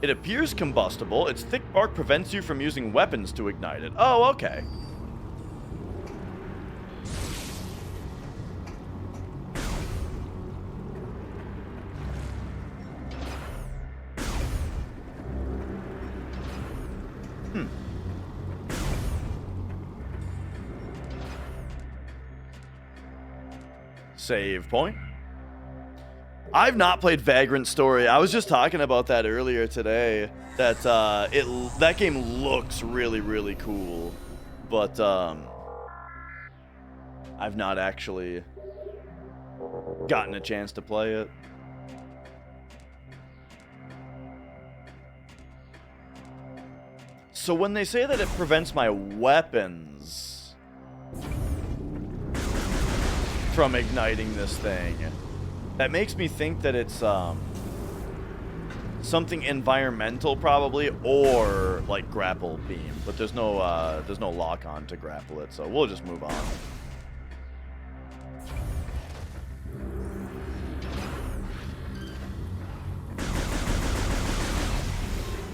It appears combustible. Its thick bark prevents you from using weapons to ignite it. Oh, okay. Save point. I've not played Vagrant Story. I was just talking about that earlier today. That that game looks really cool, but I've not actually gotten a chance to play it. So when they say that it prevents my weapons from igniting this thing, that makes me think that it's something environmental probably, or like grapple beam, but there's no lock on to grapple it, so we'll just move on.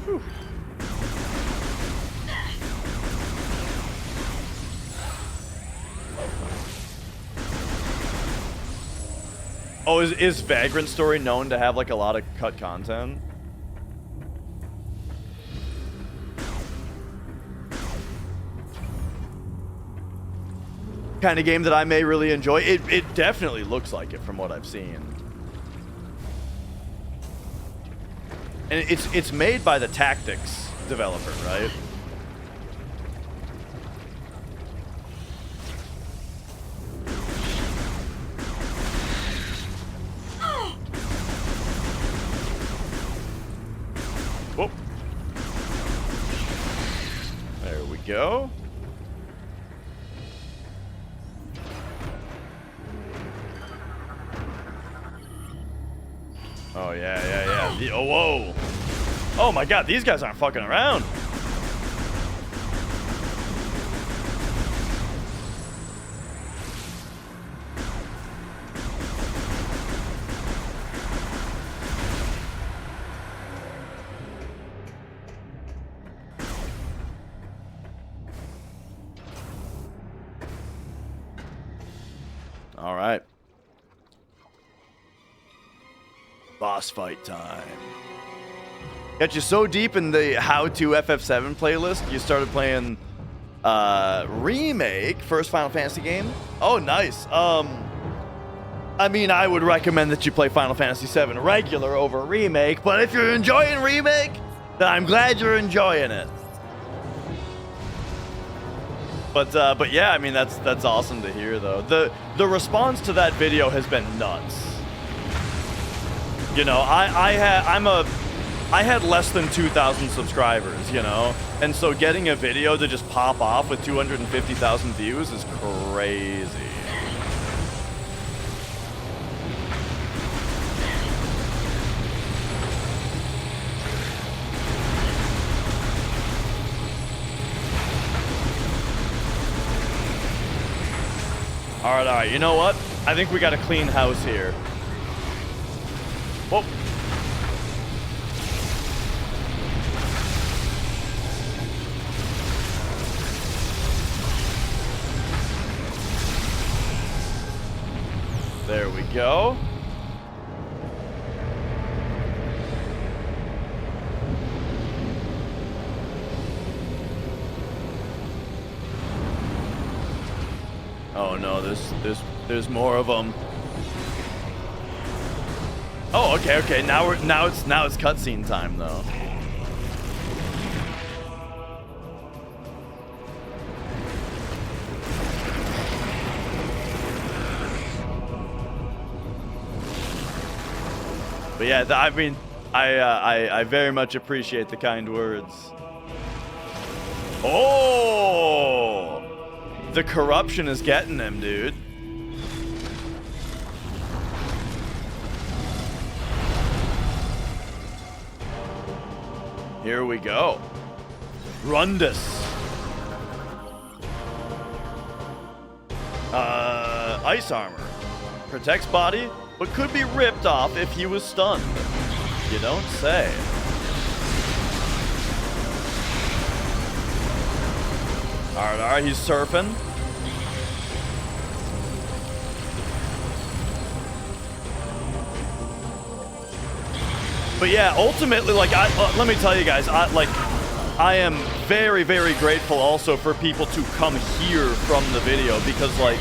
Whew. Oh, is Vagrant Story known to have like a lot of cut content? Kind of game that I may really enjoy. It definitely looks like it from what I've seen. And it's made by the Tactics developer, right? Whoop. There we go. Oh, yeah. Oh, whoa. Oh, my God. These guys aren't fucking around. All right. Boss fight time. Got you so deep in the how-to FF7 playlist, you started playing Remake, first Final Fantasy game. Oh, nice. I mean, I would recommend that you play Final Fantasy VII regular over Remake, but if you're enjoying Remake, then I'm glad you're enjoying it. But yeah, I mean that's awesome to hear though. The response to that video has been nuts. You know, I had less than 2,000 subscribers, you know, and so getting a video to just pop off with 250,000 views is crazy. All right, you know what? I think we got a clean house here. Whoa. There we go. Oh no, there's more of them. Oh, okay. Now it's cutscene time though. But yeah, I mean, I very much appreciate the kind words. Oh, the corruption is getting him, dude. Here we go. Rundus. Ice armor. Protects body, but could be ripped off if he was stunned. You don't say. Alright, he's surfing. But yeah, ultimately, like, let me tell you guys, I am very, very grateful also for people to come here from the video because, like,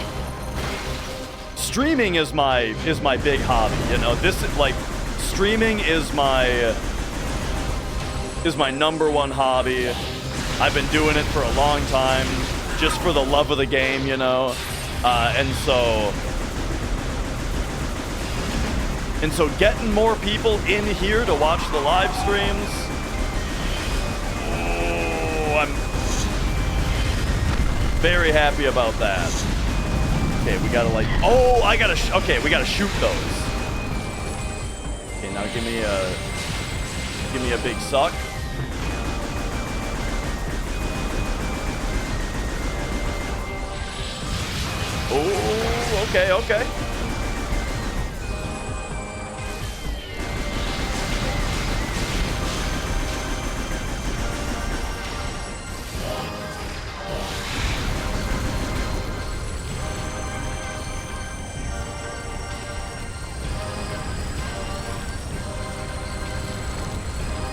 streaming is my big hobby. You know, this like streaming is my #1 hobby. I've been doing it for a long time, just for the love of the game, you know, and so getting more people in here to watch the live streams. Oh, I'm very happy about that. Okay, we gotta like. Oh, okay, we gotta shoot those. Okay, now give me a big suck. Oh, okay.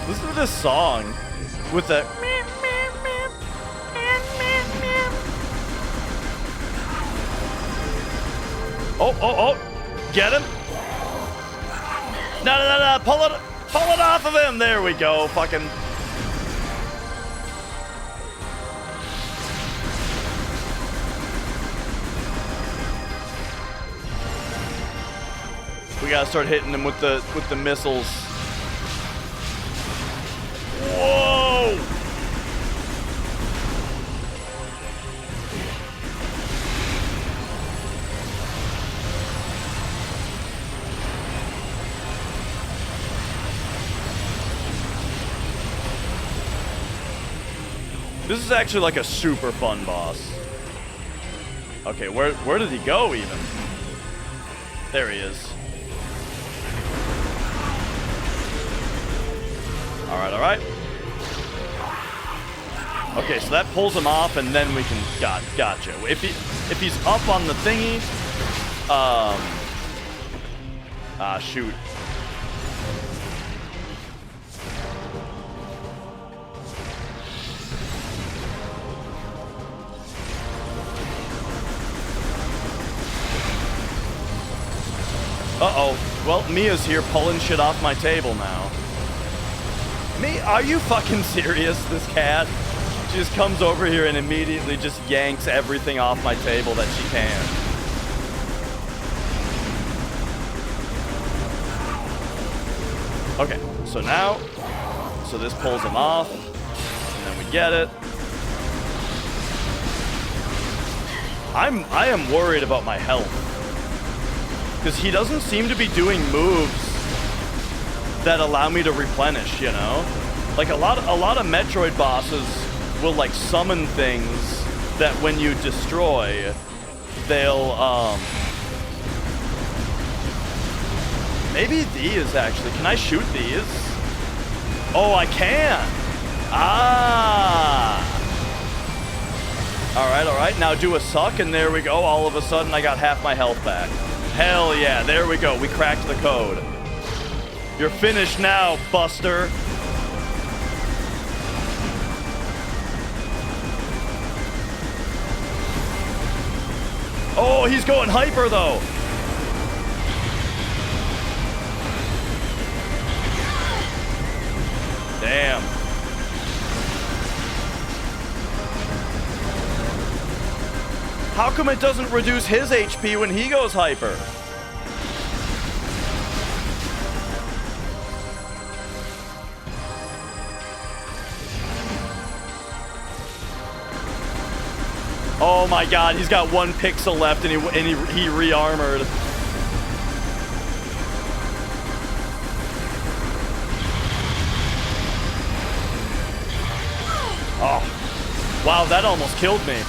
Listen to this song with the Oh, get him. No, pull it off of him. There we go. Fucking. We gotta start hitting him with the missiles. Whoa! This is actually like a super fun boss. Okay, where did he go even? There he is. All right. Okay, so that pulls him off, and then we can gotcha. If he's up on the thingy, shoot. Uh-oh. Well, Mia's here pulling shit off my table now. Me? Are you fucking serious, this cat? She just comes over here and immediately just yanks everything off my table that she can. Okay, so now, this pulls him off, and then we get it. I am worried about my health, because he doesn't seem to be doing moves that allow me to replenish, you know? Like a lot of Metroid bosses will like summon things that when you destroy, they'll maybe these actually. Can I shoot these? Oh, I can. Ah. All right. Now do a suck, and there we go. All of a sudden, I got half my health back. Hell yeah, there we go. We cracked the code. You're finished now, Buster. Oh, he's going hyper, though. Damn. How come it doesn't reduce his HP when he goes hyper? Oh my god, he's got 1 pixel left and he re-armored. Oh. Wow, that almost killed me.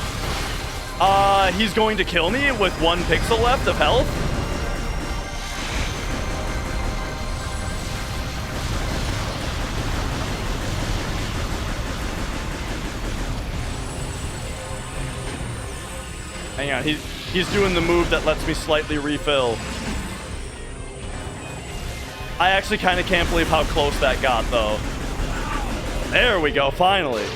He's going to kill me with 1 pixel left of health? Hang on, he's doing the move that lets me slightly refill. I actually kind of can't believe how close that got, though. There we go, finally.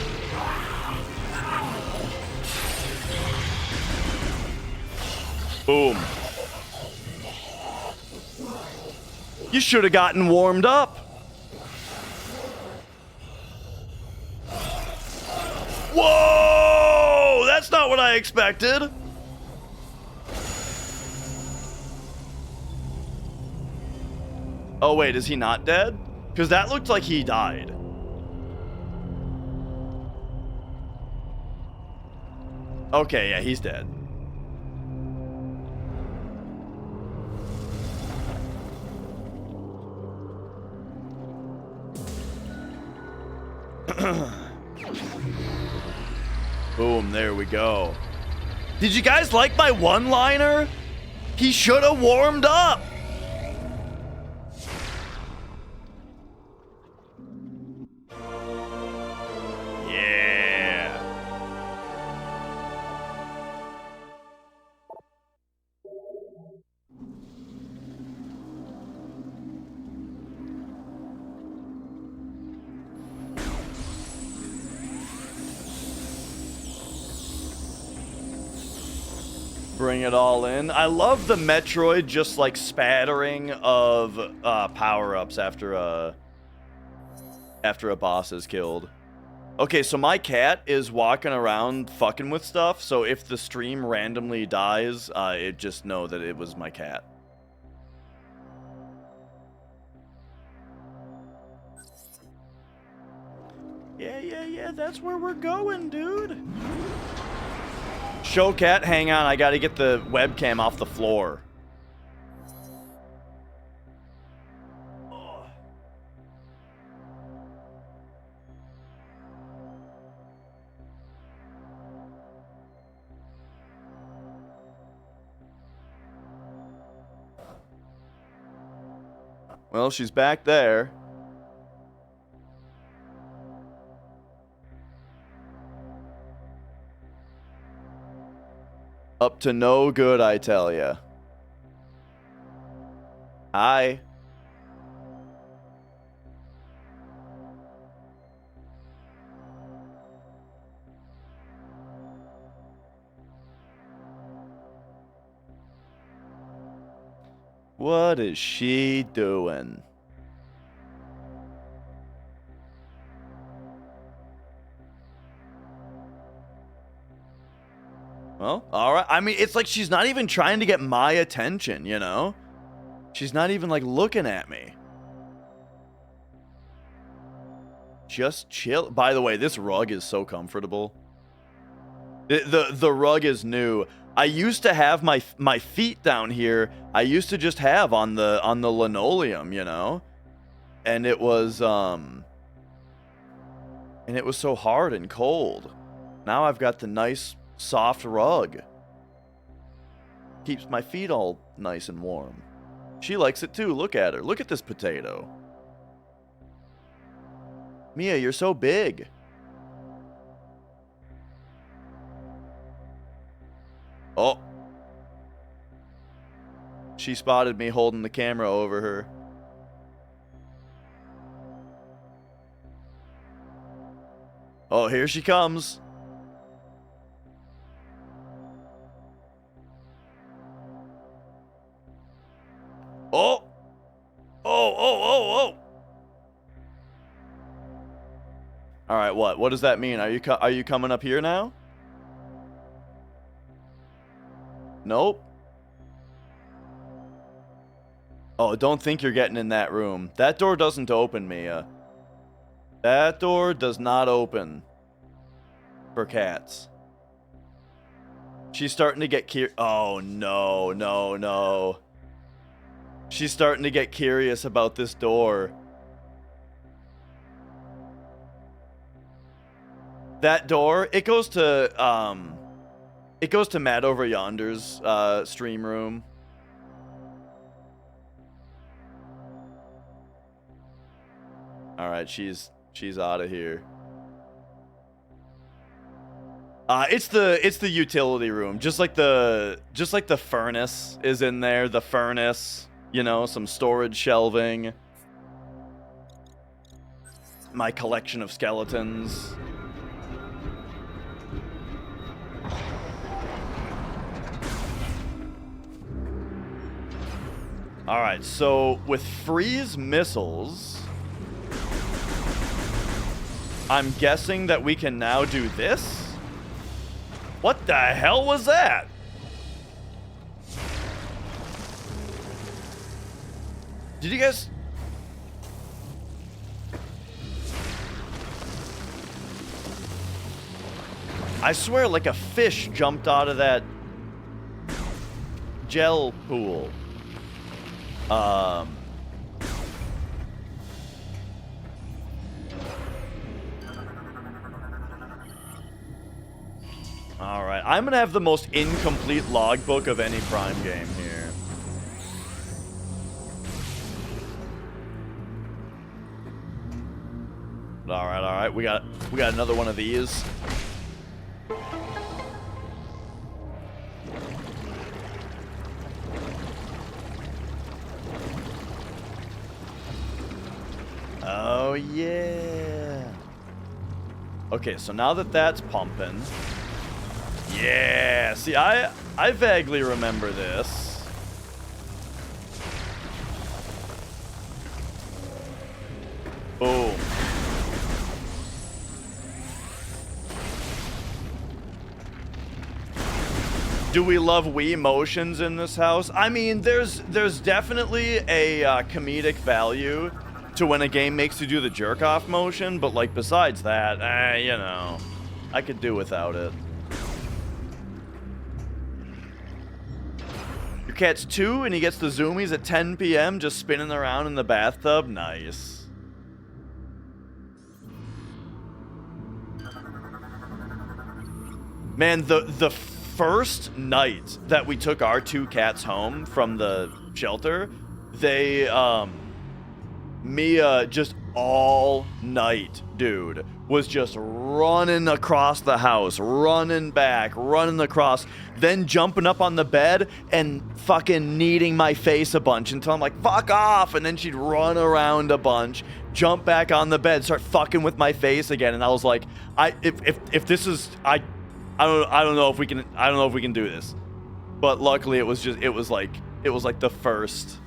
Boom. You should have gotten warmed up. Whoa! That's not what I expected. Oh, wait, is he not dead? Because that looked like he died. Okay, yeah, he's dead. Boom, there we go. Did you guys like my one-liner? He should have warmed up. Yeah. Bring it all in. I love the Metroid just like spattering of power-ups after a boss is killed. Okay, so my cat is walking around fucking with stuff, so if the stream randomly dies, it just know that it was my cat. Yeah, that's where we're going, dude. Show cat, hang on, I gotta get the webcam off the floor. Well, she's back there. Up to no good, I tell ya. Hi. What is she doing? Well, all right. I mean, it's like she's not even trying to get my attention, you know? She's not even, like, looking at me. Just chill. By the way, this rug is so comfortable. The rug is new. I used to have my feet down here. I used to just have on the linoleum, you know? And it was so hard and cold. Now I've got the nice soft rug. Keeps my feet all nice and warm. She likes it too. Look at her. Look at this potato. Mia, you're so big. Oh. She spotted me holding the camera over her. Oh, here she comes. Oh. Oh. All right, what? What does that mean? Are you coming up here now? Nope. Oh, don't think you're getting in that room. That door doesn't open, Mia. That door does not open for cats. She's starting to get Oh, no. She's starting to get curious about this door. That door, it goes to Matt over yonder's stream room. All right, she's out of here. It's the utility room, just like the furnace is in there. The furnace, you know, some storage shelving. My collection of skeletons. All right, so with freeze missiles, I'm guessing that we can now do this? What the hell was that? Did you guys... I swear like a fish jumped out of that gel pool. Alright, I'm gonna have the most incomplete logbook of any Prime game here. Alright, we got another one of these. Oh yeah. Okay, so now that that's pumping. Yeah, see, I vaguely remember this. Boom. Do we love Wii motions in this house? I mean, there's definitely a comedic value to when a game makes you do the jerk-off motion, but like besides that, you know, I could do without it. Your cat's 2 and he gets the zoomies at 10 p.m. just spinning around in the bathtub. Nice. Man, the first night that we took our 2 cats home from the shelter, they Mia just all night, dude, was just running across the house, running back, running across, then jumping up on the bed and fucking kneading my face a bunch until I'm like, fuck off, and then she'd run around a bunch, jump back on the bed, start fucking with my face again, and I was like, if this is, I don't know if we can do this, but luckily it was like the first.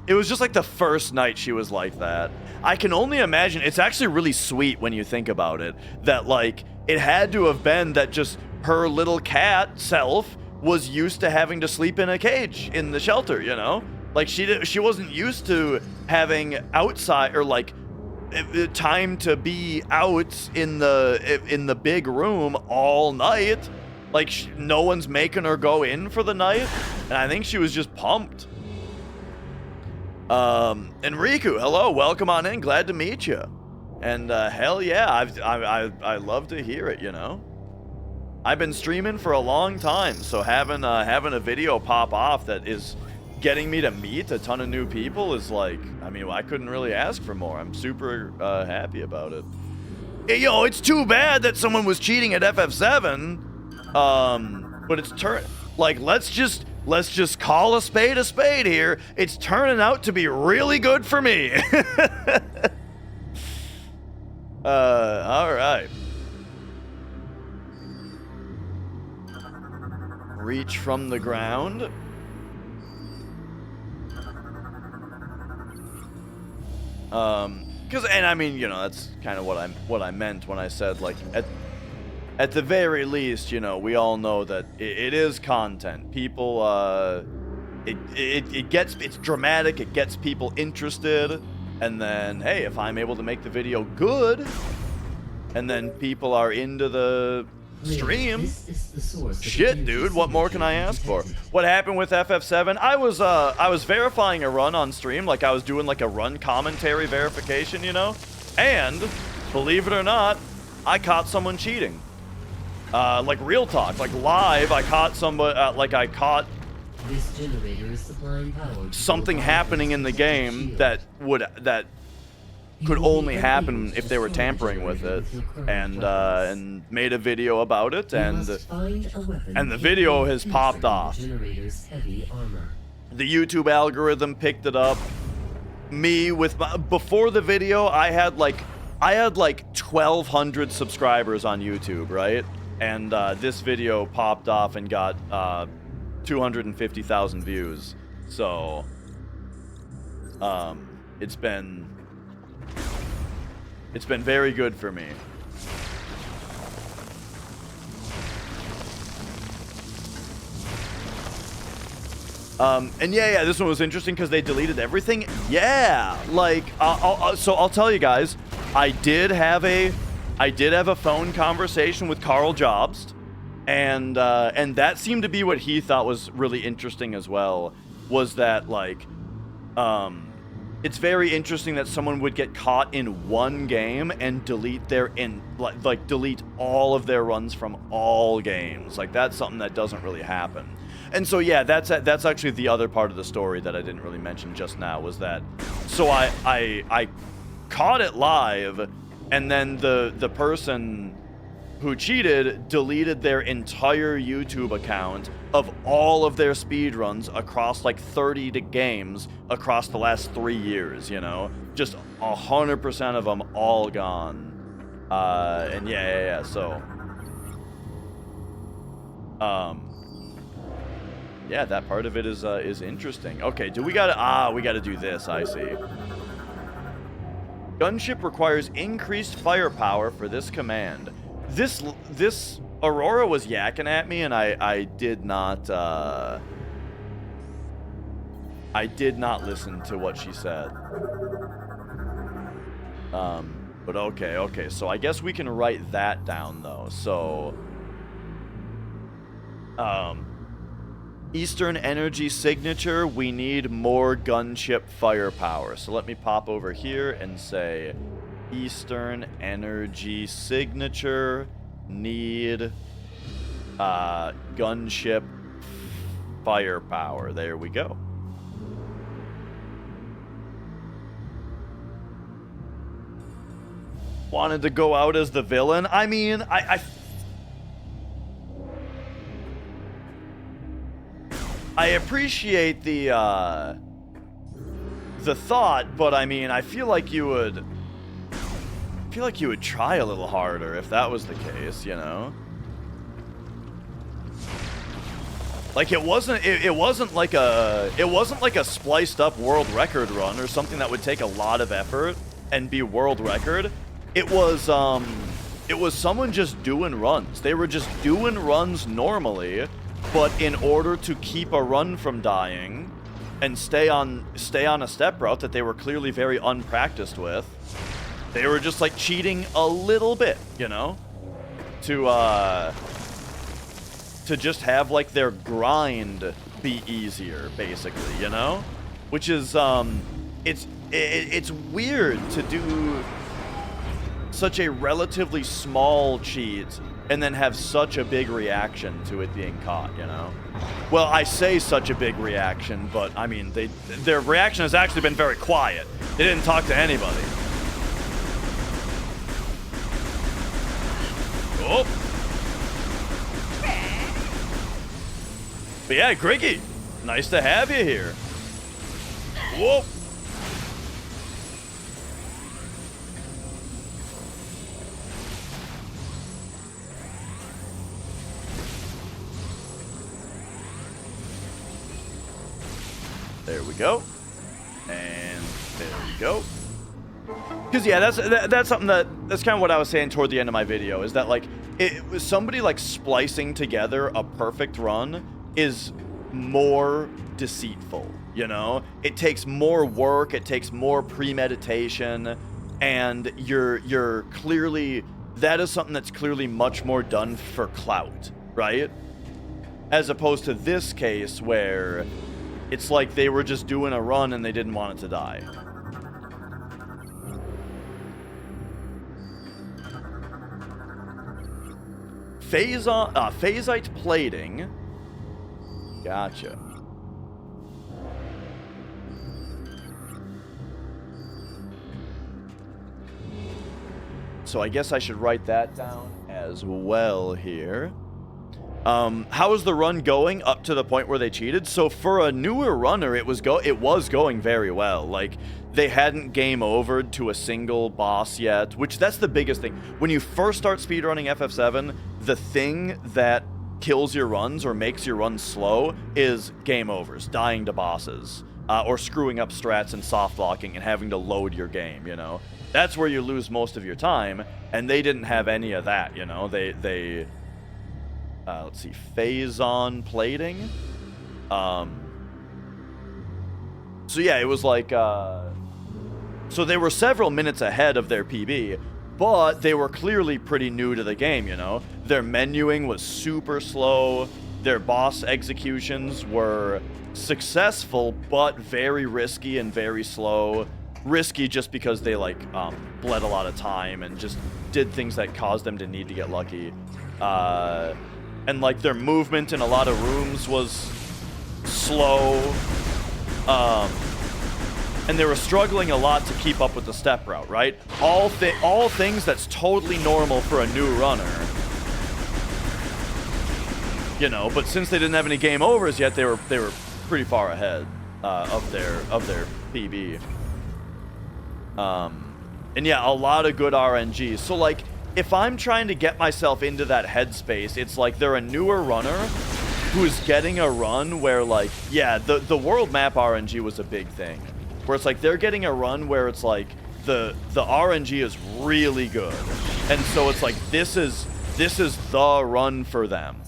It was just like the first night she was like that. I can only imagine. It's actually really sweet when you think about it. That like it had to have been that just her little cat self was used to having to sleep in a cage in the shelter, you know? Like she wasn't used to having outside or like time to be out in the big room all night. Like no one's making her go in for the night, and I think she was just pumped. Enrico, hello, welcome on in, glad to meet you. And hell yeah, I love to hear it, you know. I've been streaming for a long time, so having a video pop off that is getting me to meet a ton of new people is like, I mean, I couldn't really ask for more. I'm super happy about it. Hey, yo, it's too bad that someone was cheating at FF7. But it's like let's just call a spade here. It's turning out to be really good for me. All right. Reach from the ground. And I mean, you know, that's kind of what I meant when I said, like, at the very least, you know, we all know that it is content. People, it's dramatic, it gets people interested, and then, hey, if I'm able to make the video good, and then people are into the stream, shit, dude, what more can I ask for? What happened with FF7? I was verifying a run on stream, like I was doing like a run commentary verification, you know, and believe it or not, I caught someone cheating. Like real talk, like live, I caught somebody, This generator is supplying power something happening in the game that could only happen if they were tampering with it, and made a video about it, and the video has popped off. The YouTube algorithm picked it up. Before the video, I had like 1,200 subscribers on YouTube, right? And this video popped off and got 250,000 views. So it's been very good for me. And yeah, this one was interesting because they deleted everything. Yeah, like so I'll tell you guys, I did have a phone conversation with Carl Jobst, and that seemed to be what he thought was really interesting as well. Was that like, it's very interesting that someone would get caught in one game and delete delete all of their runs from all games. Like that's something that doesn't really happen. And so yeah, that's actually the other part of the story that I didn't really mention just now, was that so I caught it live, and then the person who cheated deleted their entire YouTube account of all of their speedruns across like 30 games across the last 3 years, you know? Just 100% of them all gone. And yeah, so... yeah, that part of it is interesting. Okay, we gotta do this, I see. Gunship requires increased firepower for this command. This Aurora was yakking at me, and I did not listen to what she said. But okay, so I guess we can write that down though. So Eastern Energy Signature, we need more gunship firepower. So let me pop over here and say Eastern Energy Signature, need gunship firepower. There we go. Wanted to go out as the villain. I mean, I appreciate the thought, but I mean, I feel like you would try a little harder if that was the case, you know? Like it wasn't like a spliced up world record run or something that would take a lot of effort and be world record. It was It was someone just doing runs. They were just doing runs normally, but in order to keep a run from dying and stay on a step route that they were clearly very unpracticed with, they were just like cheating a little bit, you know, to just have like their grind be easier, basically, you know, which is it's weird to do such a relatively small cheat and then have such a big reaction to it being caught, you know? Well, I say such a big reaction, but I mean, their reaction has actually been very quiet. They didn't talk to anybody. Oh. But yeah, Griggy, nice to have you here. Whoa. There we go. And there we go. Because yeah, that's something that's kind of what I was saying toward the end of my video, is that like it was somebody like splicing together a perfect run is more deceitful, you know? It takes more work, it takes more premeditation, and you're clearly, that is something that's clearly much more done for clout, right? As opposed to this case where it's like they were just doing a run and they didn't want it to die. Phasite plating. Gotcha. So I guess I should write that down as well here. How is the run going up to the point where they cheated? So for a newer runner, it was going very well. Like, they hadn't game overed to a single boss yet, which that's the biggest thing. When you first start speedrunning FF7, the thing that kills your runs or makes your runs slow is game overs, dying to bosses, or screwing up strats and soft blocking and having to load your game, you know? That's where you lose most of your time, and they didn't have any of that, you know? They let's see, phase-on plating. So yeah, it was like, so they were several minutes ahead of their PB, but they were clearly pretty new to the game, you know? Their menuing was super slow, their boss executions were successful, but very risky and very slow. Risky just because they, like, bled a lot of time and just did things that caused them to need to get lucky. And, like, their movement in a lot of rooms was slow. And they were struggling a lot to keep up with the step route, right? All things that's totally normal for a new runner. You know, but since they didn't have any game overs yet, they were pretty far ahead of their PB. And yeah, a lot of good RNGs. So, like, if I'm trying to get myself into that headspace, it's like they're a newer runner who's getting a run where, like, yeah, the world map RNG was a big thing. Where it's like they're getting a run where it's like the RNG is really good. And so it's like this is the run for them.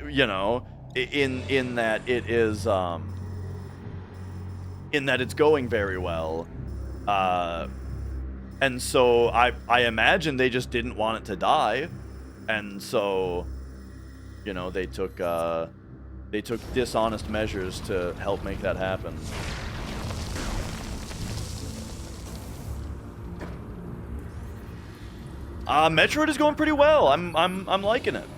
You know, in that it is in that it's going very well. And so I imagine they just didn't want it to die, and so, you know, they took dishonest measures to help make that happen. Metroid is going pretty well. I'm liking it.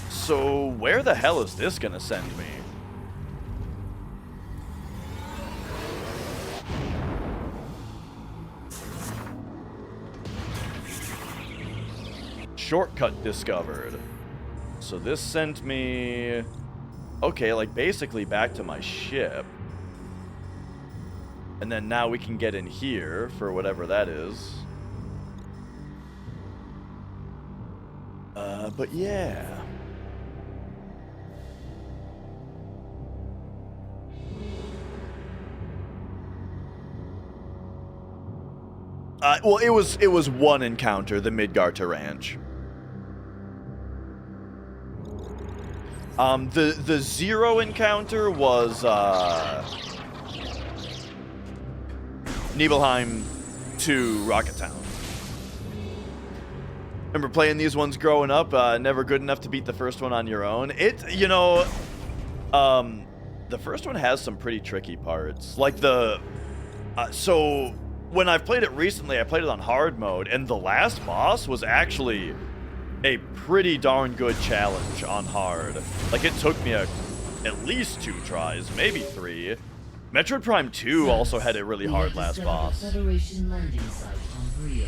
So where the hell is this gonna send me? Shortcut discovered. So this sent me, okay, like basically back to my ship. And then now we can get in here for whatever that is. But yeah. Well, it was one encounter, the Midgarter Ranch. The zero encounter was Nibelheim to Rocket Town. Remember playing these ones growing up? Never good enough to beat the first one on your own. The first one has some pretty tricky parts. Like so when I've played it recently, I played it on hard mode, and the last boss was actually a pretty darn good challenge on hard. Like, it took me at least 2 tries, maybe 3. Metroid Prime 2 also had a really hard last boss. Federation landing site on Brio.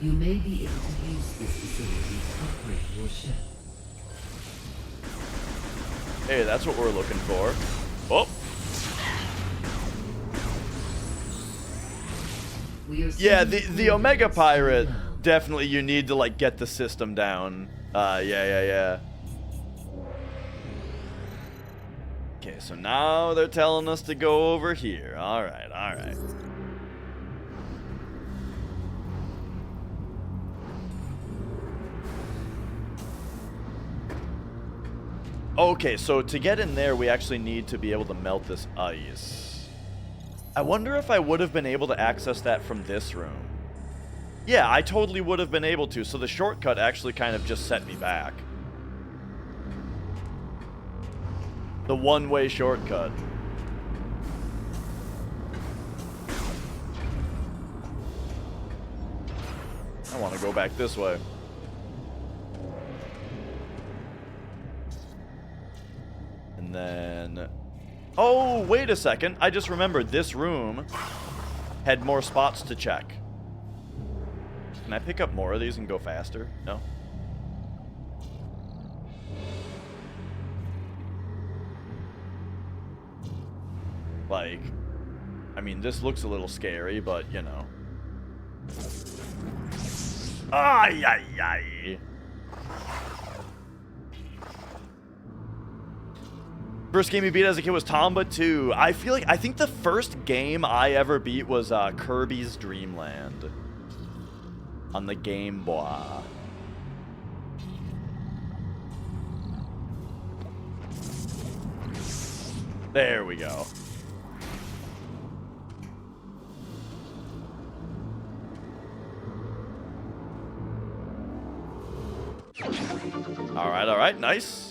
You may be able to use this facility to upgrade your ship. Hey, that's what we're looking for. Oh. Yeah, the Omega Pirate, definitely you need to, like, get the system down. Yeah. Okay, so now they're telling us to go over here. Alright. Okay, so to get in there, we actually need to be able to melt this ice. I wonder if I would have been able to access that from this room. Yeah, I totally would have been able to, so the shortcut actually kind of just set me back. The one-way shortcut. I want to go back this way. And then... Oh, wait a second. I just remembered this room had more spots to check. Can I pick up more of these and go faster? No? Like, I mean, this looks a little scary, but, you know. Ay. First game you beat as a kid was Tomba 2. I think the first game I ever beat was Kirby's Dream Land on the Game Boy. There we go. All right, nice.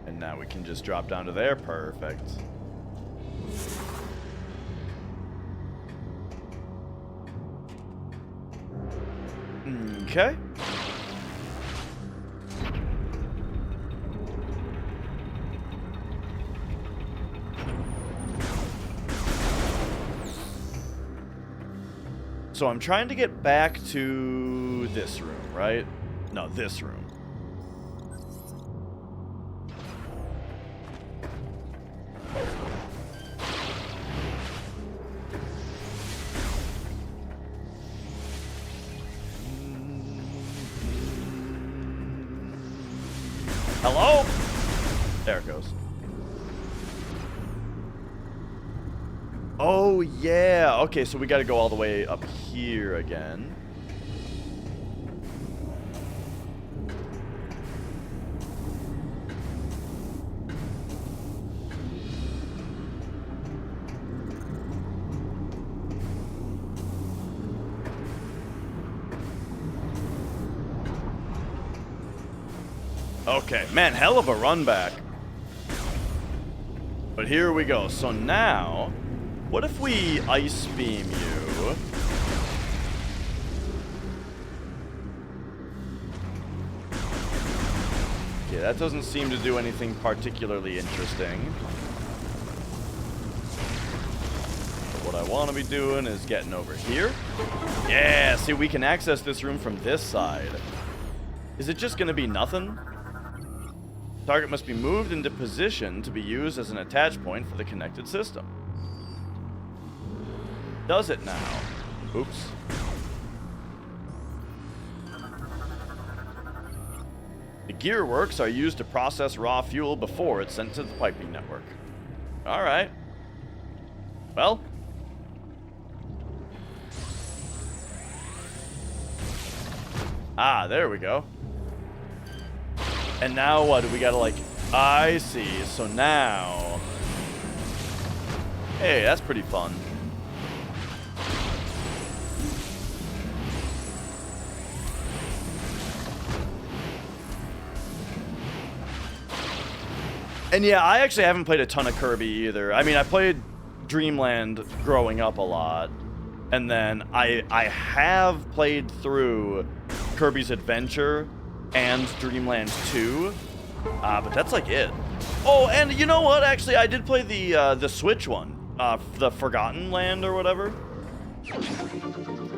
And now we can just drop down to there. Perfect. Okay. So I'm trying to get back to this room, right? No, this room. Hello? There it goes. Oh, yeah. Okay, so we got to go all the way up here again. Okay, man, hell of a run back. But here we go. So now, what if we ice beam you? Okay, that doesn't seem to do anything particularly interesting. But what I want to be doing is getting over here. Yeah, see, we can access this room from this side. Is it just going to be nothing? Target must be moved into position to be used as an attach point for the connected system. does it now? Oops. The gearworks are used to process raw fuel before it's sent to the piping network. Alright. Well. Ah, there we go. And now what? Do we gotta like... I see. So now... Hey, that's pretty fun. And yeah, I actually haven't played a ton of Kirby either. I mean, I played Dreamland growing up a lot. And then I have played through Kirby's Adventure and Dreamland 2. But that's like it. Oh, and you know what? Actually, I did play the Switch one. The Forgotten Land or whatever.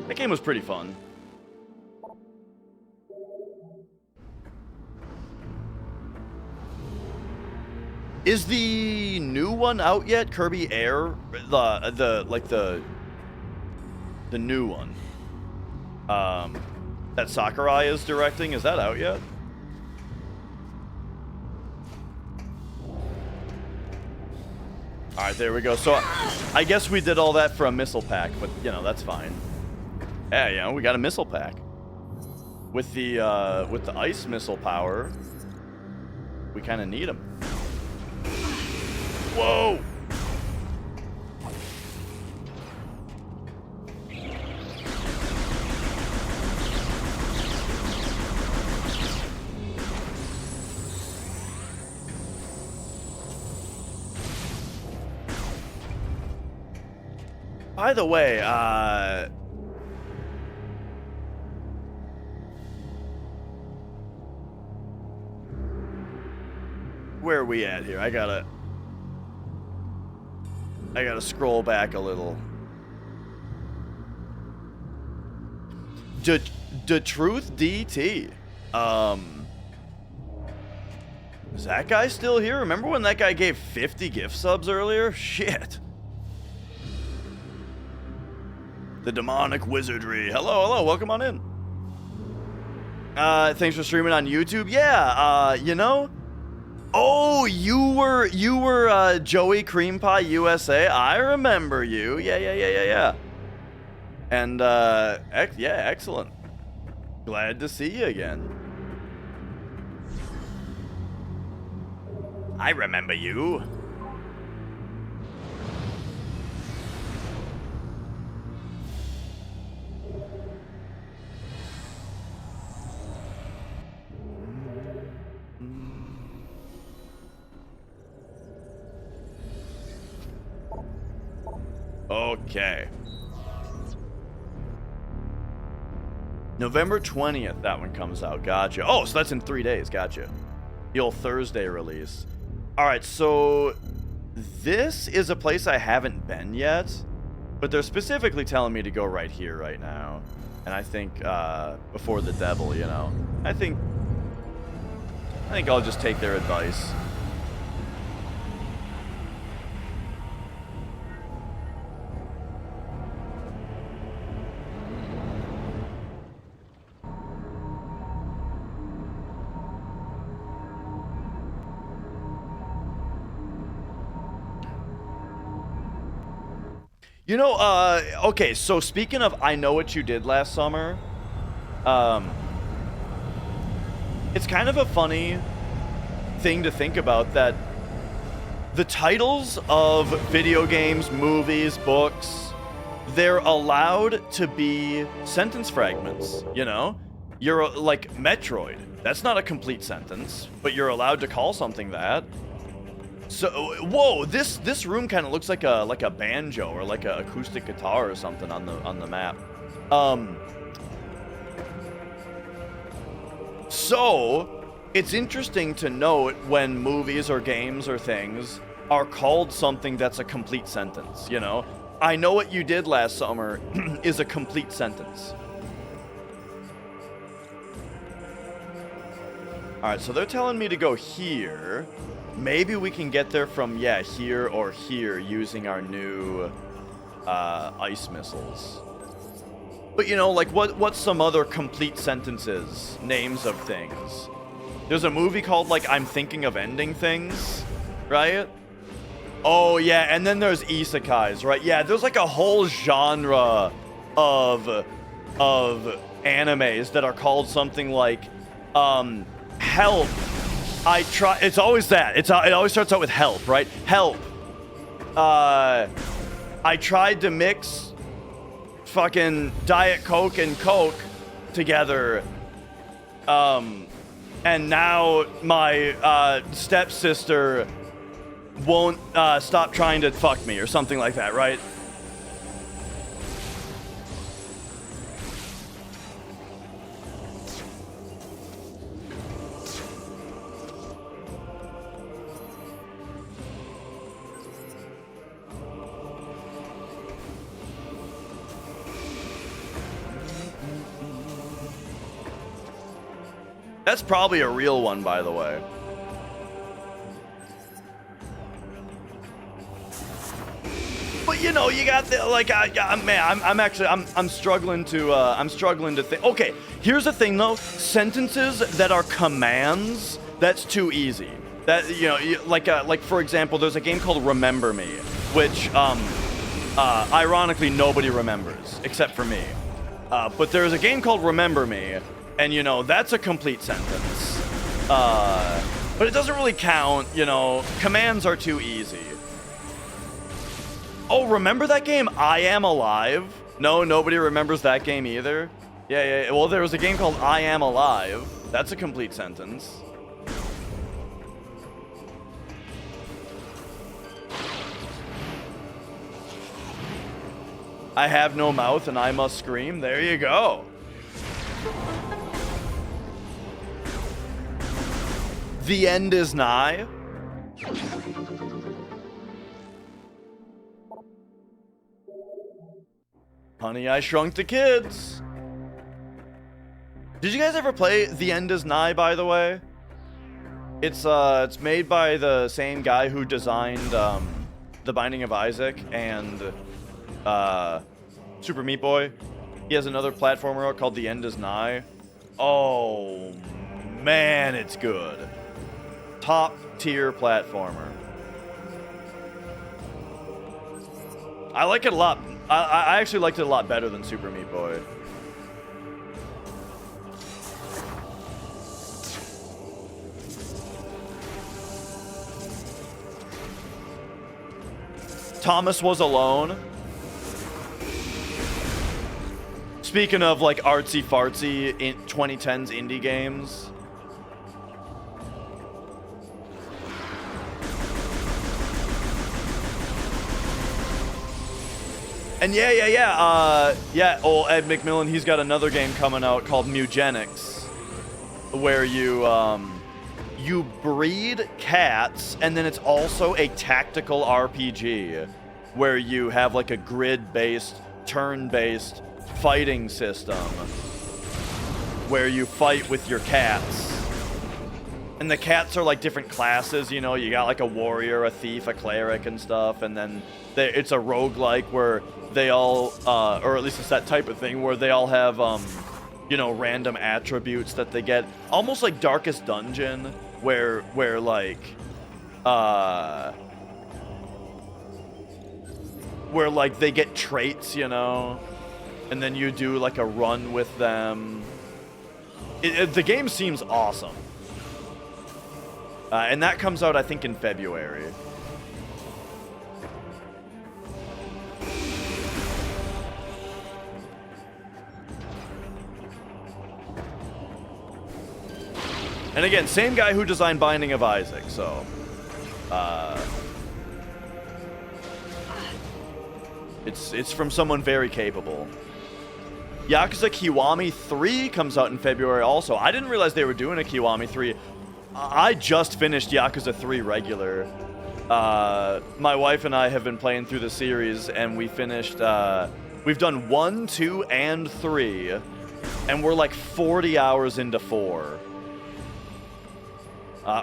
That game was pretty fun. Is the new one out yet? Kirby Air, the new one. That Sakurai is directing. Is that out yet? All right, there we go. So I guess we did all that for a missile pack, but you know that's fine. Yeah, you know we got a missile pack with the ice missile power. We kind of need them. Whoa! By the way, where are we at here? I gotta scroll back a little. The Truth DT. Is that guy still here? Remember when that guy gave 50 gift subs earlier? Shit. The demonic wizardry. Hello, welcome on in. Thanks for streaming on YouTube. Yeah, you know. Oh, you were Joey Cream Pie USA. I remember you. Yeah. And yeah, excellent. Glad to see you again. I remember you. Okay. November 20th, that one comes out. Gotcha. Oh, so that's in 3 days. Gotcha. The old Thursday release. All right, so this is a place I haven't been yet, but they're specifically telling me to go right here, right now. And I think before the devil, you know. I think I'll just take their advice. You know, okay, so speaking of I Know What You Did Last Summer, it's kind of a funny thing to think about that the titles of video games, movies, books, they're allowed to be sentence fragments, you know? You're like Metroid. That's not a complete sentence, but you're allowed to call something that. So, whoa, this room kind of looks like a banjo or like an acoustic guitar or something on the map. So it's interesting to note when movies or games or things are called something that's a complete sentence, you know? I Know What You Did Last Summer is a complete sentence. All right, so they're telling me to go here. Maybe we can get there from, yeah, here or here using our new ice missiles. But you know, like what's some other complete sentences, names of things? There's a movie called like I'm Thinking of Ending Things, right? Oh yeah, and then there's isekais, right? Yeah, there's like a whole genre of animes that are called something like help. It's always that. It always starts out with help, right? Help. I tried to mix fucking Diet Coke and Coke together. And now my stepsister won't stop trying to fuck me or something like that, right? That's probably a real one, by the way. But you know, you got the like, man, I'm struggling to think. Okay, here's the thing though: sentences that are commands, that's too easy. That you know, like for example, there's a game called Remember Me, which ironically nobody remembers except for me. But there's a game called Remember Me. And, you know, that's a complete sentence. But it doesn't really count, you know. Commands are too easy. Oh, remember that game, I Am Alive? No, nobody remembers that game either? Yeah. Well, there was a game called I Am Alive. That's a complete sentence. I have no mouth and I must scream. There you go. The end is nigh. Honey, I Shrunk the Kids. Did you guys ever play The End is Nigh, by the way? It's made by the same guy who designed The Binding of Isaac and Super Meat Boy. He has another platformer out called The End is Nigh. Oh man, it's good. Top tier platformer. I like it a lot. I actually liked it a lot better than Super Meat Boy. Thomas Was Alone. Speaking of like artsy fartsy in 2010s indie games. And yeah. Old Ed McMillan, he's got another game coming out called Mugenics, where you breed cats, and then it's also a tactical RPG where you have like a grid-based, turn-based fighting system where you fight with your cats. And the cats are like different classes, you know, you got like a warrior, a thief, a cleric and stuff, and then it's a roguelike where they all, or at least it's that type of thing, where they all have, you know, random attributes that they get. Almost like Darkest Dungeon, where like they get traits, you know, and then you do like a run with them. The game seems awesome. And that comes out, I think, in February. And again, same guy who designed Binding of Isaac, so... It's from someone very capable. Yakuza Kiwami 3 comes out in February also. I didn't realize they were doing a Kiwami 3. I just finished Yakuza 3 regular. My wife and I have been playing through the series, and we finished, we've done 1, 2, and 3, and we're like 40 hours into 4.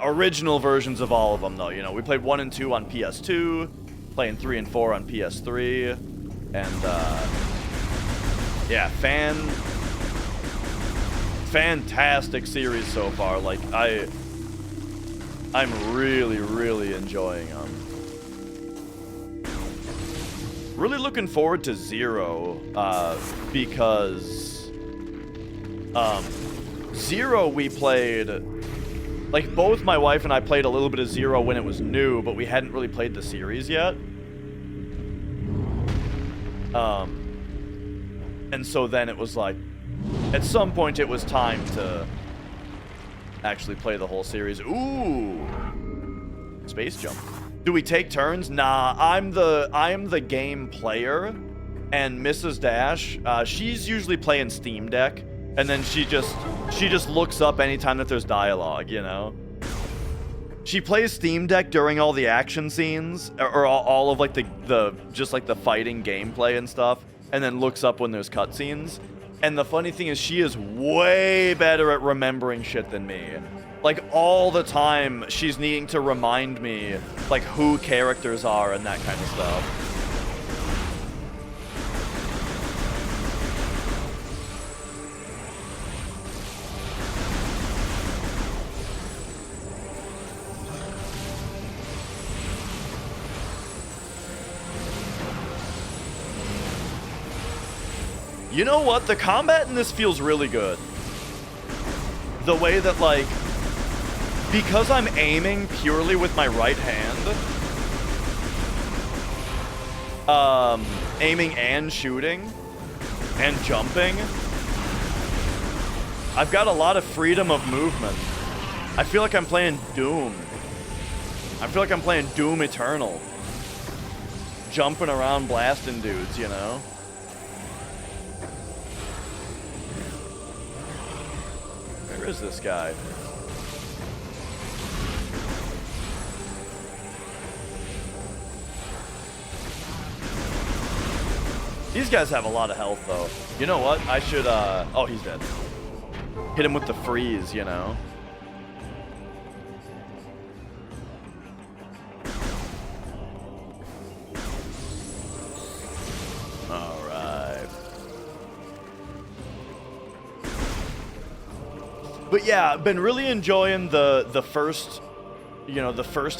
Original versions of all of them, though. You know, we played 1 and 2 on PS2, playing 3 and 4 on PS3. And yeah, fantastic series so far. Like I'm really enjoying them. Really looking forward to Zero, because Zero we played, like both my wife and I played a little bit of Zero when it was new, but we hadn't really played the series yet. And so then it was like, at some point it was time to actually play the whole series. Ooh, space jump. Do we take turns? Nah, I'm the game player, and Mrs. Dash, she's usually playing Steam Deck, and then she just looks up anytime that there's dialogue, you know? She plays Steam Deck during all the action scenes, or all of like just like the fighting gameplay and stuff, and then looks up when there's cutscenes. And the funny thing is, she is way better at remembering shit than me. Like, all the time, she's needing to remind me, like, who characters are and that kind of stuff. You know what? The combat in this feels really good. The way that, like, because I'm aiming purely with my right hand, aiming and shooting and jumping, I've got a lot of freedom of movement. I feel like I'm playing Doom. I feel like I'm playing Doom Eternal. Jumping around blasting dudes, you know? Where is this guy? These guys have a lot of health, though. You know what? I should, oh, he's dead. Hit him with the freeze, you know? Alright. But yeah, I've been really enjoying the first, you know, the first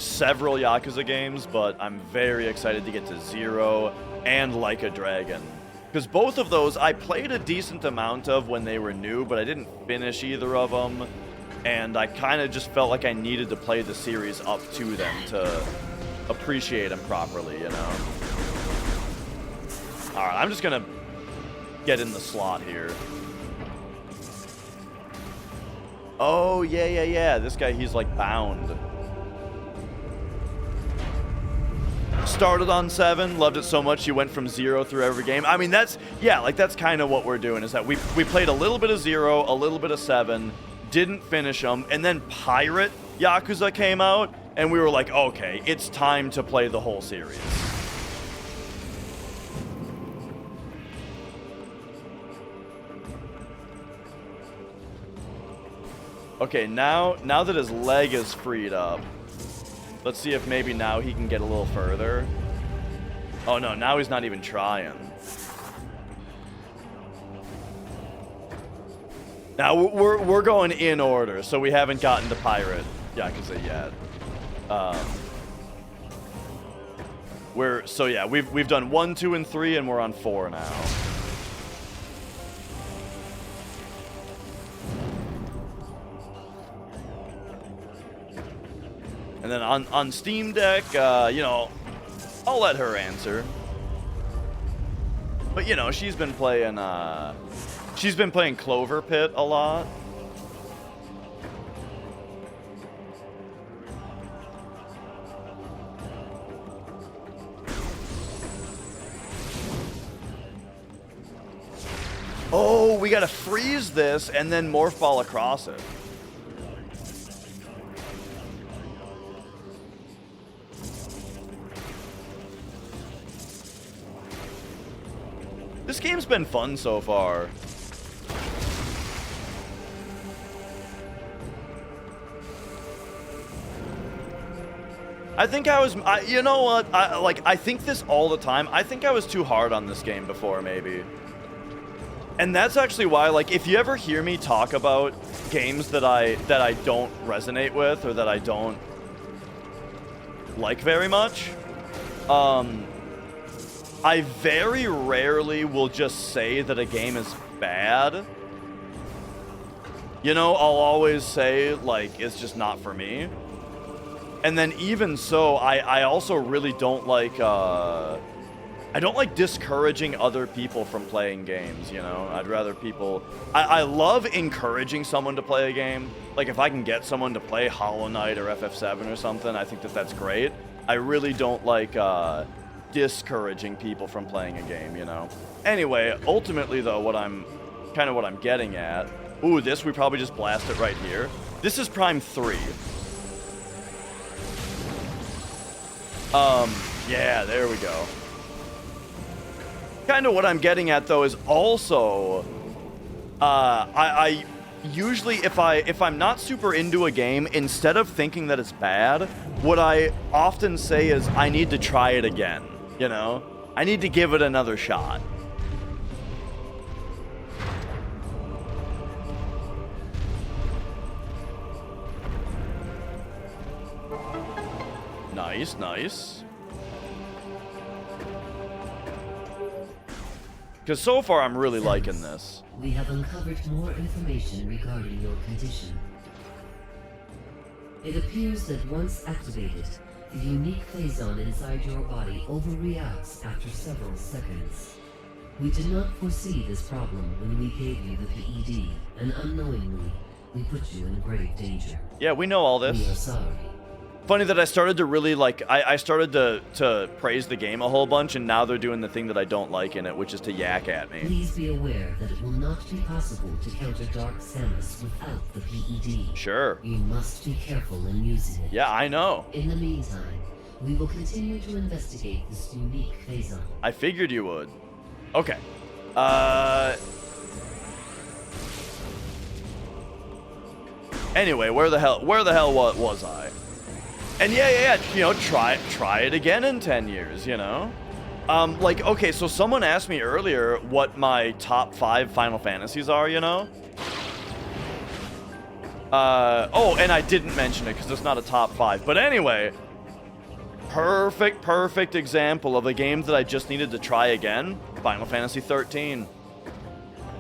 several Yakuza games, but I'm very excited to get to Zero and Like a Dragon. Because both of those I played a decent amount of when they were new, but I didn't finish either of them. And I kind of just felt like I needed to play the series up to them to appreciate them properly, you know? Alright, I'm just gonna get in the slot here. Oh, yeah. This guy, he's like bound. Started on 7, loved it so much you went from 0 through every game. I mean, that's kind of what we're doing, is that we played a little bit of 0, a little bit of 7, didn't finish them, and then Pirate Yakuza came out, and we were like, okay, it's time to play the whole series. Okay, now that his leg is freed up, let's see if maybe now he can get a little further. Oh no, now he's not even trying. Now we're going in order, so we haven't gotten to Pirate Yakuza yet. We've done 1, 2, and 3, and we're on 4 now. And then on Steam Deck, you know, I'll let her answer. But you know, she's been playing Clover Pit a lot. Oh, we gotta freeze this and then morph ball across it. This game's been fun so far. I think I was, you know what, I think this all the time. I think I was too hard on this game before, maybe. And that's actually why, like, if you ever hear me talk about games that I don't resonate with or that I don't like very much, I very rarely will just say that a game is bad. You know, I'll always say, like, it's just not for me. And then even so, I also really don't like, I don't like discouraging other people from playing games, you know? I'd rather people... I love encouraging someone to play a game. Like, if I can get someone to play Hollow Knight or FF7 or something, I think that that's great. I really don't like, discouraging people from playing a game, you know? Anyway, ultimately, though, what I'm getting at... Ooh, this, we probably just blast it right here. This is Prime 3. Yeah, there we go. Kind of what I'm getting at, though, is also, I usually, if I'm not super into a game, instead of thinking that it's bad, what I often say is, I need to try it again, you know? I need to give it another shot. Nice, nice. Because so far, I'm really liking this. We have uncovered more information regarding your condition. It appears that once activated, the unique phazon inside your body overreacts after several seconds. We did not foresee this problem when we gave you the PED, and unknowingly, we put you in grave danger. Yeah, we know all this. We are sorry. Funny that I started to really, like, I started to praise the game a whole bunch, and now they're doing the thing that I don't like in it, which is to yak at me. Please be aware that it will not be possible to counter Dark Samus without the PED. Sure. You must be careful in using it. Yeah, I know. In the meantime, we will continue to investigate this unique phazon. I figured you would. Okay. Anyway, where the hell was I? And yeah, you know, try it again in 10 years, you know? Like, okay, so someone asked me earlier what my top 5 Final Fantasies are, you know? Oh, and I didn't mention it because it's not a top 5. But anyway, perfect example of a game that I just needed to try again, Final Fantasy 13.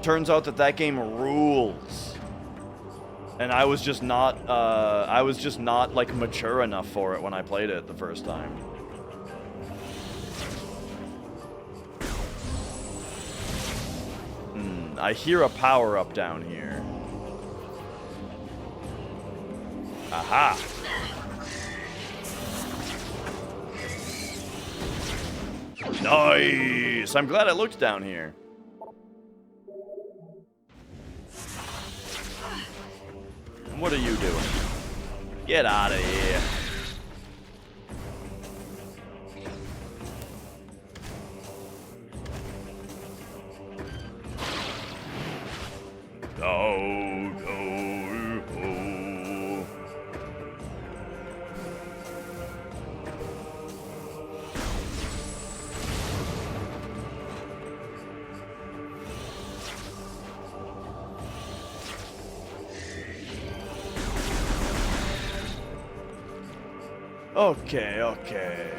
Turns out that game rules. And I was just not, like, mature enough for it when I played it the first time. I hear a power-up down here. Aha! Nice! I'm glad I looked down here. What are you doing? Get out of here. Go, go, go. Okay.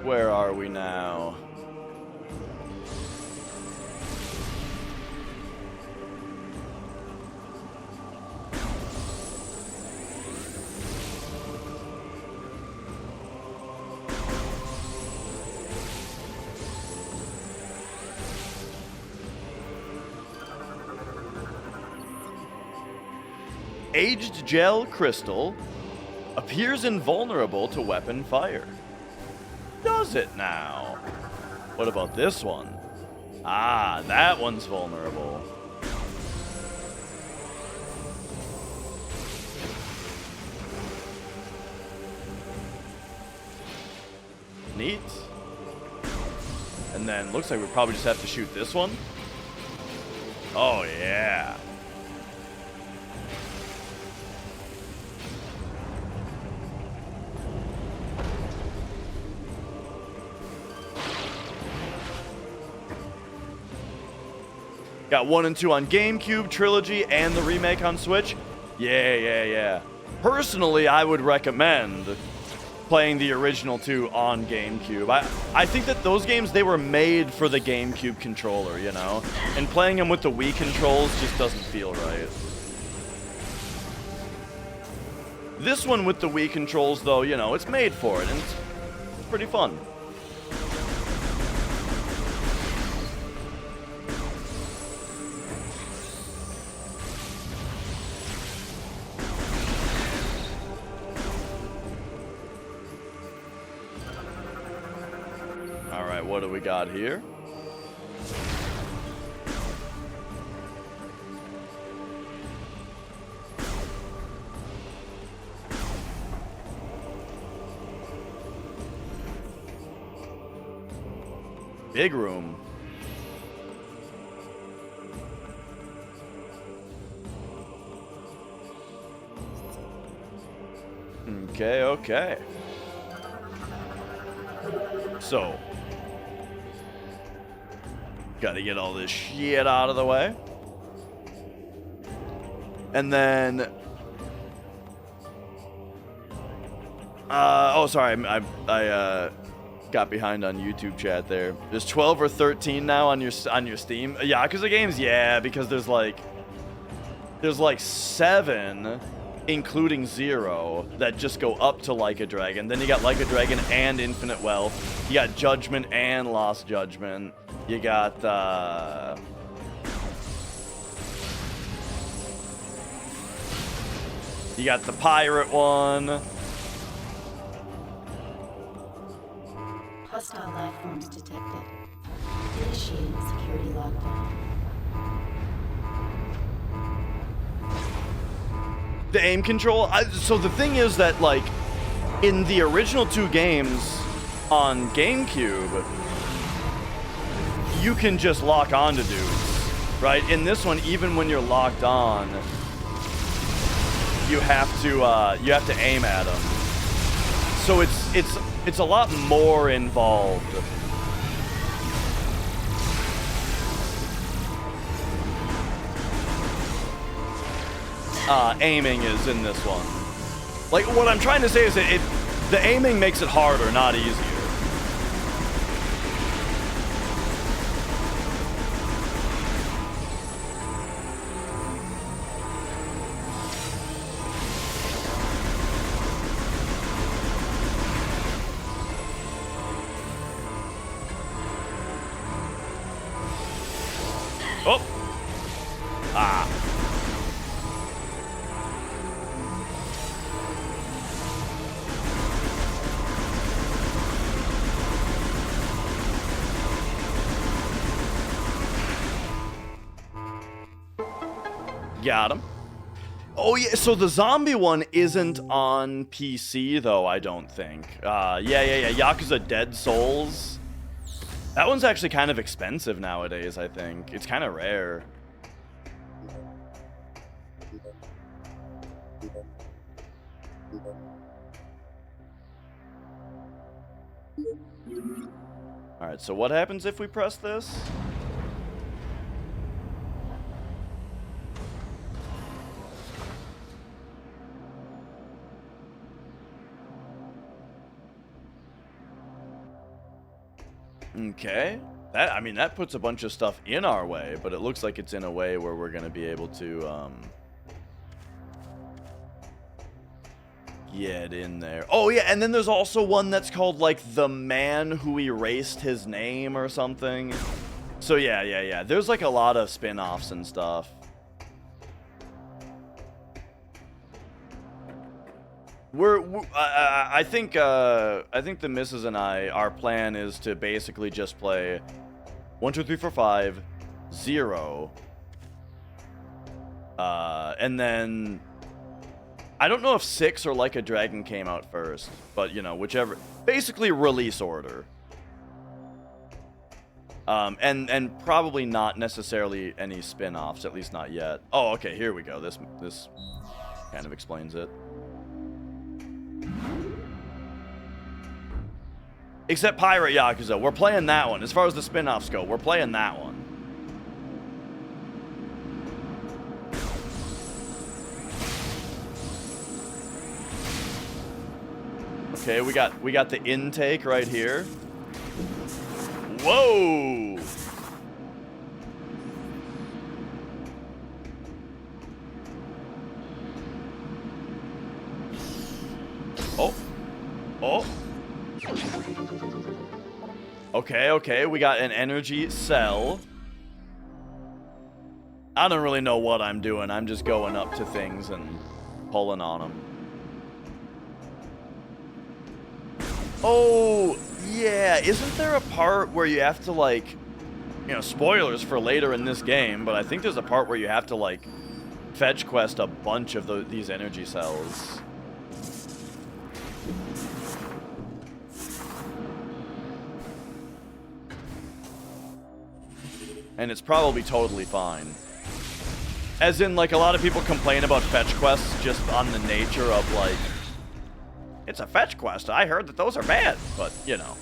Where are we now? Aged gel crystal appears invulnerable to weapon fire. Does it now? What about this one? Ah, that one's vulnerable. Neat. And then looks like we probably just have to shoot this one. Oh yeah. Got 1 and 2 on GameCube, Trilogy, and the remake on Switch. Yeah. Personally, I would recommend playing the original 2 on GameCube. I think that those games, they were made for the GameCube controller, you know? And playing them with the Wii controls just doesn't feel right. This one with the Wii controls, though, you know, it's made for it, and it's pretty fun. Alright, what do we got here? Big room. Okay. So, gotta get all this shit out of the way. And then... oh, sorry, I got behind on YouTube chat there. There's 12 or 13 now on your Steam. Yakuza games, yeah, because there's like 7, including 0, that just go up to Like a Dragon. Then you got Like a Dragon and Infinite Wealth. You got Judgment and Lost Judgment. You got the pirate one. Hostile life forms detected. Initiating security lockdown. The aim control. So the thing is that, like, in the original 2 games on GameCube, you can just lock on to dudes, right? In this one, even when you're locked on, you have to aim at them. So it's a lot more involved. Aiming is in this one. Like, what I'm trying to say is that the aiming makes it harder, not easier. Oh! Ah. Got him. Oh yeah, so the zombie one isn't on PC though, I don't think. Yeah. Yakuza Dead Souls. That one's actually kind of expensive nowadays, I think. It's kind of rare. Alright, so what happens if we press this? Okay. That puts a bunch of stuff in our way, but it looks like it's in a way where we're going to be able to get in there. Oh yeah, and then there's also one that's called like The Man Who Erased His Name or something. So yeah. There's like a lot of spin-offs and stuff. I think the missus and our plan is to basically just play 1, 2, 3, 4, 5, 0, and then I don't know if 6 or Like a Dragon came out first, but you know, whichever, basically release order, and probably not necessarily any spin-offs, at least not yet. Oh, okay, here we go. This kind of explains it. Except Pirate Yakuza. We're playing that one. As far as the spin-offs go, we're playing that one. Okay, we got the intake right here. Whoa! Oh. Oh. Okay, we got an energy cell. I don't really know what I'm doing. I'm just going up to things and pulling on them. Oh, yeah. Isn't there a part where you have to, like, you know, spoilers for later in this game, but I think there's a part where you have to, like, fetch quest a bunch of these energy cells. And it's probably totally fine. As in, like, a lot of people complain about fetch quests just on the nature of, like, it's a fetch quest. I heard that those are bad, but, you know.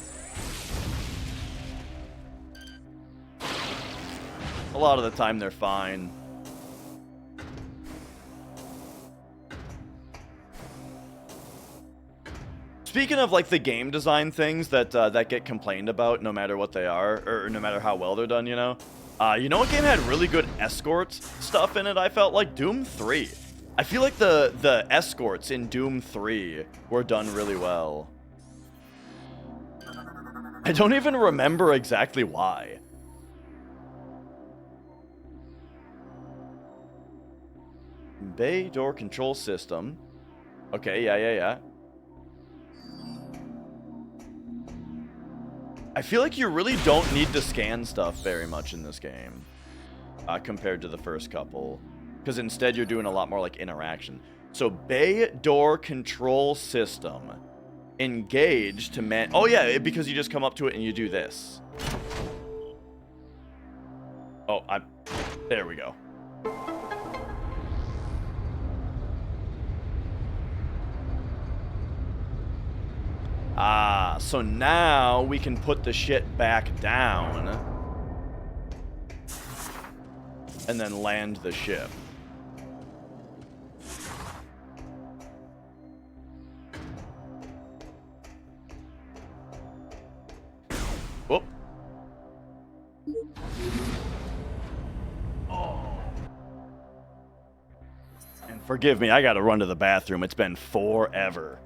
A lot of the time, they're fine. Speaking of, like, the game design things that that get complained about no matter what they are, or no matter how well they're done, you know? You know what game had really good escorts stuff in it, I felt like? Doom 3. I feel like the escorts in Doom 3 were done really well. I don't even remember exactly why. Bay door control system. Okay, yeah. I feel like you really don't need to scan stuff very much in this game, compared to the first couple, because instead you're doing a lot more like interaction. So bay door control system, engage to man. Oh yeah, because you just come up to it and you do this. Oh, there we go. Ah, so now we can put the shit back down and then land the ship. Whoop. Oh. And forgive me, I gotta run to the bathroom. It's been forever.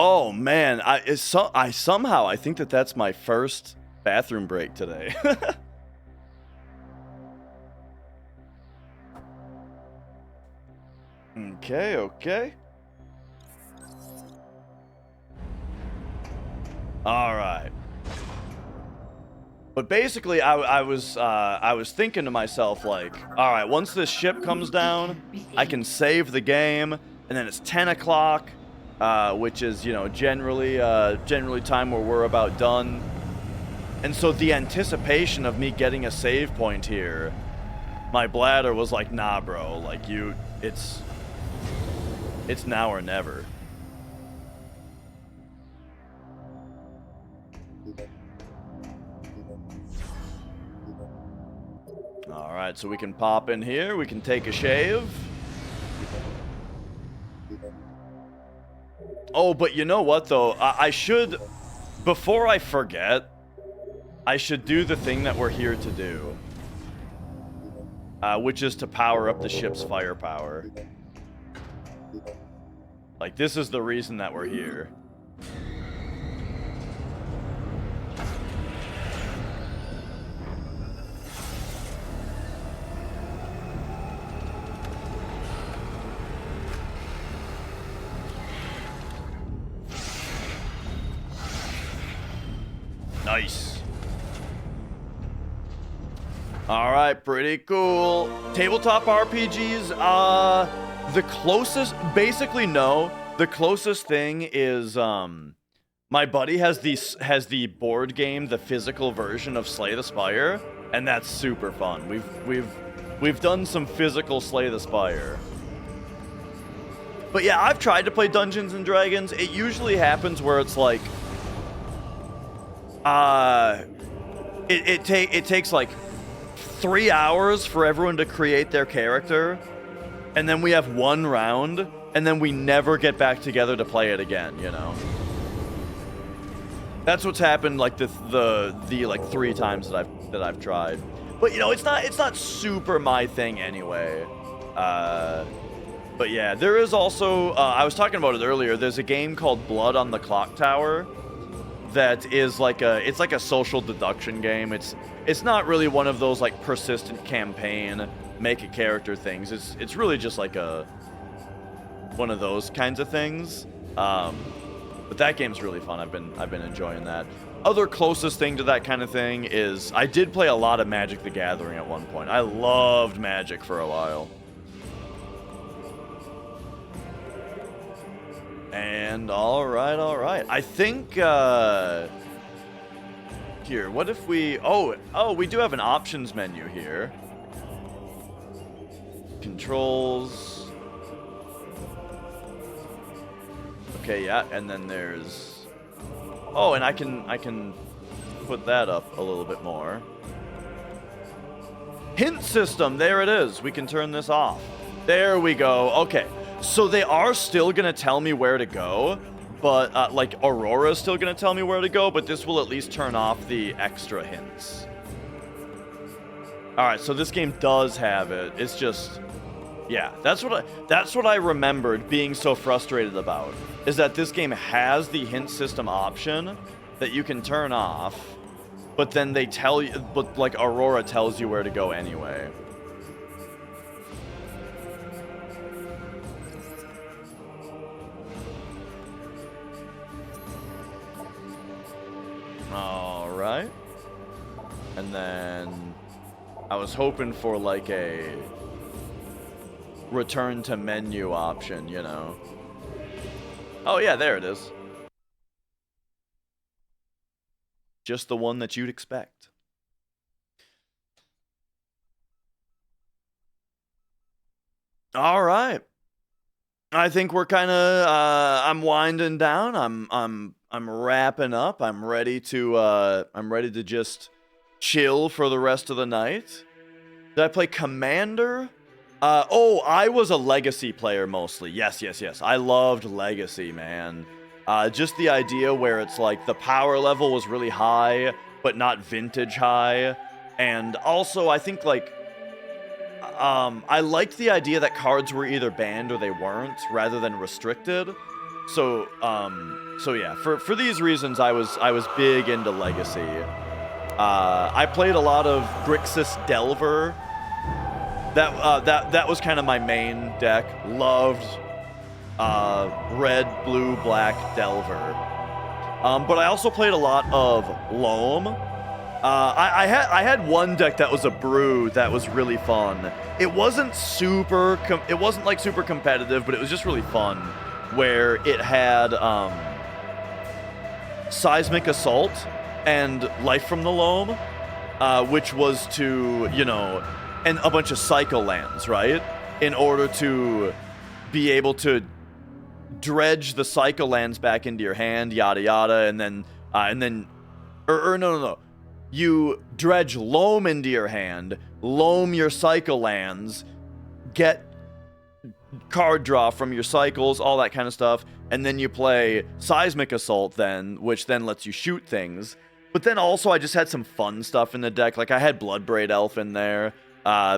Oh man, I somehow think that that's my first bathroom break today. Okay. All right. But basically, I was thinking to myself, like, all right, once this ship comes down, I can save the game, and then it's 10 o'clock. Which is, you know, generally time where we're about done. And so the anticipation of me getting a save point here, my bladder was like, nah, bro, like, It's now or never. All right, so we can pop in here. We can take a shave. Oh, but you know what, though? I should, before I forget, I should do the thing that we're here to do. Which is to power up the ship's firepower. Like, this is the reason that we're here. Nice. All right, pretty cool. Tabletop RPGs, the closest, basically no. The closest thing is, my buddy has the board game, the physical version of Slay the Spire, and that's super fun. We've done some physical Slay the Spire. But yeah, I've tried to play Dungeons and Dragons. It usually happens where it's like, it takes like 3 hours for everyone to create their character, and then we have one round, and then we never get back together to play it again, you know? That's what's happened like the like 3 times that I've tried. But you know, it's not super my thing anyway. But yeah, there is also I was talking about it earlier. There's a game called Blood on the Clock Tower that is like it's like a social deduction game. It's not really one of those like persistent campaign make a character things. It's really just like one of those kinds of things. But that game's really fun. I've been enjoying that. Other closest thing to that kind of thing is I did play a lot of Magic the Gathering at one point. I loved Magic for a while. And all right. I think here, what if we we do have an options menu here. Controls. Okay, yeah, and then there's and I can put that up a little bit more. Hint system, there it is. We can turn this off. There we go. Okay. So they are still going to tell me where to go, but like Aurora is still going to tell me where to go, but this will at least turn off the extra hints. All right, so this game does have it. It's just, yeah, that's what I remembered being so frustrated about, is that this game has the hint system option that you can turn off, but then they tell you, but like Aurora tells you where to go anyway. Alright. And then I was hoping for like a return to menu option, you know. Oh yeah, there it is. Just the one that you'd expect. Alright. I think we're kind of I'm winding down. I'm wrapping up. I'm ready to just chill for the rest of the night. Did I play Commander? I was a Legacy player mostly. Yes. I loved Legacy, man. Just the idea where it's like the power level was really high, but not vintage high. And also, I think like I liked the idea that cards were either banned or they weren't, rather than restricted. So yeah, for these reasons, I was big into Legacy. I played a lot of Grixis Delver. That was kind of my main deck. Loved red, blue, black Delver. But I also played a lot of Loam. I had one deck that was a brew that was really fun. It wasn't like super competitive, but it was just really fun. Where it had Seismic Assault and Life from the Loam, which was to, you know, and a bunch of cycle lands, right? In order to be able to dredge the cycle lands back into your hand, yada yada, and then no. You dredge loam into your hand, loam your cycle lands, get card draw from your cycles, all that kind of stuff, and then you play Seismic Assault then, which then lets you shoot things. But then also I just had some fun stuff in the deck. Like I had Bloodbraid Elf in there,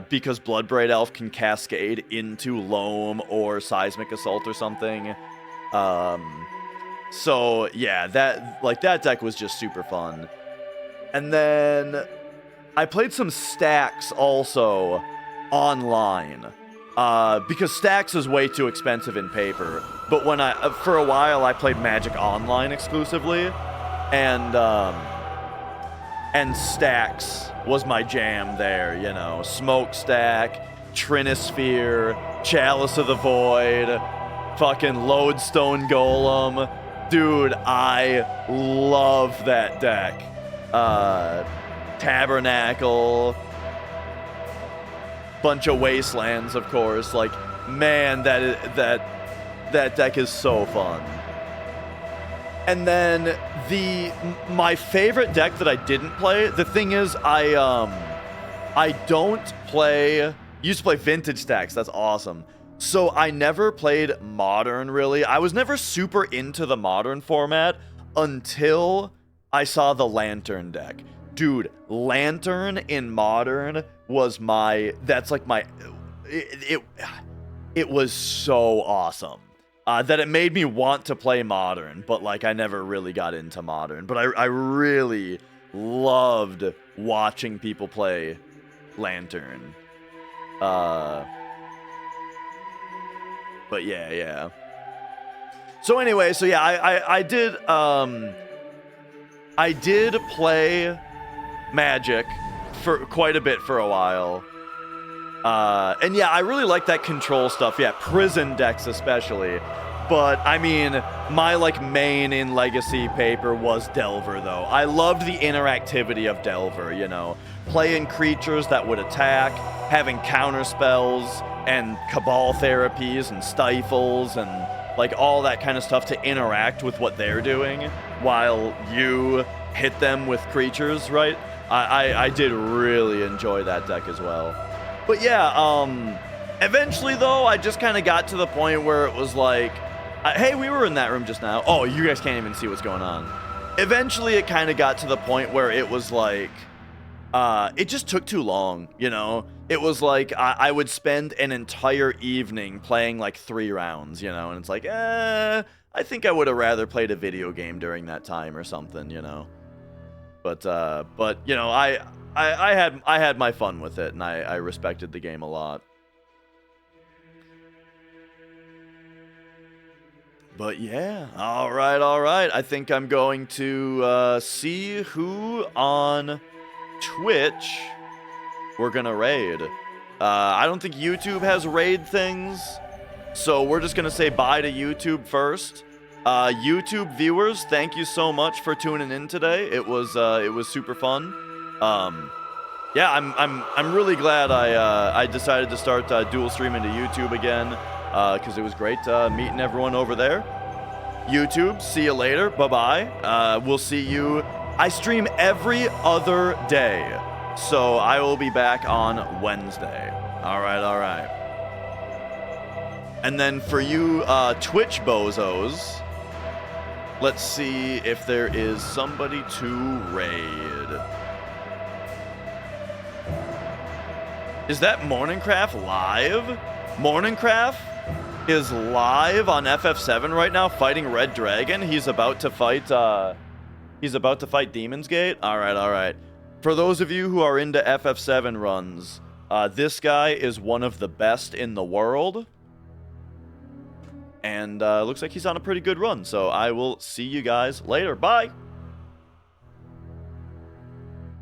because Bloodbraid Elf can cascade into loam or Seismic Assault or something. So yeah, that deck was just super fun. And then I played some Stacks also online, because Stacks is way too expensive in paper. But when for a while I played Magic Online exclusively, and Stacks was my jam there, you know. Smokestack, Trinisphere, Chalice of the Void, fucking Lodestone Golem. Dude, I love that deck. Tabernacle, bunch of Wastelands, of course. Like, man, that deck is so fun. And then my favorite deck that I didn't play, the thing is, I don't play, used to play Vintage Stacks, that's awesome. So I never played Modern, really. I was never super into the Modern format until I saw the Lantern deck. Dude, Lantern in Modern was it was so awesome. That it made me want to play Modern, but like I never really got into Modern. But I really loved watching people play Lantern. But yeah. So anyway, so yeah, I did play Magic for quite a bit for a while. And yeah, I really like that control stuff. Yeah, prison decks especially. But I mean, my like main in Legacy paper was Delver though. I loved the interactivity of Delver, you know. Playing creatures that would attack, having counter spells and cabal therapies and stifles and like all that kind of stuff to interact with what they're doing while you hit them with creatures, right? I did really enjoy that deck as well. But yeah, eventually though, I just kind of got to the point where it was like, hey, we were in that room just now. Oh, you guys can't even see what's going on. Eventually it kind of got to the point where it was like, it just took too long, you know? It was like, I would spend an entire evening playing like 3 rounds, you know? And it's like, I think I would have rather played a video game during that time or something, you know? But you know, I had my fun with it, and I respected the game a lot. But yeah, all right. I think I'm going to see who on Twitch we're gonna raid. I don't think YouTube has raid things, so we're just gonna say bye to YouTube first. YouTube viewers, thank you so much for tuning in today. It was super fun. Yeah, I'm really glad I decided to start dual streaming to YouTube again, because it was great meeting everyone over there. YouTube, see you later. Bye-bye. We'll see you. I stream every other day, so I will be back on Wednesday. All right. And then for you Twitch bozos, let's see if there is somebody to raid. Is that Morningcraft live? Morningcraft is live on FF7 right now, fighting Red Dragon. He's about to fight Demon's Gate. All right. For those of you who are into FF7 runs, this guy is one of the best in the world. And looks like he's on a pretty good run. So I will see you guys later. Bye.